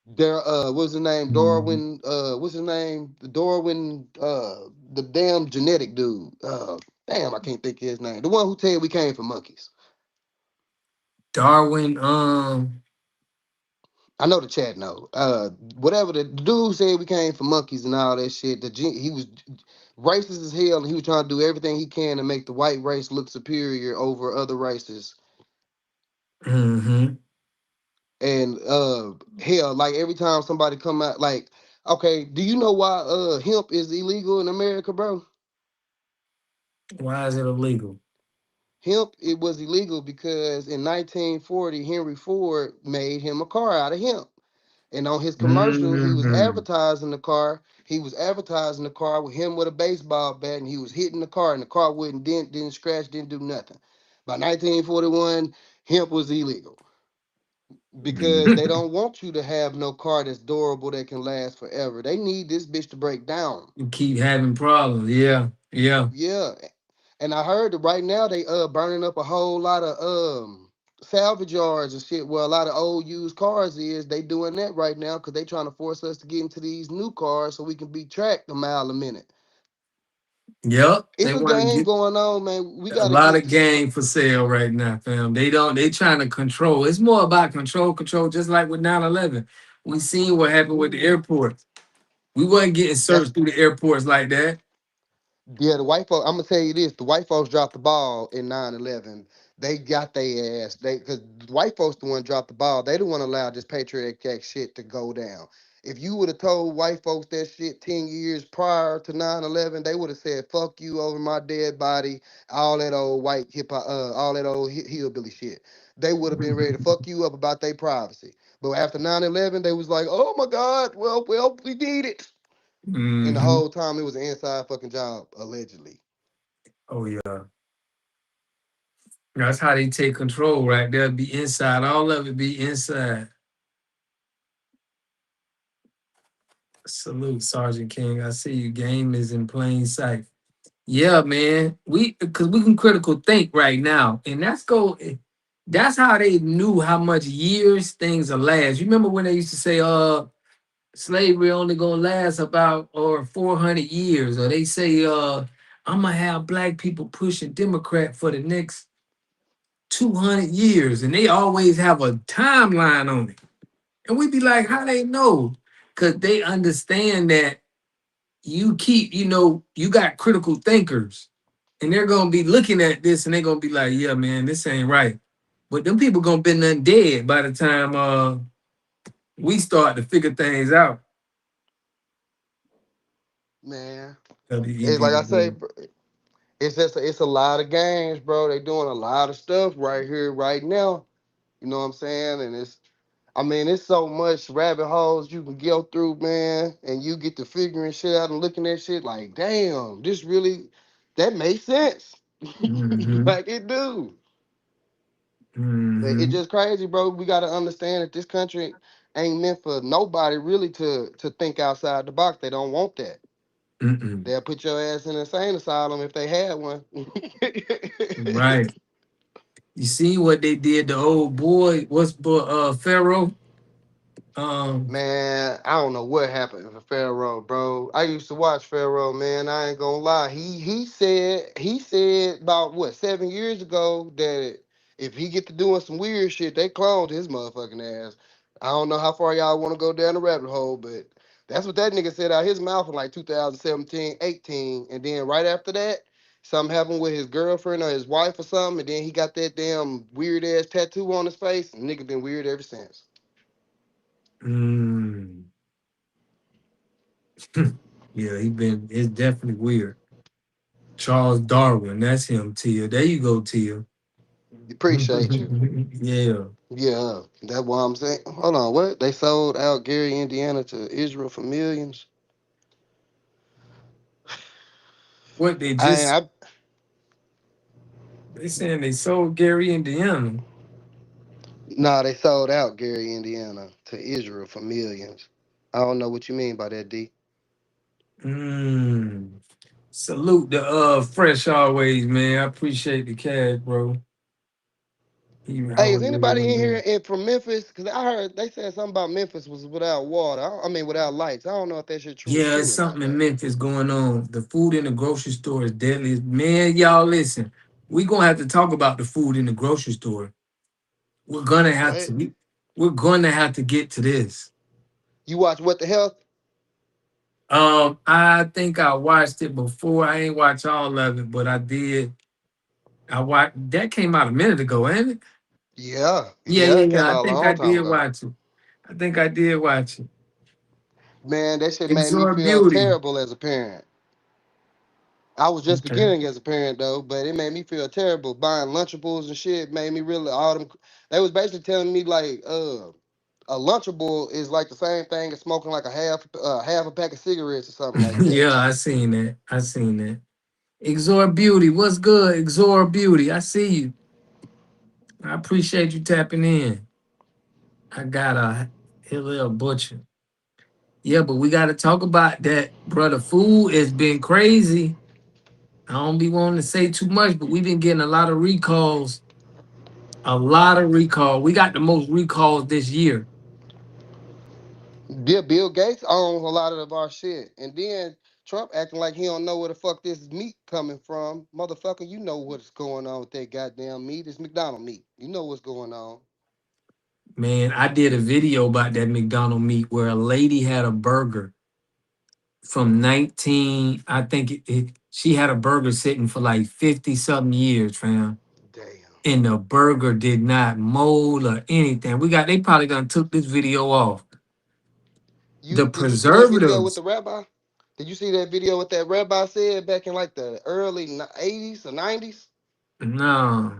There what's his name? Mhm. Darwin, what's his name? The Darwin, the damn genetic dude. Damn, I can't think of his name. The one who said we came from monkeys. Darwin. I know the chat know. Whatever the dude said we came from monkeys and all that shit. He was racist as hell, and he was trying to do everything he can to make the white race look superior over other races. Mm-hmm. And hell, like every time somebody come out, like, okay, do you know why hemp is illegal in America, bro? Why is it illegal? hemp, it was illegal because in 1940 Henry Ford made him a car out of hemp. And on his commercial, he was Mm-hmm. advertising the car. He was advertising the car with him with a baseball bat, and he was hitting the car, and the car wouldn't dent, didn't scratch, didn't do nothing. By 1941, hemp was illegal because they don't want you to have no car that's durable that can last forever. They need this bitch to break down. You keep having problems. Yeah. Yeah. Yeah, and I heard that right now they burning up a whole lot of salvage yards and shit where a lot of old used cars is. They doing that right now because they trying to force us to get into these new cars so we can be tracked a mile a minute. Yep. It's They a want to game get going on, man. We a gotta lot get of game for sale right now, fam. They trying to control. It's more about control, just like with 9/11. We seen what happened with the airports. We wasn't getting that's searched through the airports like that. yeah, the white folks. I'm gonna tell you this: the white folks dropped the ball in 9/11. They got their ass. Because the white folks the one dropped the ball. They don't want to allow this Patriot Act shit to go down. If you would have told white folks that shit 10 years prior to 9/11, they would have said "fuck you" over my dead body. All that old white hip hop, all that old hillbilly shit. They would have been ready to fuck you up about their privacy. But after 9/11, they was like, "Oh my God, well, we need it." And the Mm-hmm. whole time it was an inside fucking job, allegedly. Oh yeah. That's how they take control, right? They'll be inside. All of it be inside. Salute, Sergeant King. I see you. Game is in plain sight. Yeah, man. Because we can critical think right now, and That's how they knew how much years things will last. You remember when they used to say, slavery only gonna last about or 400 years, or they say, I'm gonna have black people pushing Democrat for the next 200 years, and they always have a timeline on it. And we be like, how they know? Because they understand that you got critical thinkers, and they're gonna be looking at this and they're gonna be like, yeah, man, this ain't right. But them people gonna be nothing dead by the time we start to figure things out. Man, it's like I say, WEB. bro, it's a lot of games, bro. They doing a lot of stuff right here, right now. You know what I'm saying? And it's so much rabbit holes you can go through, man. And you get to figuring shit out and looking at shit like, damn, that makes sense. Mm-hmm. Like it do. It's Mm-hmm. just crazy, bro. We gotta understand that this country ain't meant for nobody really to think outside the box. They don't want that. Mm-mm. They'll put your ass in an insane asylum if they had one. Right. You see what they did to old boy? Pharaoh? Man, I don't know what happened to Pharaoh, bro. I used to watch Pharaoh, man. I ain't gonna lie. He said about what 7 years ago that if he get to doing some weird shit, they cloned his motherfucking ass. I don't know how far y'all want to go down the rabbit hole, but that's what that nigga said out his mouth in like 2017, 18, and then right after that, something happened with his girlfriend or his wife or something, and then he got that damn weird ass tattoo on his face, and nigga been weird ever since. Mm. Yeah, it's definitely weird. Charles Darwin, that's him, Tia. There you go, Tia. Appreciate you. Yeah. Yeah, that's what I'm saying. Hold on, what? They sold out Gary, Indiana to Israel for millions? What they saying they sold Gary, Indiana. Nah, they sold out Gary, Indiana to Israel for millions. I don't know what you mean by that, D. Salute the fresh always, man. I appreciate the cash, bro. Hey, is anybody in here from Memphis? Because I heard they said something about Memphis was without water. I mean, without lights. I don't know if that shit is Yeah, true it's or not, something in though. Memphis going on. The food in the grocery store is deadly. Man, y'all listen. We're gonna have to talk about the food in the grocery store. We're gonna have What? to. We're gonna have to get to this. You watch What the Health? I think I watched it before. I ain't watched all of it, but I did. I watched that came out a minute ago, ain't it? Yeah, Yeah, yeah, yeah, it came yeah. I out a think I long time did ago. watch it. I think I did watch it. Man, that shit made me Exhort feel Beauty. terrible as a parent. I was just Okay. beginning as a parent though, but it made me feel terrible. Buying Lunchables and shit made me really all them. They was basically telling me like, a Lunchable is like the same thing as smoking like half a pack of cigarettes or something like that. Yeah, I seen that. I seen that. Exor Beauty, what's good? Exor Beauty, I see you. I appreciate you tapping in. I got a Hillel Butcher. Yeah, but we got to talk about that, brother. Food has been crazy. I don't be wanting to say too much, but we've been getting a lot of recalls. A lot of recall. We got the most recalls this year. Yeah, Bill Gates owns a lot of our shit, and then Trump acting like he don't know where the fuck this meat coming from. Motherfucker, you know what's going on with that goddamn meat. It's McDonald meat. You know what's going on. Man, I did a video about that McDonald meat where a lady had a burger from 19, I think she had a burger sitting for like 50 something years, fam. Damn. And the burger did not mold or anything. They probably done took this video off. The Did you see that video with preservatives. the rabbi? Did you see that video what that rabbi said back in like the early 80s or 90s? No.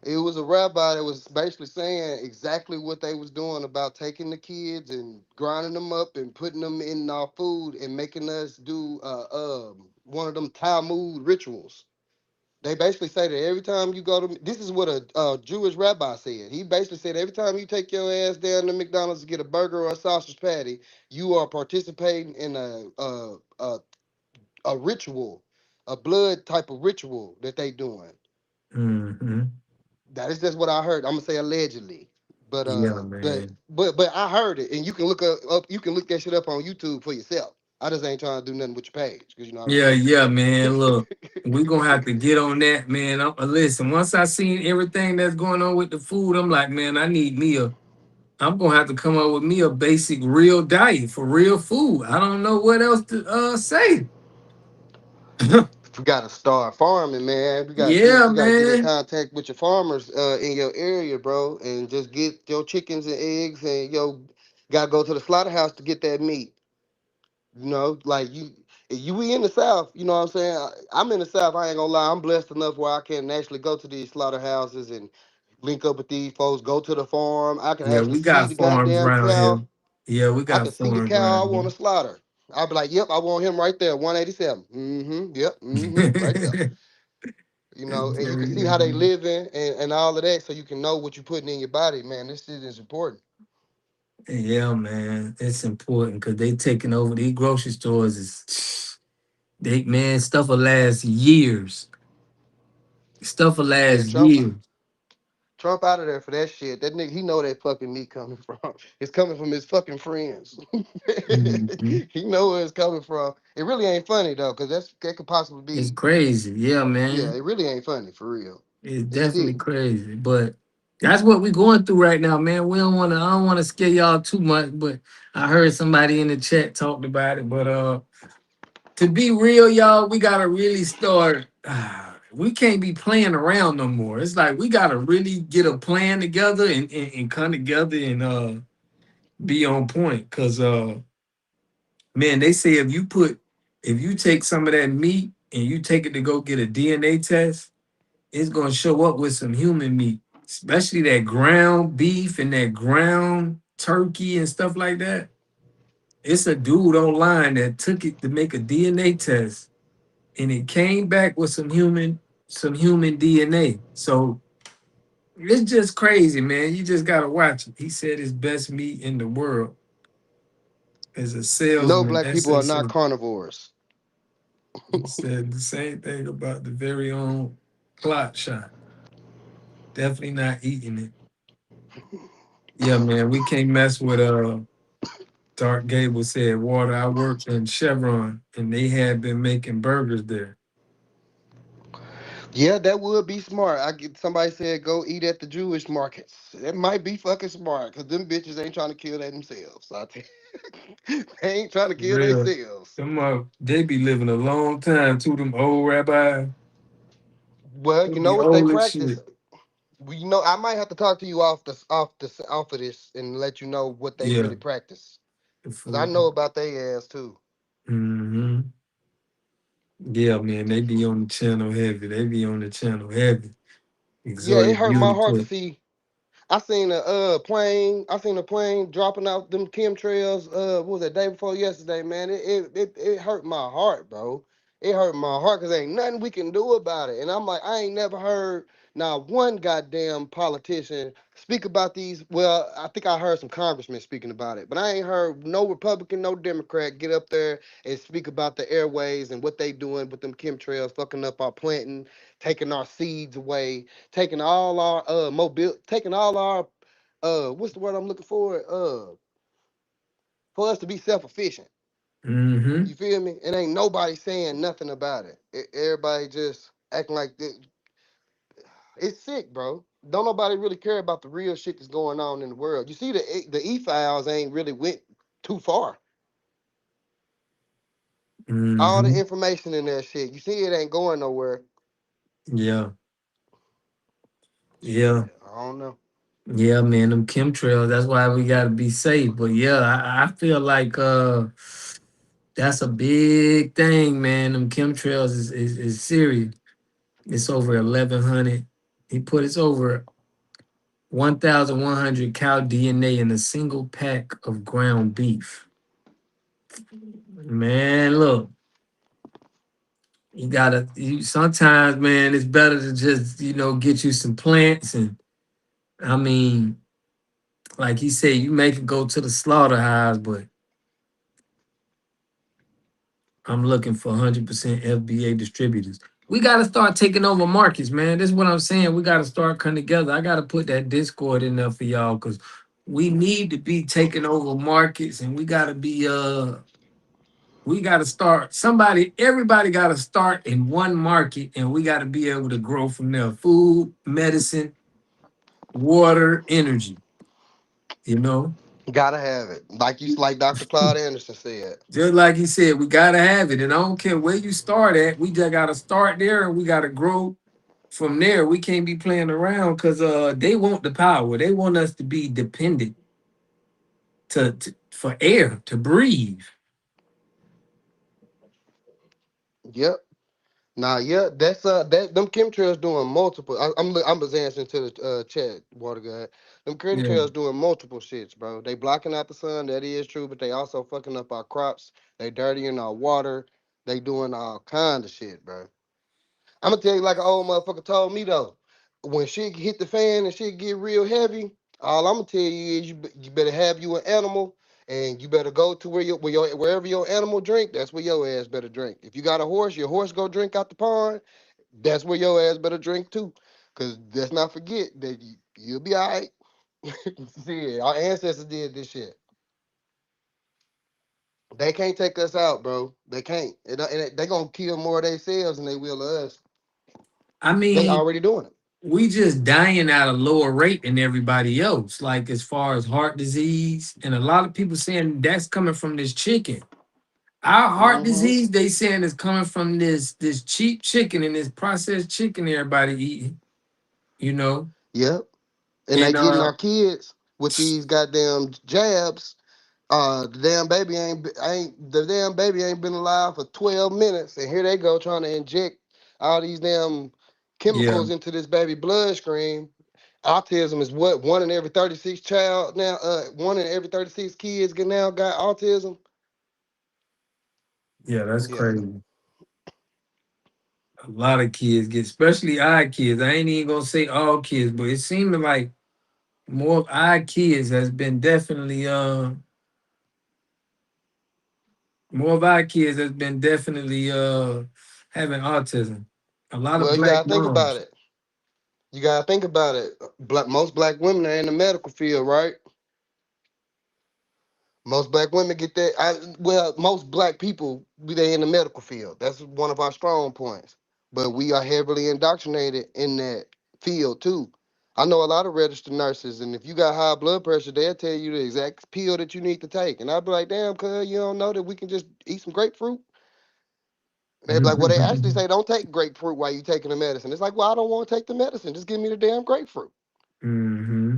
It was a rabbi that was basically saying exactly what they was doing about taking the kids and grinding them up and putting them in our food and making us do one of them Talmud rituals. They basically say that every time you go to, this is what a Jewish rabbi said. He basically said every time you take your ass down to McDonald's to get a burger or a sausage patty, you are participating in a ritual, a blood type of ritual that they doing. Mm-hmm. That is just what I heard. I'm gonna say allegedly, but Yeah, man. but I heard it, and you can look up you can look that shit up on YouTube for yourself. I just ain't trying to do nothing with your page because you know I don't Yeah, fuck with yeah, that. man. Look, we gonna have to get on that, man. Listen, once I seen everything that's going on with the food, I'm like, man, I'm gonna have to come up with me a basic real diet for real food. I don't know what else to say. We gotta start farming, man. We gotta Yeah, you gotta get in man. contact with your farmers in your area, bro, and just get your chickens and eggs, and gotta go to the slaughterhouse to get that meat. You know, like we in the South, you know what I'm saying? I'm in the South, I ain't gonna lie. I'm blessed enough where I can actually go to these slaughterhouses and link up with these folks, go to the farm. I can Yeah, actually we see got the farms goddamn around here. cow. Yeah, we I got can see the farms cow I around want to slaughter. I'll be like, yep, I want him right there, 187. Mm-hmm. Yep, right there. here. You know, and you can see how they living and all of that, so you can know what you're putting in your body, man. This shit is important. Yeah, man, it's important because they taking over these grocery stores. Stuff will last years. Stuff will Yeah, last years. Trump out of there for that shit. That nigga, he know that fucking meat coming from. It's coming from his fucking friends. Mhm. He know where it's coming from. It really ain't funny though, cause that could possibly It's be. crazy. Yeah, Yeah, man. it really ain't funny for real. It's It's definitely sick. crazy. But that's what we're going through right now, man. I don't wanna scare y'all too much, but I heard somebody in the chat talked about it. But to be real, y'all, we gotta really start. We can't be playing around no more. It's like we gotta really get a plan together and come together and be on point. Cause man, they say if you take some of that meat and you take it to go get a DNA test, it's gonna show up with some human meat, especially that ground beef and that ground turkey and stuff like that. It's a dude online that took it to make a DNA test, and it came back with some human DNA. So it's just crazy, man. You just gotta watch it. He said his best meat in the world is a No, salesman. black people are not SSO. carnivores. He said the same thing about the very own clot shot. Definitely not eating it. Yeah, man, we can't mess with Dark Gable said water. I worked in Chevron and they had been making burgers there. Yeah, that would be smart. I get somebody said go eat at the Jewish markets. That might be fucking smart, cause them bitches ain't trying to kill they themselves. I tell you. They ain't trying to kill Real. themselves. They be living a long time too, them old rabbis. Well, They you know be what they old as practice. shit. You know, I might have to talk to you off of this and let you know what they Yeah. really practice. The Cause I food. know about their ass too. Mm-hmm. Yeah, man, they be on the channel heavy. They be on the channel heavy. Yeah, it Exotic hurt my beauty heart to put. see. I seen a plane. I seen a plane dropping out them chemtrails. What was that, day before yesterday, man? It hurt my heart, bro. It hurt my heart because ain't nothing we can do about it. And I'm like, I ain't never heard not one goddamn politician speak about these. Well, I think I heard some congressmen speaking about it, but I ain't heard no Republican, no Democrat get up there and speak about the airways and what they doing with them chemtrails, fucking up our planting, taking our seeds away, taking all our taking all our what's the word I'm looking for us to be self-efficient. Mm-hmm. You feel me? It ain't nobody saying nothing about it. Everybody just acting like this. It's sick, bro. Don't nobody really care about the real shit that's going on in the world. You see, the e-files ain't really went too far. All the Mm-hmm. information in that shit, you see, it ain't going nowhere. Yeah. Yeah. I don't know. Yeah, man, them chemtrails, that's why we gotta be safe. But yeah, I feel like that's a big thing, man. Them chemtrails is serious. It's over 1,100. He put it's over 1,100 cow DNA in a single pack of ground beef. Man, look, sometimes, man, it's better to just, get you some plants. And I mean, like he said, you make it go to the slaughterhouse, but I'm looking for 100% FBA distributors. We got to start taking over markets, man. This is what I'm saying. We got to start coming together. I got to put that Discord in there for y'all because we need to be taking over markets, and we got to be we got to start everybody got to start in one market, and we got to be able to grow from there. Food, medicine, water, energy. Gotta have it. Like Dr. Claude Anderson said. Just like he said, we gotta have it. And I don't care where you start at, we just gotta start there and we gotta grow from there. We can't be playing around because they want the power. They want us to be dependent for air to breathe. Yep. Nah, yeah, that's them chemtrails doing multiple. I'm just answering to the chat, water guy. Them Yeah. chemtrails doing multiple shits, bro. They blocking out the sun. That is true, but they also fucking up our crops. They dirtying our water. They doing all kind of shit, bro. I'm gonna tell you like an old motherfucker told me though. When shit hit the fan and shit get real heavy, all I'm gonna tell you is you better have you an animal and you better go to wherever your animal drink. That's where your ass better drink. If you got a horse, your horse go drink out the pond. That's where your ass better drink too. Cause let's not forget that you'll be all right. See, our ancestors did this shit. They can't take us out, bro. They can't. And they gonna kill more of themselves than they will of us. I They mean, already doing it. we just dying at a lower rate than everybody else, like as far as heart disease. And a lot of people saying that's coming from this chicken. Our heart disease, they saying, is coming from this cheap chicken and this processed chicken everybody eating. Yep. And they getting our kids with these goddamn jabs. The damn baby ain't been alive for 12 minutes, and here they go trying to inject all these damn chemicals into this baby bloodstream. Autism is what, 1 in every 36 child now. 1 in every 36 kids now got autism. Yeah, that's crazy. A lot of kids get, especially our kids. I ain't even gonna say all kids, but it seems like more of our kids has been definitely having autism. A lot of Well, you black gotta think about moms. it. Most black women are in the medical field, right? Most black women get that. Most black people, they in the medical field. That's one of our strong points. But we are heavily indoctrinated in that field too. I know a lot of registered nurses, and if you got high blood pressure, they'll tell you the exact pill that you need to take. And I'll be like, damn, cuz you don't know that we can just eat some grapefruit? They'd be like, well, they actually say don't take grapefruit while you taking the medicine. It's like, well, I don't want to take the medicine. Just give me the damn grapefruit. Mm-hmm.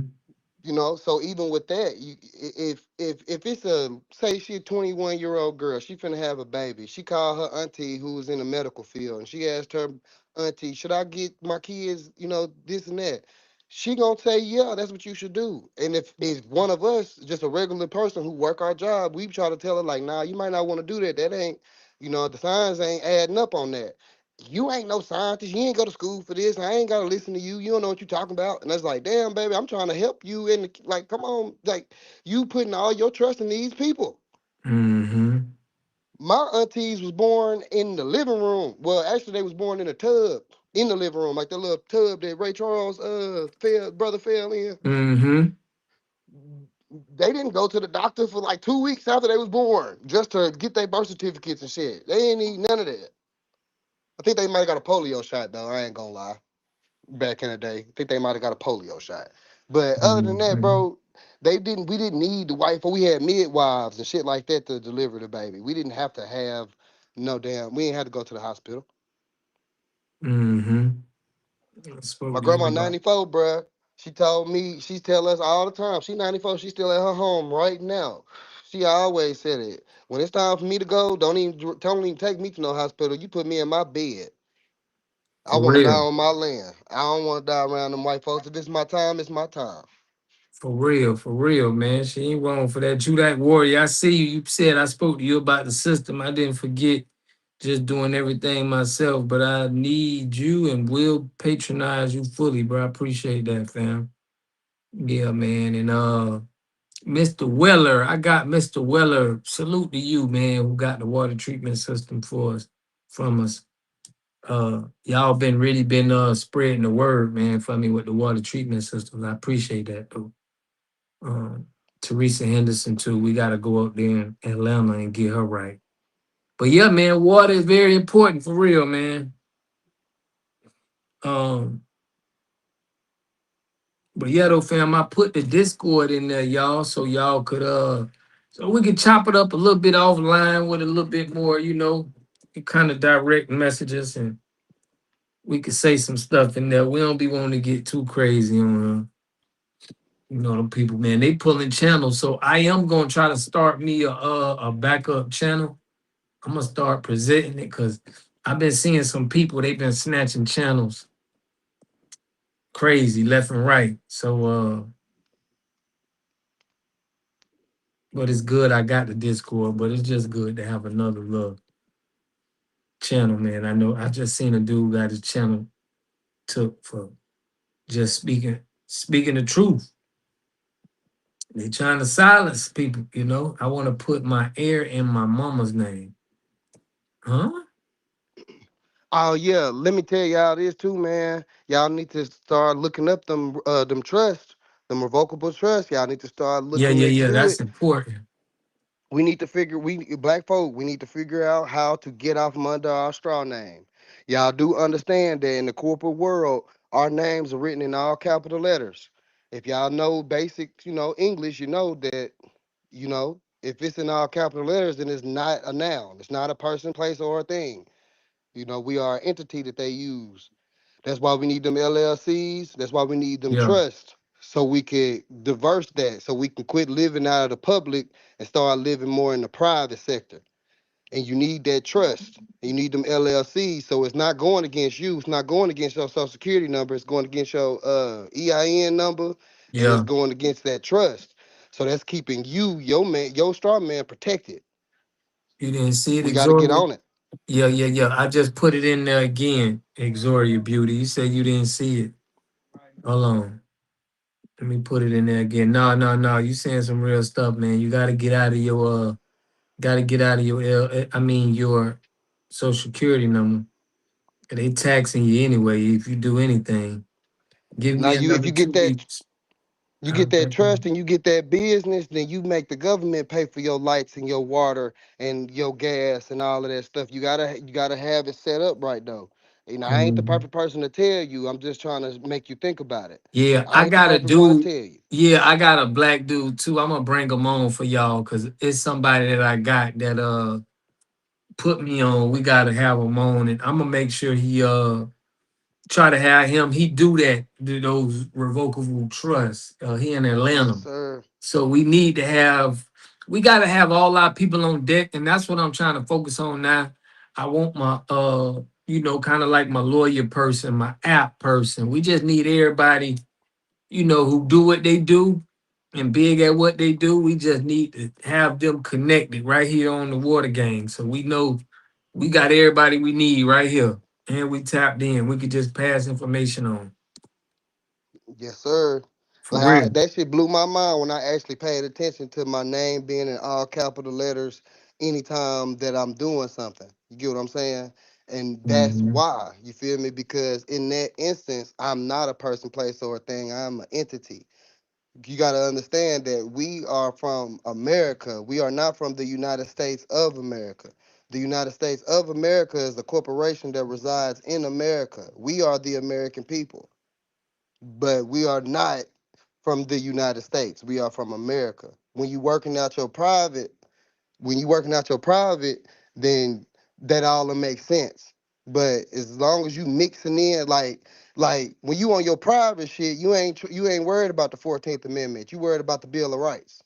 You know, so even with that, if it's a, say she a 21-year-old girl, she finna have a baby. She called her auntie who was in the medical field, and she asked her auntie, "Should I get my kids, this and that?" She gonna say, "Yeah, that's what you should do." And if one of us, just a regular person who work our job, we try to tell her like, "Nah, you might not want to do that. That ain't, the signs ain't adding up on that. You ain't no scientist. You ain't go to school for this. I ain't gotta listen to you. You don't know what you're talking about." And it's like, damn, baby, I'm trying to help you. And like, come on, like, you putting all your trust in these people. Mm-hmm. My aunties was born in the living room. Well, actually, they was born in a tub in the living room, like the little tub that Ray Charles brother fell in. Mm-hmm. They didn't go to the doctor for like 2 weeks after they was born just to get their birth certificates and shit. They ain't need none of that. I think they might have got a polio shot though. I ain't gonna lie. Back in the day, I think they might have got a polio shot. But other than that, bro, we didn't need the wife, or we had midwives and shit like that to deliver the baby. We didn't have to have we didn't have to go to the hospital. Mm-hmm. My grandma 94, bro. She tell us all the time. She 94, she's still at her home right now. She always said it. When it's time for me to go, don't even take me to no hospital. You put me in my bed. I For want to die real. on my land. I don't want to die around them white folks. If this is my time, it's my time. For real, man. She ain't wrong for that. You that warrior. I see you. You said I spoke to you about the system. I didn't forget just doing everything myself, but I need you and will patronize you fully, bro. I appreciate that, fam. Yeah, man. And Mr. Weller, I got Mr. Weller. Salute to you, man, who got the water treatment system for us from us. Y'all been spreading the word, man, for me with the water treatment systems. I appreciate that though. Teresa Henderson too. We gotta go up there in Atlanta and get her right. But yeah, man, water is very important for real, man. But yeah, though, fam, I put the Discord in there, y'all, so y'all could so we can chop it up a little bit offline with a little bit more, kind of direct messages, and we could say some stuff in there. We don't be wanting to get too crazy on them people, man. They pulling channels, so I am gonna try to start me a backup channel. I'm gonna start presenting it because I've been seeing some people, they've been snatching channels crazy left and right. So but it's good I got the Discord, but it's just good to have another little channel, man. I know I just seen a dude got his channel took for just speaking the truth. They trying to silence people, I want to put my heir in my mama's name. Huh? Oh yeah, let me tell y'all this too, man. Y'all need to start looking up them trusts, them revocable trusts. Y'all need to start looking Yeah. into That's it. important. We need to black folk, we need to figure out how to get off from under our straw name. Y'all do understand that in the corporate world, our names are written in all capital letters. If y'all know basic, English, you know that, if it's in all capital letters, then it's not a noun. It's not a person, place, or a thing. We are an entity that they use. That's why we need them LLCs. That's why we need them Yeah. trusts. So we can diverse that. So we can quit living out of the public and start living more in the private sector. And you need that trust. And you need them LLCs. So it's not going against you. It's not going against your social security number. It's going against your EIN number. And it's Yeah. going against that trust. So that's keeping you, your straw man, protected. You didn't see it, We got to get Exoria? on it. Yeah. I just put it in there again, Exoria Beauty. You said you didn't see it. Hold on. Let me put it in there again. No. You saying some real stuff, man. You gotta get out of your your social security number. They taxing you anyway if you do anything. Give Now me if another you 2 get that weeks. You I'll get that back trust and you get that business, then you make the government pay for your lights and your water and your gas and all of that stuff. You gotta have it set up right though. I ain't the Mhm. perfect person to tell you. I'm just trying to make you think about it. Yeah, I I ain't the got a perfect one to dude. tell you. Yeah, I got a black dude too. I'm gonna bring him on for y'all because it's somebody that I got that put me on. We gotta have him on, and I'm gonna make sure try to have him. He do that, do those revocable trusts. He in Atlanta. Yes, sir. So we need to have, we got to have all our people on deck, and that's what I'm trying to focus on now. I want my, kind of like my lawyer person, my app person. We just need everybody, who do what they do and big at what they do. We just need to have them connected right here on the Water Gang, so we know we got everybody we need right here, and we tapped in. We could just pass information on. Yes, sir. For real. That shit blew my mind when I actually paid attention to my name being in all capital letters anytime that I'm doing something. You get what I'm saying? And that's Mhm. why, you feel me? Because in that instance, I'm not a person, place, or a thing. I'm an entity. You got to understand that we are from America. We are not from the United States of America. The United States of America is a corporation that resides in America. We are the American people, but we are not from the United States. We are from America. When you working out your private, then that all will make sense. But as long as you mixing in, like when you on your private shit, you ain't worried about the 14th Amendment. You worried about the Bill of Rights.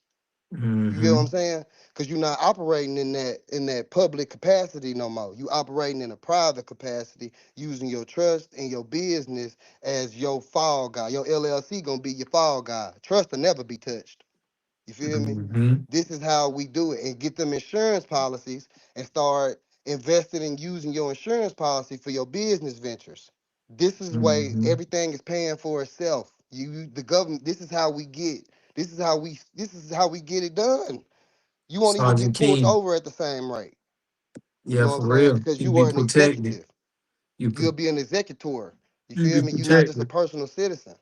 You get what I'm saying? Because you're not operating in that public capacity no more. You operating in a private capacity, using your trust and your business as your fall guy. Your LLC gonna be your fall guy. Trust will never be touched. You feel me? This is how we do it, and get them insurance policies and start investing in using your insurance policy for your business ventures. This is way everything is paying for itself. The government. This is how we get it done. You won't even get Sergeant pulled King. over at the same rate. You Yeah, know what for I'm saying? real. Because You you be are an protected. executive. You You'll be an executor. You you feel be me? You're not just a protected. personal citizen.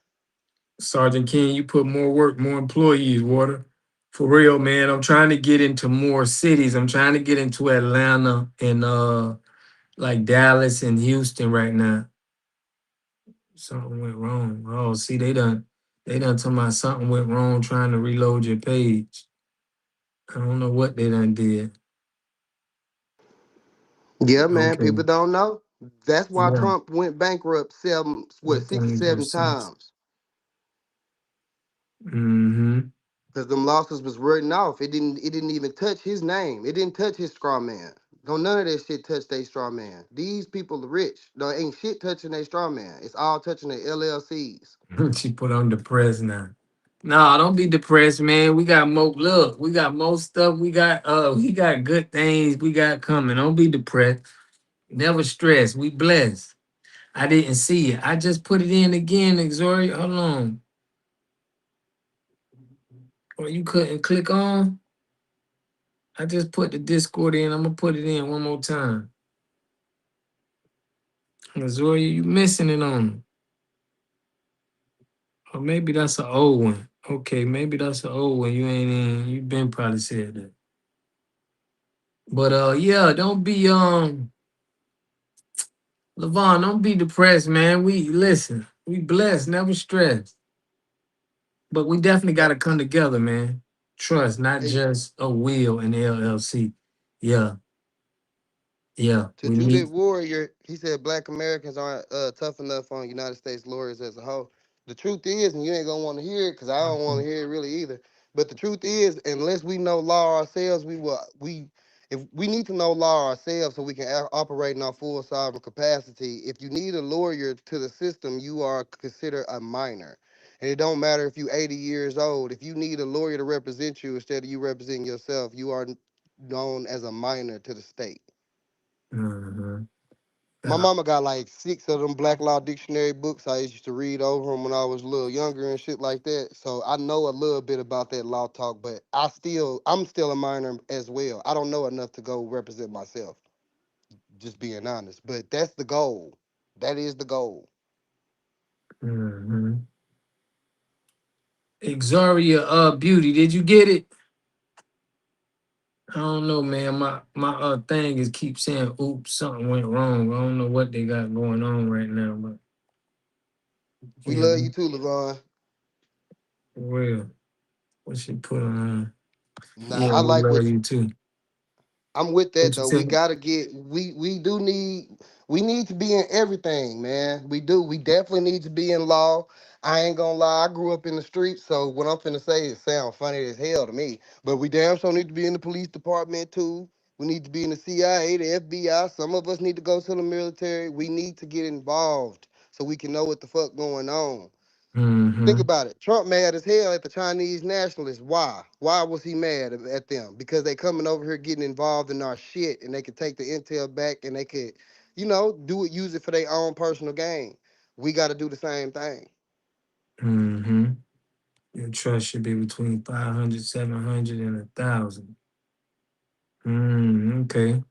Sergeant King, you put more work, more employees, Water. For real, man. I'm trying to get into more cities. I'm trying to get into Atlanta and like Dallas and Houston right now. Something went wrong. Oh, see, they done talking about something went wrong trying to reload your page. I don't know what they done did. Yeah, man. Okay. People don't know. That's why Yeah. Trump went bankrupt 6 or 7 times. Mm-hmm. Because them losses was written off. It didn't even touch his name. It didn't touch his straw man. Don't none of that shit touch their straw man. These people are rich. There ain't shit touching their straw man. It's all touching their LLCs. She put on depressed now. No, don't be depressed, man. We got more look. We got more stuff. We got good things we got coming. Don't be depressed. Never stress. We blessed. I didn't see it. I just put it in again, Exoria. Hold on. Or you couldn't click on? I just put the Discord in. I'm gonna put it in one more time. Azoria, you missing it on. Or maybe that's an old one. Okay, maybe that's an old one. You ain't in. You been probably said that. But yeah, don't be Levon, don't be depressed, man. We listen. We blessed, never stressed. But we definitely gotta come together, man. Trust, not Hey, just a will in the LLC. Yeah. Yeah. to We need Judith Warrior, he said black Americans aren't tough enough on United States lawyers as a whole. The truth is, and you ain't gonna want to hear it because I don't want to hear it really either. But the truth is, unless we know law ourselves, if we need to know law ourselves so we can operate in our full sovereign capacity. If you need a lawyer to the system, you are considered a minor. And it don't matter if you're 80 years old. If you need a lawyer to represent you instead of you representing yourself, you are known as a minor to the state. My mama got like 6 of them Black Law Dictionary books. I used to read over them when I was a little younger and shit like that. So I know a little bit about that law talk, but I'm still a minor as well. I don't know enough to go represent myself, just being honest. But that's the goal. That is the goal. Exoria Beauty, did you get it? I don't know, man. My thing is keep saying, oops, something went wrong. I don't know what they got going on right now, but We yeah, love you too, Levon. for real. What she put on? Nah, Yeah, I we like love what you too. I'm with that What you though. We saying? gotta get we We need to be in everything, man. We do. We definitely need to be in law. I ain't gonna lie, I grew up in the streets, so what I'm finna say it sounds funny as hell to me. But we damn sure need to be in the police department too. We need to be in the CIA, the FBI. Some of us need to go to the military. We need to get involved so we can know what the fuck going on. Think Mm-hmm. about it. Trump mad as hell at the Chinese nationalists. Why? Why was he mad at them? Because they coming over here getting involved in our shit, and they could take the intel back, and they could, use it for their own personal gain. We got to do the same thing. Mm-hmm. Your trust should be between 500, 700, and 1,000. Okay.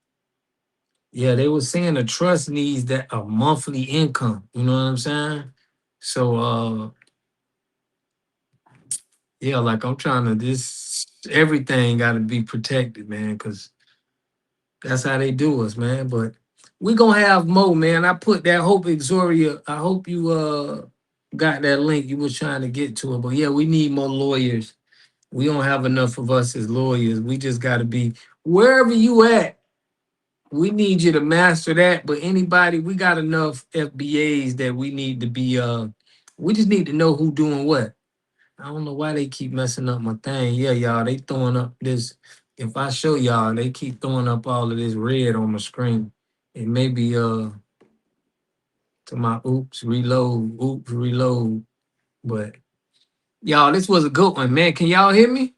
Yeah, they were saying the trust needs a monthly income. You know what I'm saying? So yeah, like I'm trying to everything gotta be protected, man, because that's how they do us, man. But we gonna have more, man. I put that Hope Exoria. I hope you got that link you was trying to get to it. But yeah, we need more lawyers. We don't have enough of us as lawyers. We just gotta be wherever you at. We need you to master that. But anybody, we got enough FBAs that we need to be we just need to know who doing what. I don't know why they keep messing up my thing. Yeah, y'all, they throwing up this. If I show y'all, they keep throwing up all of this red on my screen. It may be to my oops, reload. But y'all, this was a good one, man. Can y'all hear me?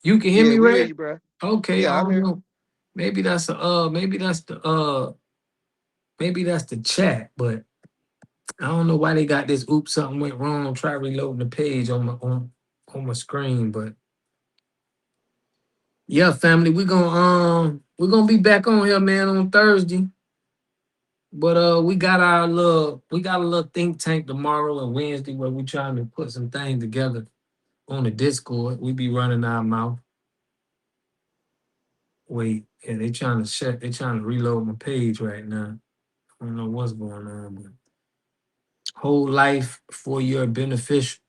You can hear Yeah, me, we hear Red? you, bro. Okay, Yeah, I I'm don't here. know. Maybe that's the chat, but I don't know why they got this oops, something went wrong. Try reloading the page on my screen, but yeah, family, we're gonna be back on here, man, on Thursday. But we got a little think tank tomorrow and Wednesday where we trying to put some things together on the Discord. We be running our mouth. Wait, yeah, they trying to reload my page right now. I don't know what's going on, but whole life for your beneficial.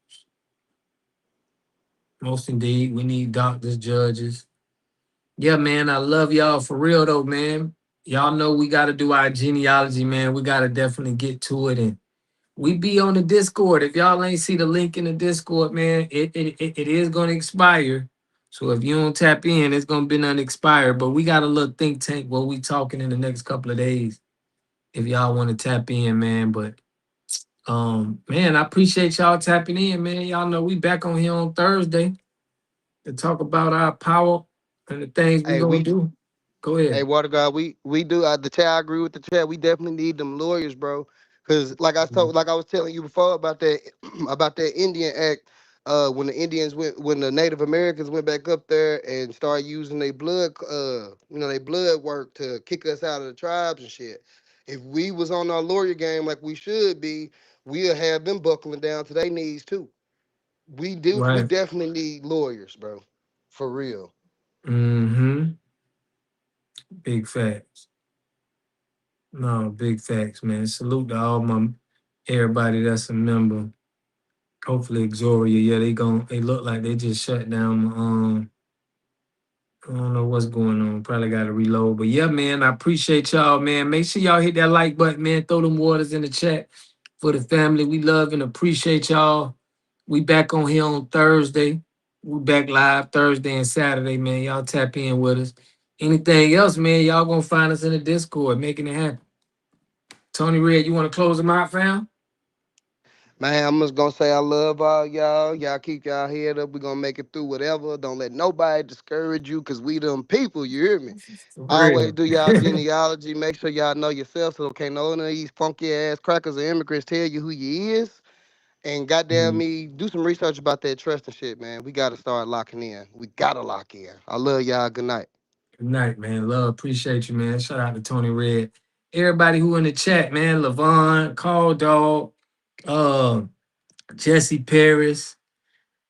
Most indeed, we need doctors, judges. Yeah, man, I love y'all for real though, man. Y'all know we got to do our genealogy, man. We got to definitely get to it, and we be on the Discord. If y'all ain't see the link in the Discord, man, it is going to expire. So if you don't tap in, it's going to be unexpired. But we got a little think tank where we talking in the next couple of days. If y'all want to tap in, man. But man, I appreciate y'all tapping in, man. Y'all know we back on here on Thursday to talk about our power and the things we Hey, gonna do. Go ahead. Hey, Water God, we do the chat. I agree with the chat. We definitely need them lawyers, bro. Cause like I was telling you before about that about that Indian Act. When the Native Americans went back up there and started using their blood, their blood work to kick us out of the tribes and shit. If we was on our lawyer game like we should be, we'll have them buckling down to their knees too. We Right. definitely need lawyers, bro, for real. Mm-hmm. Big facts. No, big facts, man. Salute to everybody that's a member. Hopefully Exoria, yeah, they look like they just shut down I don't know what's going on. Probably got to reload. But yeah, man, I appreciate y'all, man. Make sure y'all hit that like button, man. Throw them waters in the chat for the family. We love and appreciate y'all. We back on here on Thursday. We back live Thursday and Saturday, man. Y'all tap in with us. Anything else, man, y'all gonna find us in the Discord, making it happen. Tony Red, you want to close them out, fam? Man, I'm just gonna say I love all y'all. Y'all keep y'all head up. We're gonna make it through whatever. Don't let nobody discourage you, cause we them people, you hear me? For Always real. do y'all genealogy. Make sure y'all know yourself, so can't none of these funky ass crackers or immigrants tell you who you is. And goddamn me, do some research about that trust and shit, man. We gotta start locking in. We gotta lock in. I love y'all. Good night. Good night, man. Love, appreciate you, man. Shout out to Tony Red. Everybody who in the chat, man. Levon, Call Dog, Jesse Paris,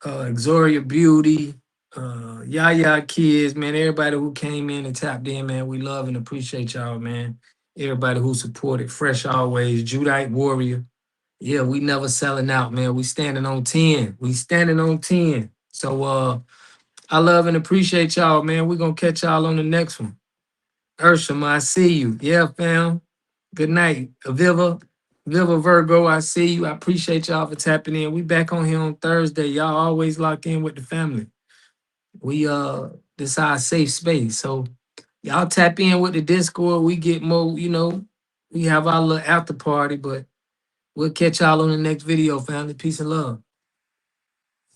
Exoria Beauty, Yaya Kids, man. Everybody who came in and tapped in, man. We love and appreciate y'all, man. Everybody who supported Fresh Always, Judite Warrior. Yeah, we never selling out, man. We standing on 10. We standing on 10. So I love and appreciate y'all, man. We're gonna catch y'all on the next one. Ursham, I see you. Yeah, fam. Good night. Viva Virgo, I see you. I appreciate y'all for tapping in. We back on here on Thursday. Y'all always lock in with the family. We this is our safe space. So y'all tap in with the Discord. We get more, you know, we have our little after party, but we'll catch y'all on the next video, family. Peace and love.